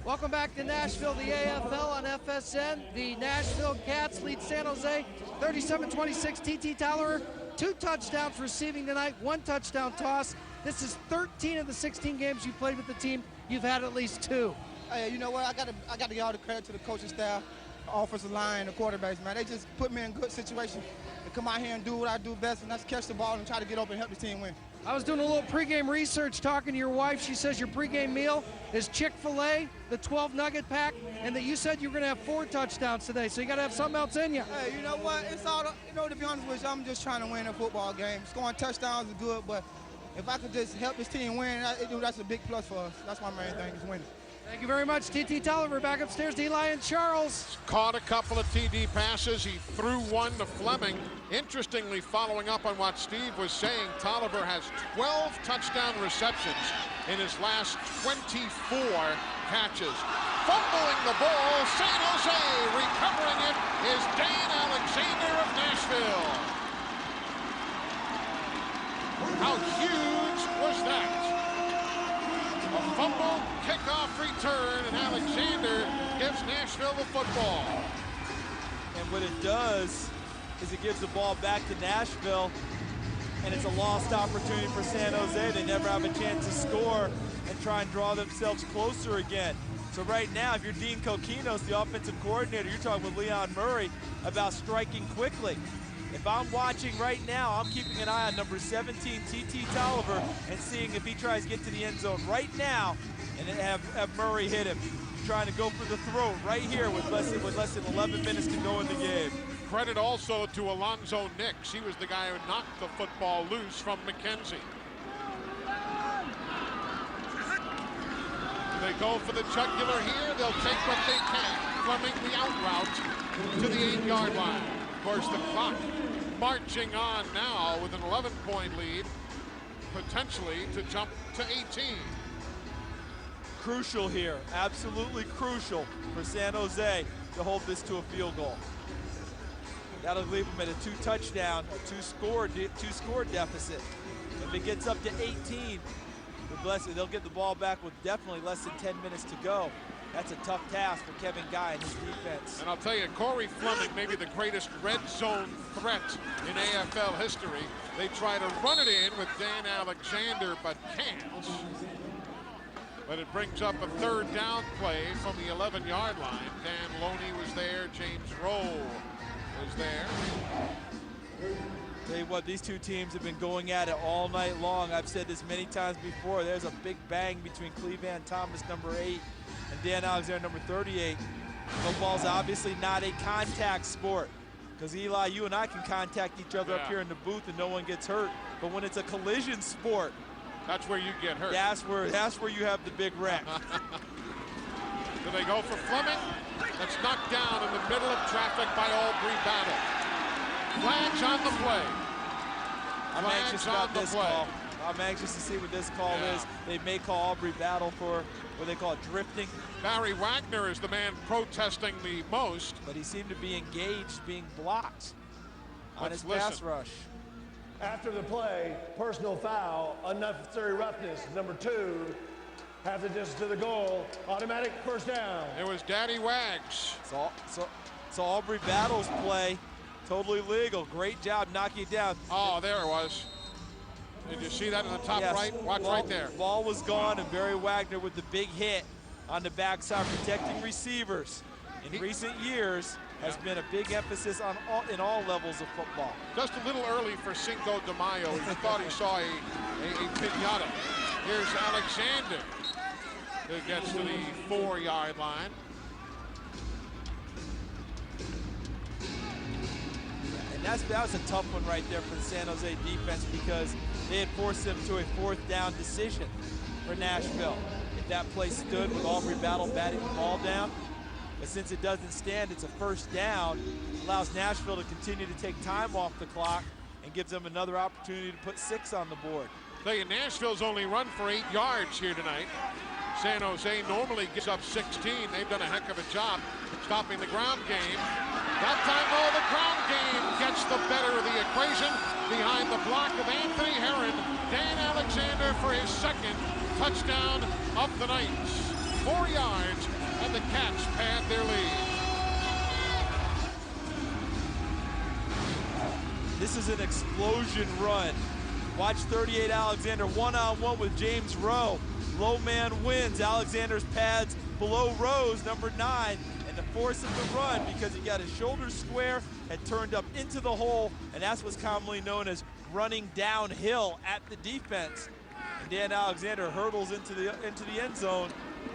Welcome back to Nashville, the AFL on FSN. The Nashville Cats lead San Jose 37-26. TT Tolliver, 2 touchdowns receiving tonight, 1 touchdown toss. This is 13 of the 16 games you played with the team. You've had at least 2. Hey, you know what? I got to give all the credit to the coaching staff, the offensive line, the quarterbacks, man. They just put me in good situations to come out here and do what I do best, and that's catch the ball and try to get open and help the team win. I was doing a little pregame research talking to your wife. She says your pregame meal is Chick-fil-A, the 12-nugget pack, and that you said you were going to have 4 touchdowns today, so you got to have something else in you. Hey, you know what? It's all, to be honest with you, I'm just trying to win a football game. Scoring touchdowns is good, but if I could just help this team win, that's a big plus for us. That's my main thing, is winning. Thank you very much, TT Tolliver. Back upstairs to Eli and Charles. Caught a couple of TD passes. He threw one to Fleming. Interestingly, following up on what Steve was saying, Tolliver has 12 touchdown receptions in his last 24 catches. Fumbling the ball, San Jose. Recovering it is Dan Alexander of Nashville. How huge was that? A fumble, kickoff return, and Alexander gives Nashville the football. And what it does is it gives the ball back to Nashville, and it's a lost opportunity for San Jose. They never have a chance to score and try and draw themselves closer again. So right now, if you're Dean Kokinos, the offensive coordinator, you're talking with Leon Murray about striking quickly. If I'm watching right now, I'm keeping an eye on number 17, TT Tolliver, and seeing if he tries to get to the end zone right now and then have Murray hit him. Trying to go for the throat right here with less than 11 minutes to go in the game. Credit also to Alonzo Nix. He was the guy who knocked the football loose from McKenzie. They go for the jugular here. They'll take what they can. Fleming the out route to the 8-yard line. Of course, the clock marching on now with an 11-point lead, potentially to jump to 18. Crucial here, absolutely crucial for San Jose to hold this to a field goal. That'll leave them at a 2-touchdown, a two-score deficit. If it gets up to 18, they'll get the ball back with definitely less than 10 minutes to go. That's a tough task for Kevin Guy and his defense. And I'll tell you, Corey Fleming, maybe the greatest red zone threat in AFL history. They try to run it in with Dan Alexander, but can't. But it brings up a 3rd down play from the 11-yard line. Dan Loney was there. James Rowe was there. Tell you what, these two teams have been going at it all night long. I've said this many times before. There's a big bang between Cleveland Thomas, number 8, and Dan Alexander, number 38. Football's obviously not a contact sport, because Eli, you and I can contact each other up here in the booth and no one gets hurt. But when it's a collision sport, that's where you get hurt. That's where you have the big wreck. Do they go for Fleming? That's knocked down in the middle of traffic by Aubrey Battle. Flags on the play. I'm anxious about this call. I'm anxious to see what this call is. They may call Aubrey Battle for what they call drifting. Barry Wagner is the man protesting the most. But he seemed to be engaged, being blocked on his pass rush. After the play, personal foul, unnecessary roughness. Number 2, half the distance to the goal, automatic first down. It was Daddy Wags. So Aubrey Battle's play, totally legal. Great job knocking it down. Oh, there it was. Did you see that in the top right? Watch right there. Ball was gone, and Barry Wagner with the big hit on the backside, protecting receivers. In recent years, has been a big emphasis on in all levels of football. Just a little early for Cinco de Mayo. He thought he saw a pinata. Here's Alexander, who gets to the 4-yard line. And that was a tough one right there for the San Jose defense, because they had forced them to a 4th down decision for Nashville. If that play stood with Aubrey Battle batting the ball down, but since it doesn't stand, it's a 1st down, allows Nashville to continue to take time off the clock and gives them another opportunity to put 6 on the board. Tell you, Nashville's only run for 8 yards here tonight. San Jose normally gives up 16. They've done a heck of a job stopping the ground game. That time, though, the ground game gets the better of the equation. Behind the block of Anthony Herron, Dan Alexander for his 2nd touchdown of the night. 4 yards, and the Cats pad their lead. This is an explosion run. Watch 38 Alexander one-on-one with James Rowe. Low man wins. Alexander's pads below Rowe's, number 9, and the force of the run, because he got his shoulders square and turned up into the hole, and that's what's commonly known as running downhill at the defense. And Dan Alexander hurdles into the end zone,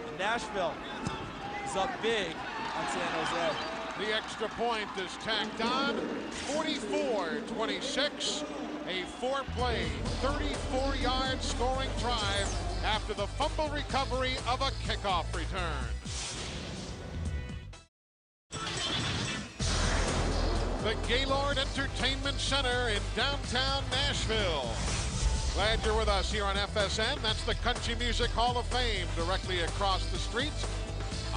and Nashville is up big on San Jose. The extra point is tacked on. 44-26. A 4-play, 34-yard scoring drive after the fumble recovery of a kickoff return. The Gaylord Entertainment Center in downtown Nashville. Glad you're with us here on FSN. That's the Country Music Hall of Fame directly across the street.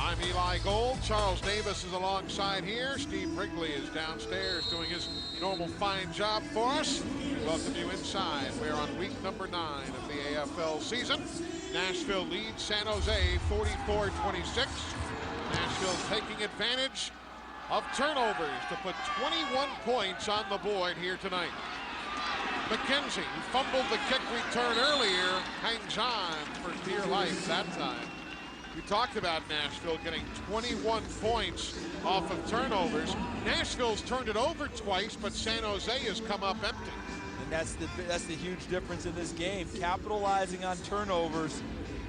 I'm Eli Gold. Charles Davis is alongside here. Steve Wrigley is downstairs doing his normal fine job for us. We welcome you inside. We're on week number 9 of the AFL season. Nashville leads San Jose 44-26. Nashville taking advantage of turnovers to put 21 points on the board here tonight. McKenzie, who fumbled the kick return earlier, hangs on for dear life that time. We talked about Nashville getting 21 points off of turnovers. Nashville's turned it over twice, but San Jose has come up empty. And that's the huge difference in this game. Capitalizing on turnovers,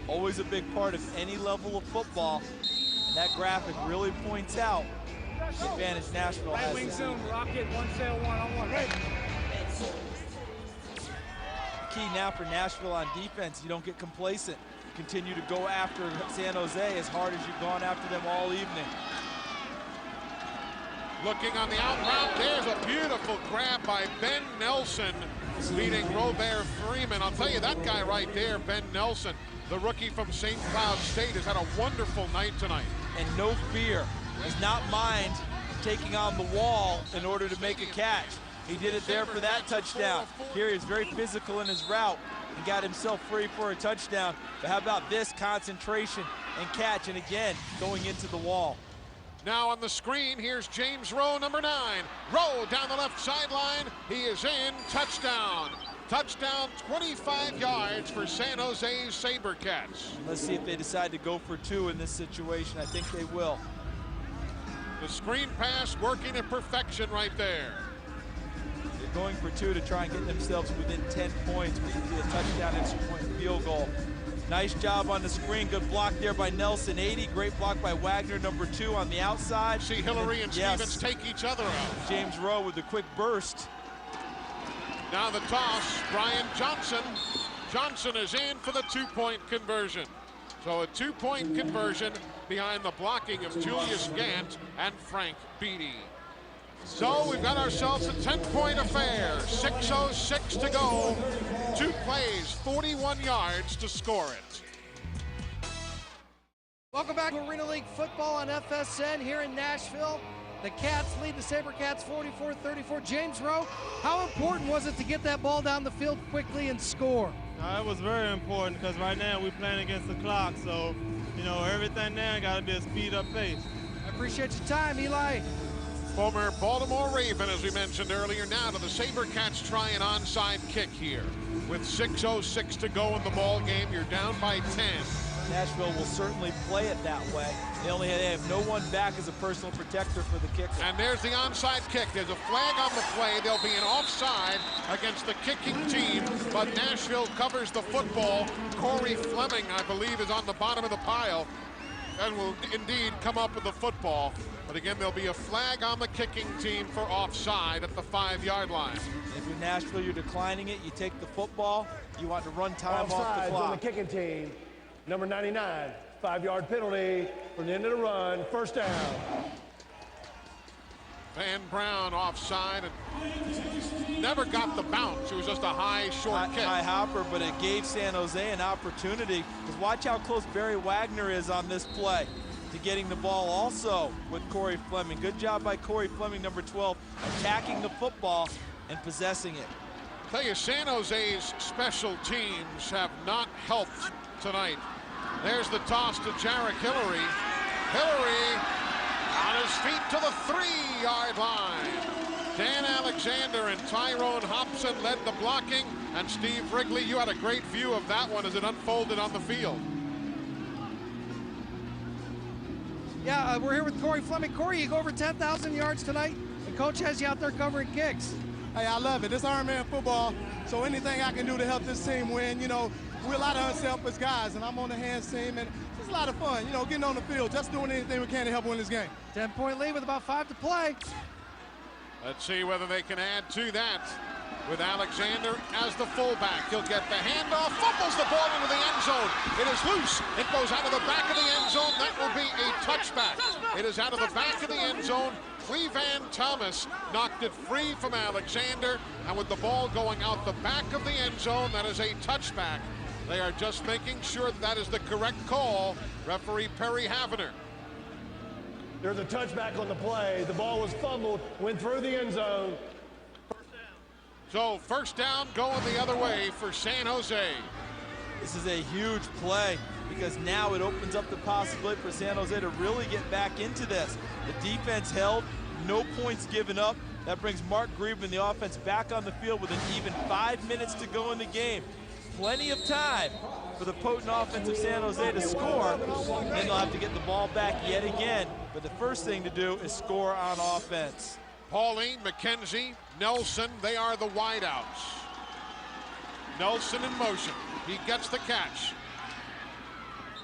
always a big part of any level of football. And that graphic really points out the advantage Nashville has. Right wing zone, rocket, one sail, one-on-one. Right. Key now for Nashville on defense, you don't get complacent. Continue to go after San Jose as hard as you've gone after them all evening. Looking on the out route, there's a beautiful grab by Ben Nelson, leading Robert Freeman. I'll tell you, that guy right there, Ben Nelson, the rookie from St. Cloud State, has had a wonderful night tonight. And no fear, does not mind taking on the wall in order to make a catch. He did it there for that touchdown. Here he's very physical in his route and got himself free for a touchdown. But how about this concentration and catch, and again, going into the wall. Now on the screen, here's James Rowe, number 9. Rowe down the left sideline. He is in. Touchdown. Touchdown, 25 yards for San Jose's SaberCats. Let's see if they decide to go for 2 in this situation. I think they will. The screen pass working at perfection right there. They're going for 2 to try and get themselves within 10 points, which would be a touchdown, extra point, field goal. Nice job on the screen. Good block there by Nelson. 80. Great block by Wagner, number 2 on the outside. See Hillary and Stevens take each other out. James Rowe with the quick burst. Now the toss, Brian Johnson. Johnson is in for the 2-point conversion. So a 2-point conversion behind the blocking of Julius Gant and Frank Beattie. So we've got ourselves a 10-point affair. 6:06 to go. 2 plays, 41 yards to score it. Welcome back to Arena League football on FSN here in Nashville. The Cats lead the SaberCats 44-34. James Rowe, how important was it to get that ball down the field quickly and score? It was very important because right now we're playing against the clock, so you know everything there got to be a speed up pace. I appreciate your time, Eli. Former Baltimore Raven, as we mentioned earlier. Now to the SaberCats try an onside kick here. With 6:06 to go in the ball game, you're down by 10. Nashville will certainly play it that way. They have no one back as a personal protector for the kicker. And there's the onside kick. There's a flag on the play. There'll be an offside against the kicking team, but Nashville covers the football. Corey Fleming, I believe, is on the bottom of the pile and will indeed come up with the football. But again, there'll be a flag on the kicking team for offside at the 5-yard line. If you're Nashville, you're declining it. You take the football. You want to run time off the Offsides clock. on the kicking team. Number 99, 5-yard penalty from the end of the run, first down. Van Brown offside and never got the bounce. It was just a high, short kick. High hopper, but it gave San Jose an opportunity. Because watch how close Barry Wagner is on this play to getting the ball also with Corey Fleming. Good job by Corey Fleming, number 12, attacking the football and possessing it. Tell you, San Jose's special teams have not helped tonight. There's the toss to Jarek Hillary. Hillary on his feet to the 3-yard line. Dan Alexander and Tyrone Hobson led the blocking, and Steve Wrigley, you had a great view of that one as it unfolded on the field. Yeah, we're here with Corey Fleming. Corey, you go over 10,000 yards tonight, and Coach has you out there covering kicks. Hey, I love it. It's Iron Man football, so anything I can do to help this team win, you know, we're a lot of unselfish guys, and I'm on the hands team, and it's a lot of fun, you know, getting on the field, just doing anything we can to help win this game. 10-point lead with about 5 to play. Let's see whether they can add to that with Alexander as the fullback. He'll get the handoff, fumbles the ball into the end zone. It is loose. It goes out of the back of the end zone. That will be a touchback. It is out of the back of the end zone. Clevan Thomas knocked it free from Alexander, and with the ball going out the back of the end zone, that is a touchback. They are just making sure that is the correct call. Referee Perry Havener. There's a touchback on the play. The ball was fumbled, went through the end zone. So first down going the other way for San Jose. This is a huge play because now it opens up the possibility for San Jose to really get back into this. The defense held, no points given up. That brings Mark Grieve and the offense back on the field with an even 5 minutes to go in the game. Plenty of time for the potent offense of San Jose to score. Then they'll have to get the ball back yet again. But the first thing to do is score on offense. Pauline, McKenzie, Nelson, they are the wideouts. Nelson in motion. He gets the catch.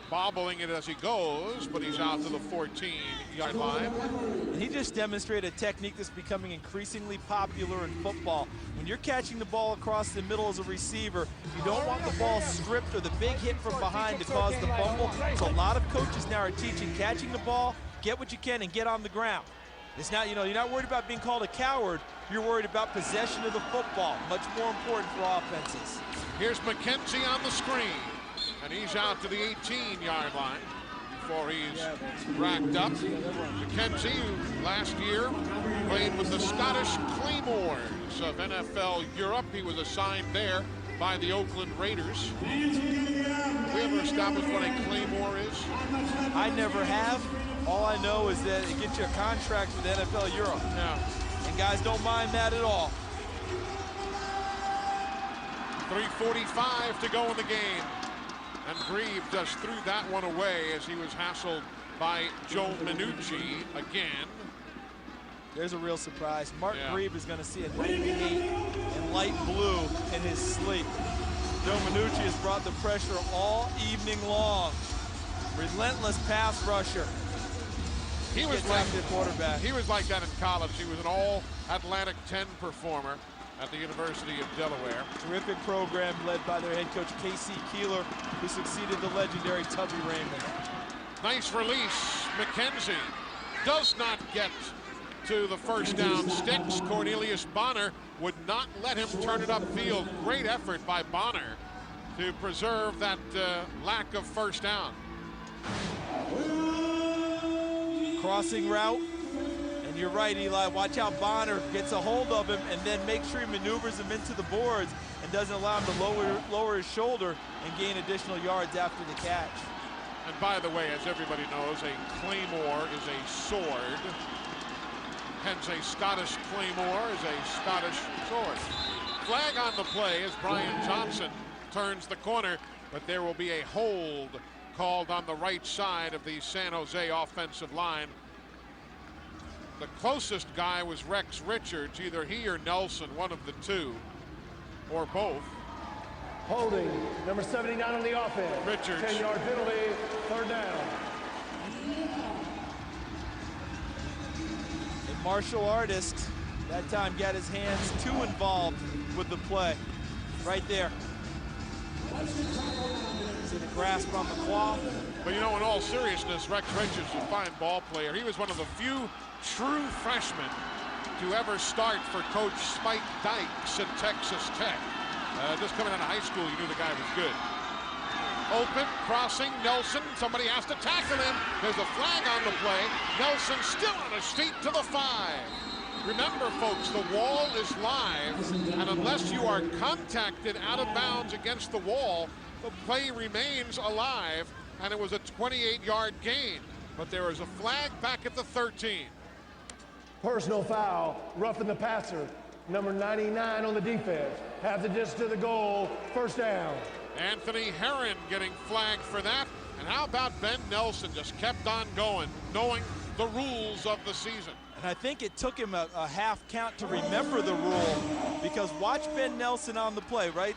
Bobbling it as he goes, but he's out to the 14-yard line. And he just demonstrated a technique that's becoming increasingly popular in football. When you're catching the ball across the middle as a receiver, you don't want the ball stripped or the big hit from behind to cause the fumble. So a lot of coaches now are teaching catching the ball, get what you can, and get on the ground. It's not, you know, you're not worried about being called a coward. You're worried about possession of the football. Much more important for offenses. Here's McKenzie on the screen, and he's out to the 18-yard line before he's racked up. McKenzie, who last year played with the Scottish Claymores of NFL Europe. He was assigned there by the Oakland Raiders. Have we ever established what a Claymore is? I never have. All I know is that it gets you a contract with NFL Europe. Yeah. And guys don't mind that at all. 3:45 to go in the game. And Grieve just threw that one away as he was hassled by Joe Minucci again. There's a real surprise. Mark Grieve is going to see a 98 in light blue in his sleep. Joe Minucci has brought the pressure all evening long. Relentless pass rusher. He was like that in college. He was an all-Atlantic 10 performer at the University of Delaware. Terrific program led by their head coach, K.C. Keeler, who succeeded the legendary Tubby Raymond. Nice release. McKenzie does not get to the first down sticks. Cornelius Bonner would not let him turn it upfield. Great effort by Bonner to preserve that lack of first down. Crossing route, and And you're right, Eli, watch how Bonner gets a hold of him and then make sure he maneuvers him into the boards and doesn't allow him to lower his shoulder and gain additional yards after the catch. And by the way, as everybody knows, a claymore is a sword. Hence, a Scottish claymore is a Scottish sword. Flag on the play as Brian Johnson turns the corner, but there will be a hold called on the right side of the San Jose offensive line. The closest guy was Rex Richards, either he or Nelson, one of the two, or both. Holding, number 79 on the offense. Richards. 10-yard penalty, third down. A martial artist that time got his hands too involved with the play. Right there. See the grasp on the cloth. But you know, in all seriousness, Rex Richards is a fine ball player. He was one of the few true freshmen to ever start for Coach Spike Dykes at Texas Tech. Just coming out of high school, you knew the guy was good. Open, crossing, Nelson. Somebody has to tackle him. There's a flag on the play. Nelson still on his feet to the 5. Remember, folks, the wall is live, and unless you are contacted out of bounds against the wall, the play remains alive, and it was a 28-yard gain. But there is a flag back at the 13. Personal foul, roughing the passer. Number 99 on the defense. Have the distance to the goal, first down. Anthony Herron getting flagged for that. And how about Ben Nelson just kept on going, knowing the rules of the season. And I think it took him a half count to remember the rule, because watch Ben Nelson on the play, right?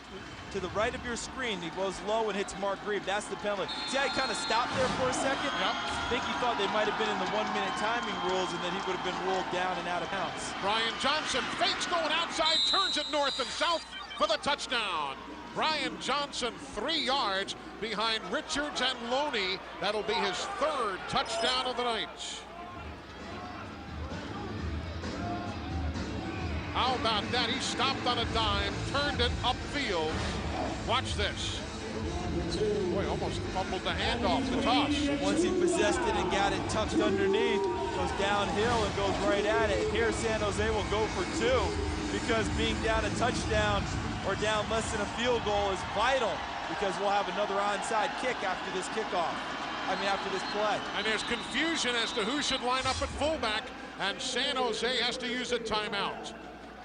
To the right of your screen, he goes low and hits Mark Grieve. That's the penalty. See how he kind of stopped there for a second? Yep. I think he thought they might have been in the 1-minute timing rules, and then he would have been ruled down and out of bounds. Brian Johnson fakes going outside, turns it north and south for the touchdown. Brian Johnson 3 yards behind Richards and Loney. That'll be his 3rd touchdown of the night. How about that? He stopped on a dime, turned it upfield. Watch this. Boy, almost fumbled the handoff, the toss. Once he possessed it and got it tucked underneath, goes downhill and goes right at it. Here San Jose will go for 2, because being down a touchdown or down less than a field goal is vital, because we'll have another onside kick after this kickoff. After this play. And there's confusion as to who should line up at fullback, and San Jose has to use a timeout.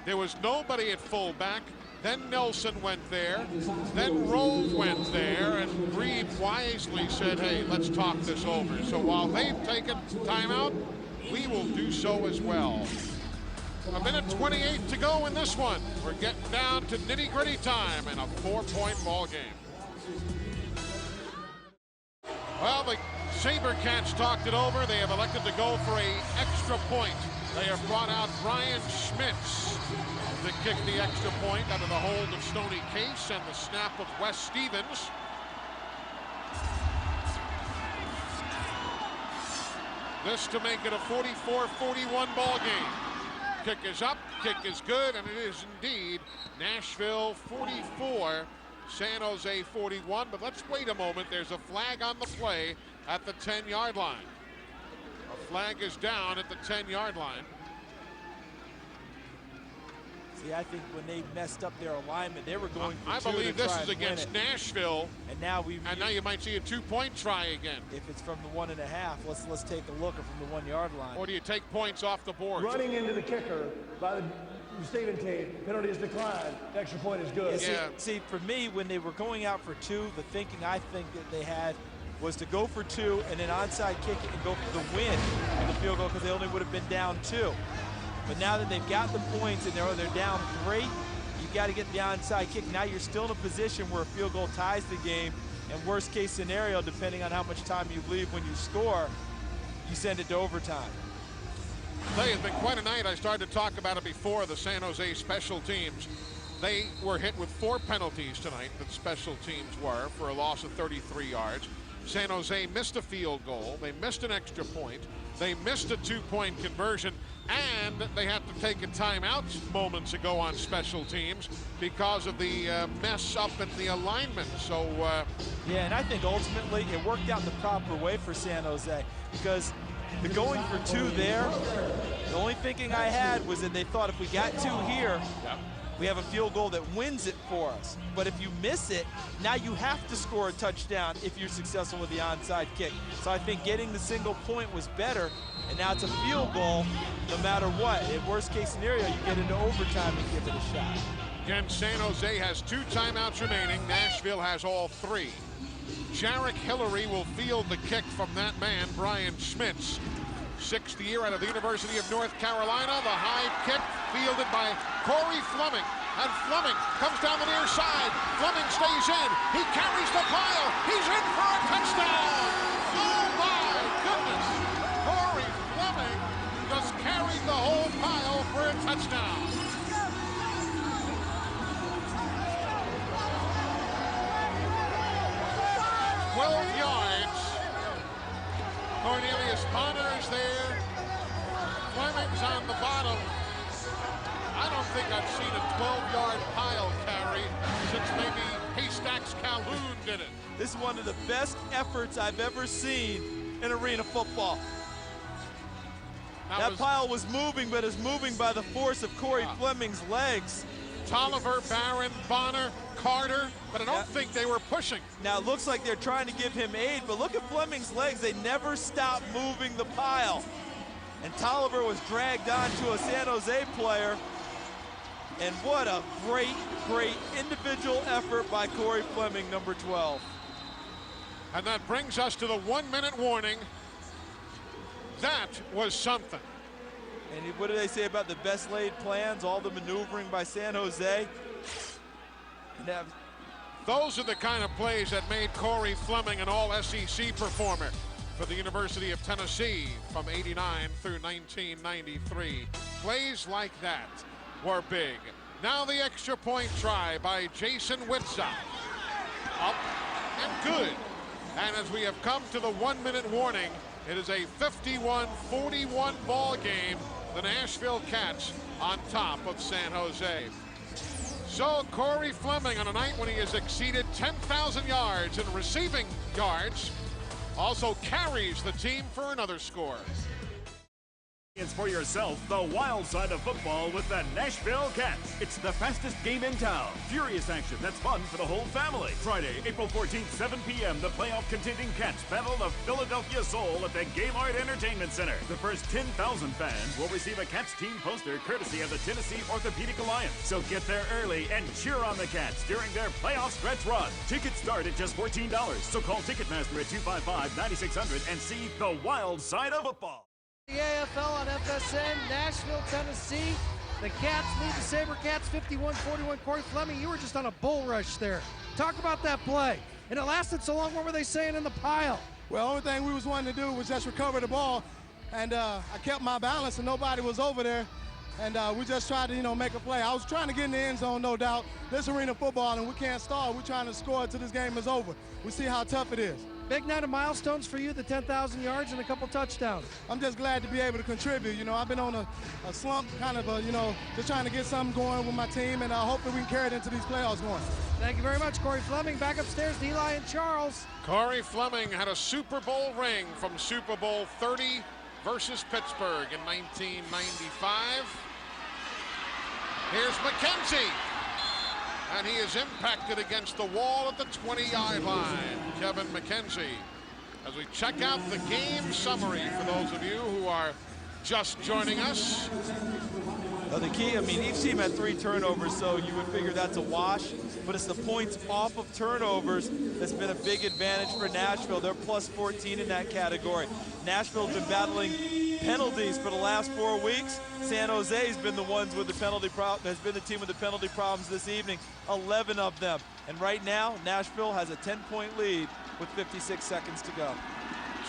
There was nobody at fullback. Then Nelson went there. Then Rove went there, and Reed wisely said, hey, let's talk this over. So while they've taken timeout, we will do so as well. 1:28 to go in this one. We're getting down to nitty-gritty time in a 4-point ball game. Well, the SaberCats talked it over. They have elected to go for an extra point. They have brought out Brian Schmitz to kick the extra point out of the hold of Stoney Case and the snap of Wes Stevens. This to make it a 44-41 ball game. Kick is up, kick is good, and it is indeed Nashville 44, San Jose 41. But let's wait a moment. There's a flag on the play at the 10-yard line. A flag is down at the 10-yard line. See, I think when they messed up their alignment, they were going for 2 I to believe try this is and against win it. Nashville. And now you might see a 2-point try again. If it's from the 1.5, let's take a look, or from the 1-yard line. Or do you take points off the board? Running into the kicker by the receiving team. Penalty is declined. The extra point is good. Yeah, see, for me, when they were going out for 2, the thinking I think that they had was to go for 2 and then onside kick it and go for the win in the field goal, because they only would have been down 2. But now that they've got the points and they're down 3, you've got to get the onside kick. Now you're still in a position where a field goal ties the game, and worst case scenario, depending on how much time you leave when you score, you send it to overtime. Today has been quite a night. I started to talk about it before. The San Jose special teams, they were hit with 4 penalties tonight, the special teams were, for a loss of 33 yards. San Jose missed a field goal. They missed an extra point. They missed a 2-point conversion, and they had to take a timeout moments ago on special teams because of the mess up in the alignment. So yeah, and I think ultimately it worked out the proper way for San Jose, because The going for two there, the only thinking I had was that they thought if we got two here, we have a field goal that wins it for us. But if you miss it, now you have to score a touchdown if you're successful with the onside kick. So I think getting the single point was better, and now it's a field goal no matter what. In worst case scenario, you get into overtime and give it a shot. Again, San Jose has 2 timeouts remaining. Nashville has all 3. Jarek Hillary will field the kick from that man, Brian Schmitz. 6th year out of the University of North Carolina. The high kick fielded by Corey Fleming. And Fleming comes down the near side. Fleming stays in. He carries the pile. He's in for a touchdown. Oh my goodness. Corey Fleming just carried the whole pile for a touchdown. Yards. Cornelius Bonner is there. Fleming's on the bottom. I don't think I've seen a 12-yard pile carry since maybe Haystacks Calhoun did it. This is one of the best efforts I've ever seen in arena football. That pile was moving, but is moving by the force of Corey Fleming's legs. Tolliver, Barron, Bonner, Carter, but I don't think they were pushing. Now it looks like they're trying to give him aid, but look at Fleming's legs. They never stop moving the pile. And Tolliver was dragged onto a San Jose player. And what a great, great individual effort by Corey Fleming, number 12. And that brings us to the 1-minute warning. That was something. And what do they say about the best laid plans, all the maneuvering by San Jose? Those are the kind of plays that made Corey Fleming an all-SEC performer for the University of Tennessee from '89 through 1993. Plays like that were big. Now the extra point try by Jason Witzow. Up and good. And as we have come to the 1-minute warning, it is a 51-41 ball game. The Nashville Cats on top of San Jose. So Corey Fleming, on a night when he has exceeded 10,000 yards in receiving yards, also carries the team for another score. It's for yourself the wild side of football with the Nashville Cats. It's the fastest game in town. Furious action that's fun for the whole family. Friday, April 14th, 7 p.m., the playoff contending Cats battle the Philadelphia Soul at the Gaylord Entertainment Center. The first 10,000 fans will receive a Cats team poster courtesy of the Tennessee Orthopedic Alliance. So get there early and cheer on the Cats during their playoff stretch run. Tickets start at just $14, so call Ticketmaster at 255-9600 and see the wild side of football. The AFL on FSN, Nashville, Tennessee. The Cats lead the SaberCats 51-41. Corey Fleming, you were just on a bull rush there. Talk about that play. And it lasted so long, what were they saying in the pile? Well, only thing we was wanting to do was just recover the ball. And I kept my balance and nobody was over there. And we just tried to, make a play. I was trying to get in the end zone, no doubt. This arena football, and we can't stall. We're trying to score until this game is over. We see how tough it is. Big night of milestones for you, the 10,000 yards and a couple touchdowns. I'm just glad to be able to contribute. I've been on a slump, kind of, just trying to get something going with my team, and I hope that we can carry it into these playoffs going. Thank you very much, Corey Fleming. Back upstairs to Eli and Charles. Corey Fleming had a Super Bowl ring from Super Bowl 30 versus Pittsburgh in 1995. Here's McKenzie. And he is impacted against the wall at the 20-yard line. Kevin McKenzie. As we check out the game summary for those of you who are just joining us. Well, the key, each team had 3 turnovers, so you would figure that's a wash. But it's the points off of turnovers that's been a big advantage for Nashville. They're plus 14 in that category. Nashville's been battling penalties for the last 4 weeks. San Jose's been the ones with the penalty problem, has been the team with the penalty problems this evening, 11 of them. And right now, Nashville has a 10-point lead with 56 seconds to go.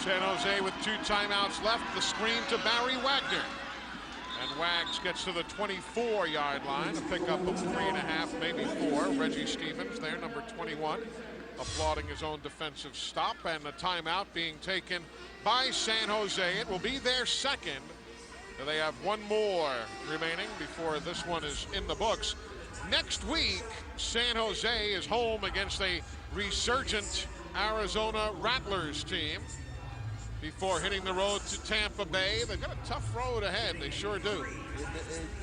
San Jose with 2 timeouts left. The screen to Barry Wagner. And Wags gets to the 24-yard line, a pickup of 3.5, maybe 4. Reggie Stevens there, number 21, applauding his own defensive stop, and the timeout being taken by San Jose. It will be their second. They have 1 more remaining before this one is in the books. Next week, San Jose is home against a resurgent Arizona Rattlers team. before hitting the road to Tampa Bay. They've got a tough road ahead. They sure do.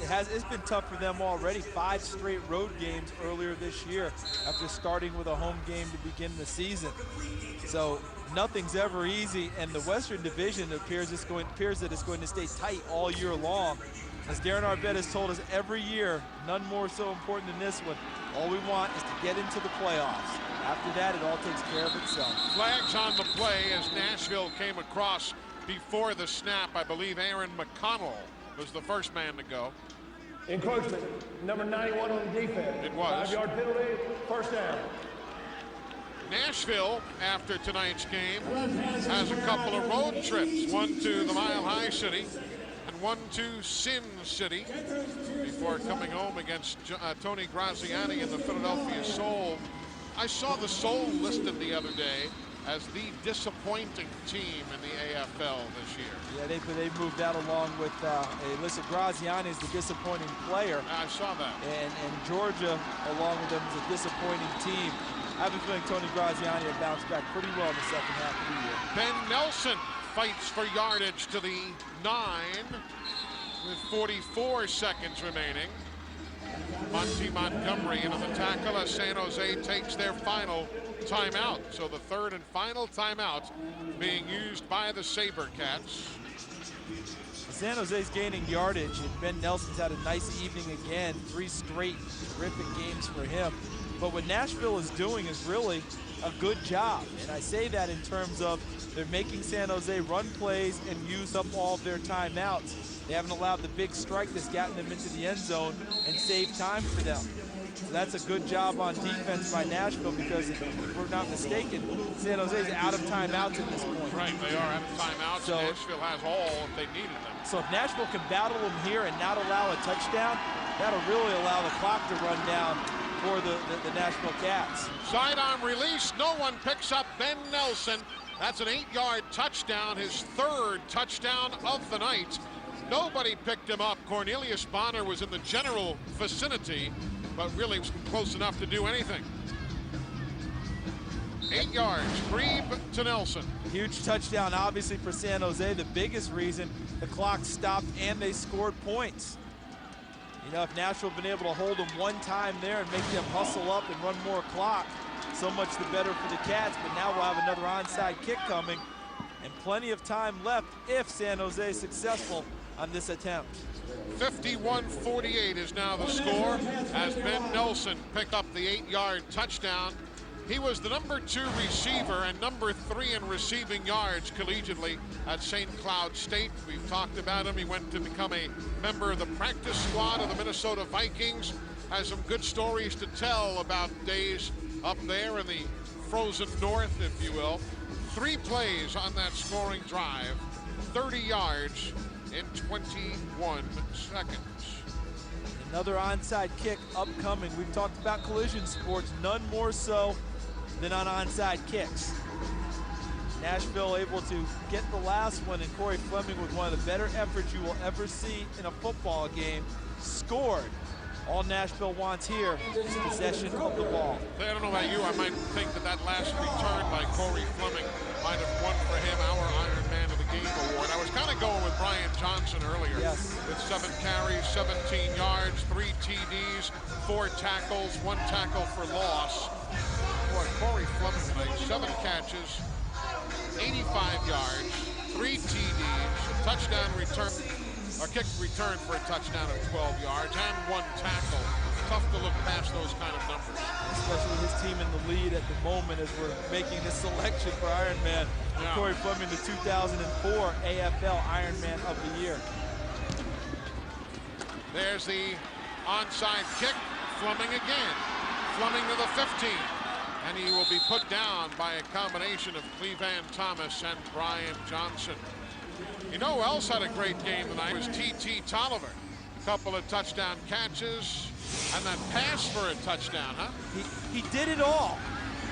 It's been tough for them already. 5 straight road games earlier this year after starting with a home game to begin the season. So nothing's ever easy, and the Western Division appears that it's going to stay tight all year long. As Darren Arbett has told us every year, none more so important than this one. All we want is to get into the playoffs. After that, it all takes care of itself. Flags on the play as Nashville came across before the snap. I believe Aaron McConnell was the first man to go. Encroachment, number 91 on the defense. It was. 5-yard penalty, first down. Nashville, after tonight's game, has a couple of road trips. One to the Mile High City and one to Sin City before coming home against Tony Graziani and the Philadelphia Soul. I saw the Soul listed the other day as the disappointing team in the AFL this year. Yeah, they moved that along with Alyssa Graziani is the disappointing player. I saw that. And Georgia, along with them, is a disappointing team. I have a feeling Tony Graziani will bounce back pretty well in the second half of the year. Ben Nelson fights for yardage to the 9 with 44 seconds remaining. Monty Montgomery into the tackle as San Jose takes their final timeout. So the third and final timeout being used by the SaberCats. San Jose's gaining yardage, and Ben Nelson's had a nice evening again. 3 straight terrific games for him. But what Nashville is doing is really a good job. And I say that in terms of they're making San Jose run plays and use up all of their timeouts. They haven't allowed the big strike that's gotten them into the end zone and saved time for them. So that's a good job on defense by Nashville, because if we're not mistaken, San Jose's out of timeouts at this point. Right, they are out of timeouts. So Nashville has all if they needed them. So if Nashville can battle them here and not allow a touchdown, that'll really allow the clock to run down for the Nashville Cats. Sidearm release. No one picks up Ben Nelson. That's an 8-yard touchdown, his 3rd touchdown of the night. Nobody picked him up. Cornelius Bonner was in the general vicinity, but really was close enough to do anything. 8 yards, Grebe to Nelson. Huge touchdown, obviously, for San Jose. The biggest reason the clock stopped and they scored points. You know, if Nashville had been able to hold them one time there and make them hustle up and run more clock, so much the better for the Cats. But now we'll have another onside kick coming and plenty of time left if San Jose is successful on this attempt. 51-48 is now the score as Ben Nelson picked up the 8-yard touchdown. He was the number 2 receiver and number 3 in receiving yards collegiately at St. Cloud State. We've talked about him. He went to become a member of the practice squad of the Minnesota Vikings. Has some good stories to tell about days up there in the frozen north, if you will. 3 plays on that scoring drive, 30 yards in 21 seconds. Another onside kick upcoming. We've talked about collision sports, none more so than on onside kicks. Nashville able to get the last one, and Corey Fleming with one of the better efforts you will ever see in a football game, scored. All Nashville wants here is possession of the ball. I don't know about you, I might think that last return by Corey Fleming might have won for him our Iron Man of the Game award. I was kind of going with Brian Johnson earlier. Yes. With 7 carries, 17 yards, 3 TDs, 4 tackles, 1 tackle for loss. Boy, Corey Fleming tonight, 7 catches, 85 yards, 3 TDs, a touchdown return, a kick return for a touchdown of 12 yards, and 1 tackle. Tough to look past those kind of numbers. Especially his team in the lead at the moment as we're making this selection for Iron Man. Yeah. Corey Fleming, the 2004 AFL Iron Man of the Year. There's the onside kick. Fleming again. Fleming to the 15. And he will be put down by a combination of Clevan Thomas and Brian Johnson. You know who else had a great game tonight? It was T.T. Tolliver. A couple of touchdown catches and that pass for a touchdown, huh? He did it all.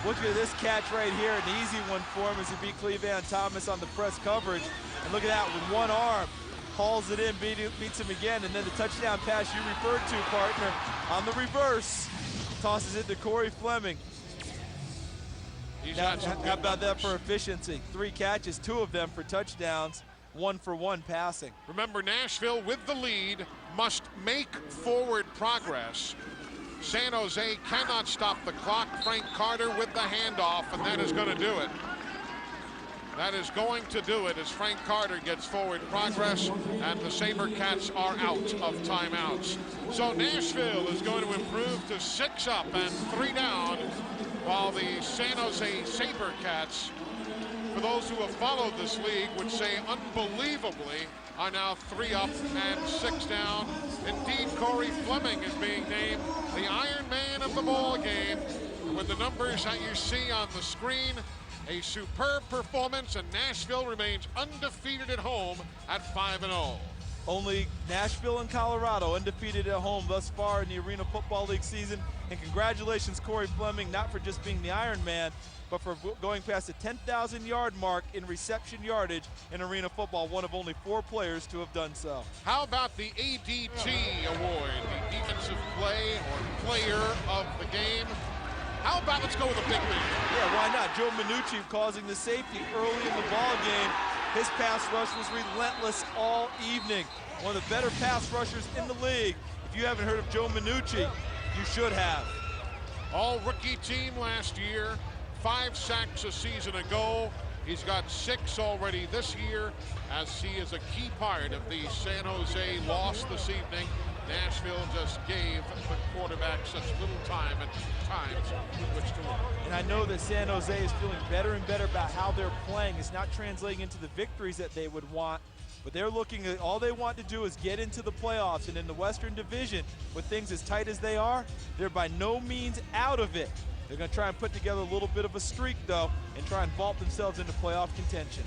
Look at this catch right here, an easy one for him as he beat Clevan Thomas on the press coverage. And look at that, with one arm, hauls it in, beats him again, and then the touchdown pass you referred to, partner, on the reverse, tosses it to Corey Fleming. How about that for efficiency? 3 catches, 2 of them for touchdowns, 1 for 1 passing. Remember, Nashville with the lead must make forward progress. San Jose cannot stop the clock. Frank Carter with the handoff, and that is going to do it. That is going to do it as Frank Carter gets forward progress, and the SaberCats are out of timeouts. So Nashville is going to improve to 6 up and 3 down, while the San Jose SaberCats, for those who have followed this league, would say unbelievably, are now 3 up and 6 down. Indeed, Corey Fleming is being named the Iron Man of the ball game. With the numbers that you see on the screen, a superb performance, and Nashville remains undefeated at home at 5-0. Only Nashville and Colorado undefeated at home thus far in the Arena Football League season. And congratulations, Corey Fleming, not for just being the Iron Man, but for going past the 10,000-yard mark in reception yardage in Arena Football, one of only 4 players to have done so. How about the ADT award, the defensive play or player of the game? How about let's go with a big man? Yeah, why not? Joe Minucci causing the safety early in the ball game. His pass rush was relentless all evening. One of the better pass rushers in the league. If you haven't heard of Joe Minucci, you should have. All rookie team last year, 5 sacks a season ago. He's got 6 already this year, as he is a key part of the San Jose loss this evening. Nashville just gave the quarterback such little time at times with which to work. And I know that San Jose is feeling better and better about how they're playing. It's not translating into the victories that they would want, but they're looking at all they want to do is get into the playoffs. And in the Western Division, with things as tight as they are, they're by no means out of it. They're going to try and put together a little bit of a streak, though, and try and vault themselves into playoff contention.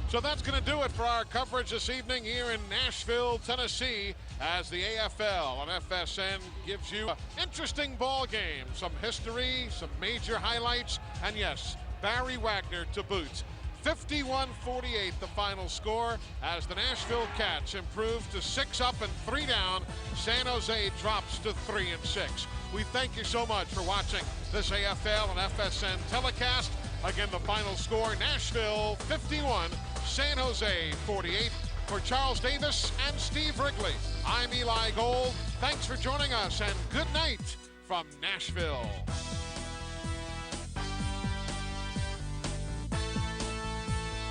So that's going to do it for our coverage this evening here in Nashville, Tennessee, as the AFL on FSN gives you an interesting ball game, some history, some major highlights, and yes, Barry Wagner to boot. 51-48 the final score as the Nashville Cats improve to 6 up and 3 down. San Jose drops to 3-6. We thank you so much for watching this AFL and FSN telecast. Again, the final score, Nashville 51, San Jose 48. For Charles Davis and Steve Wrigley, I'm Eli Gold. Thanks for joining us, and good night from Nashville.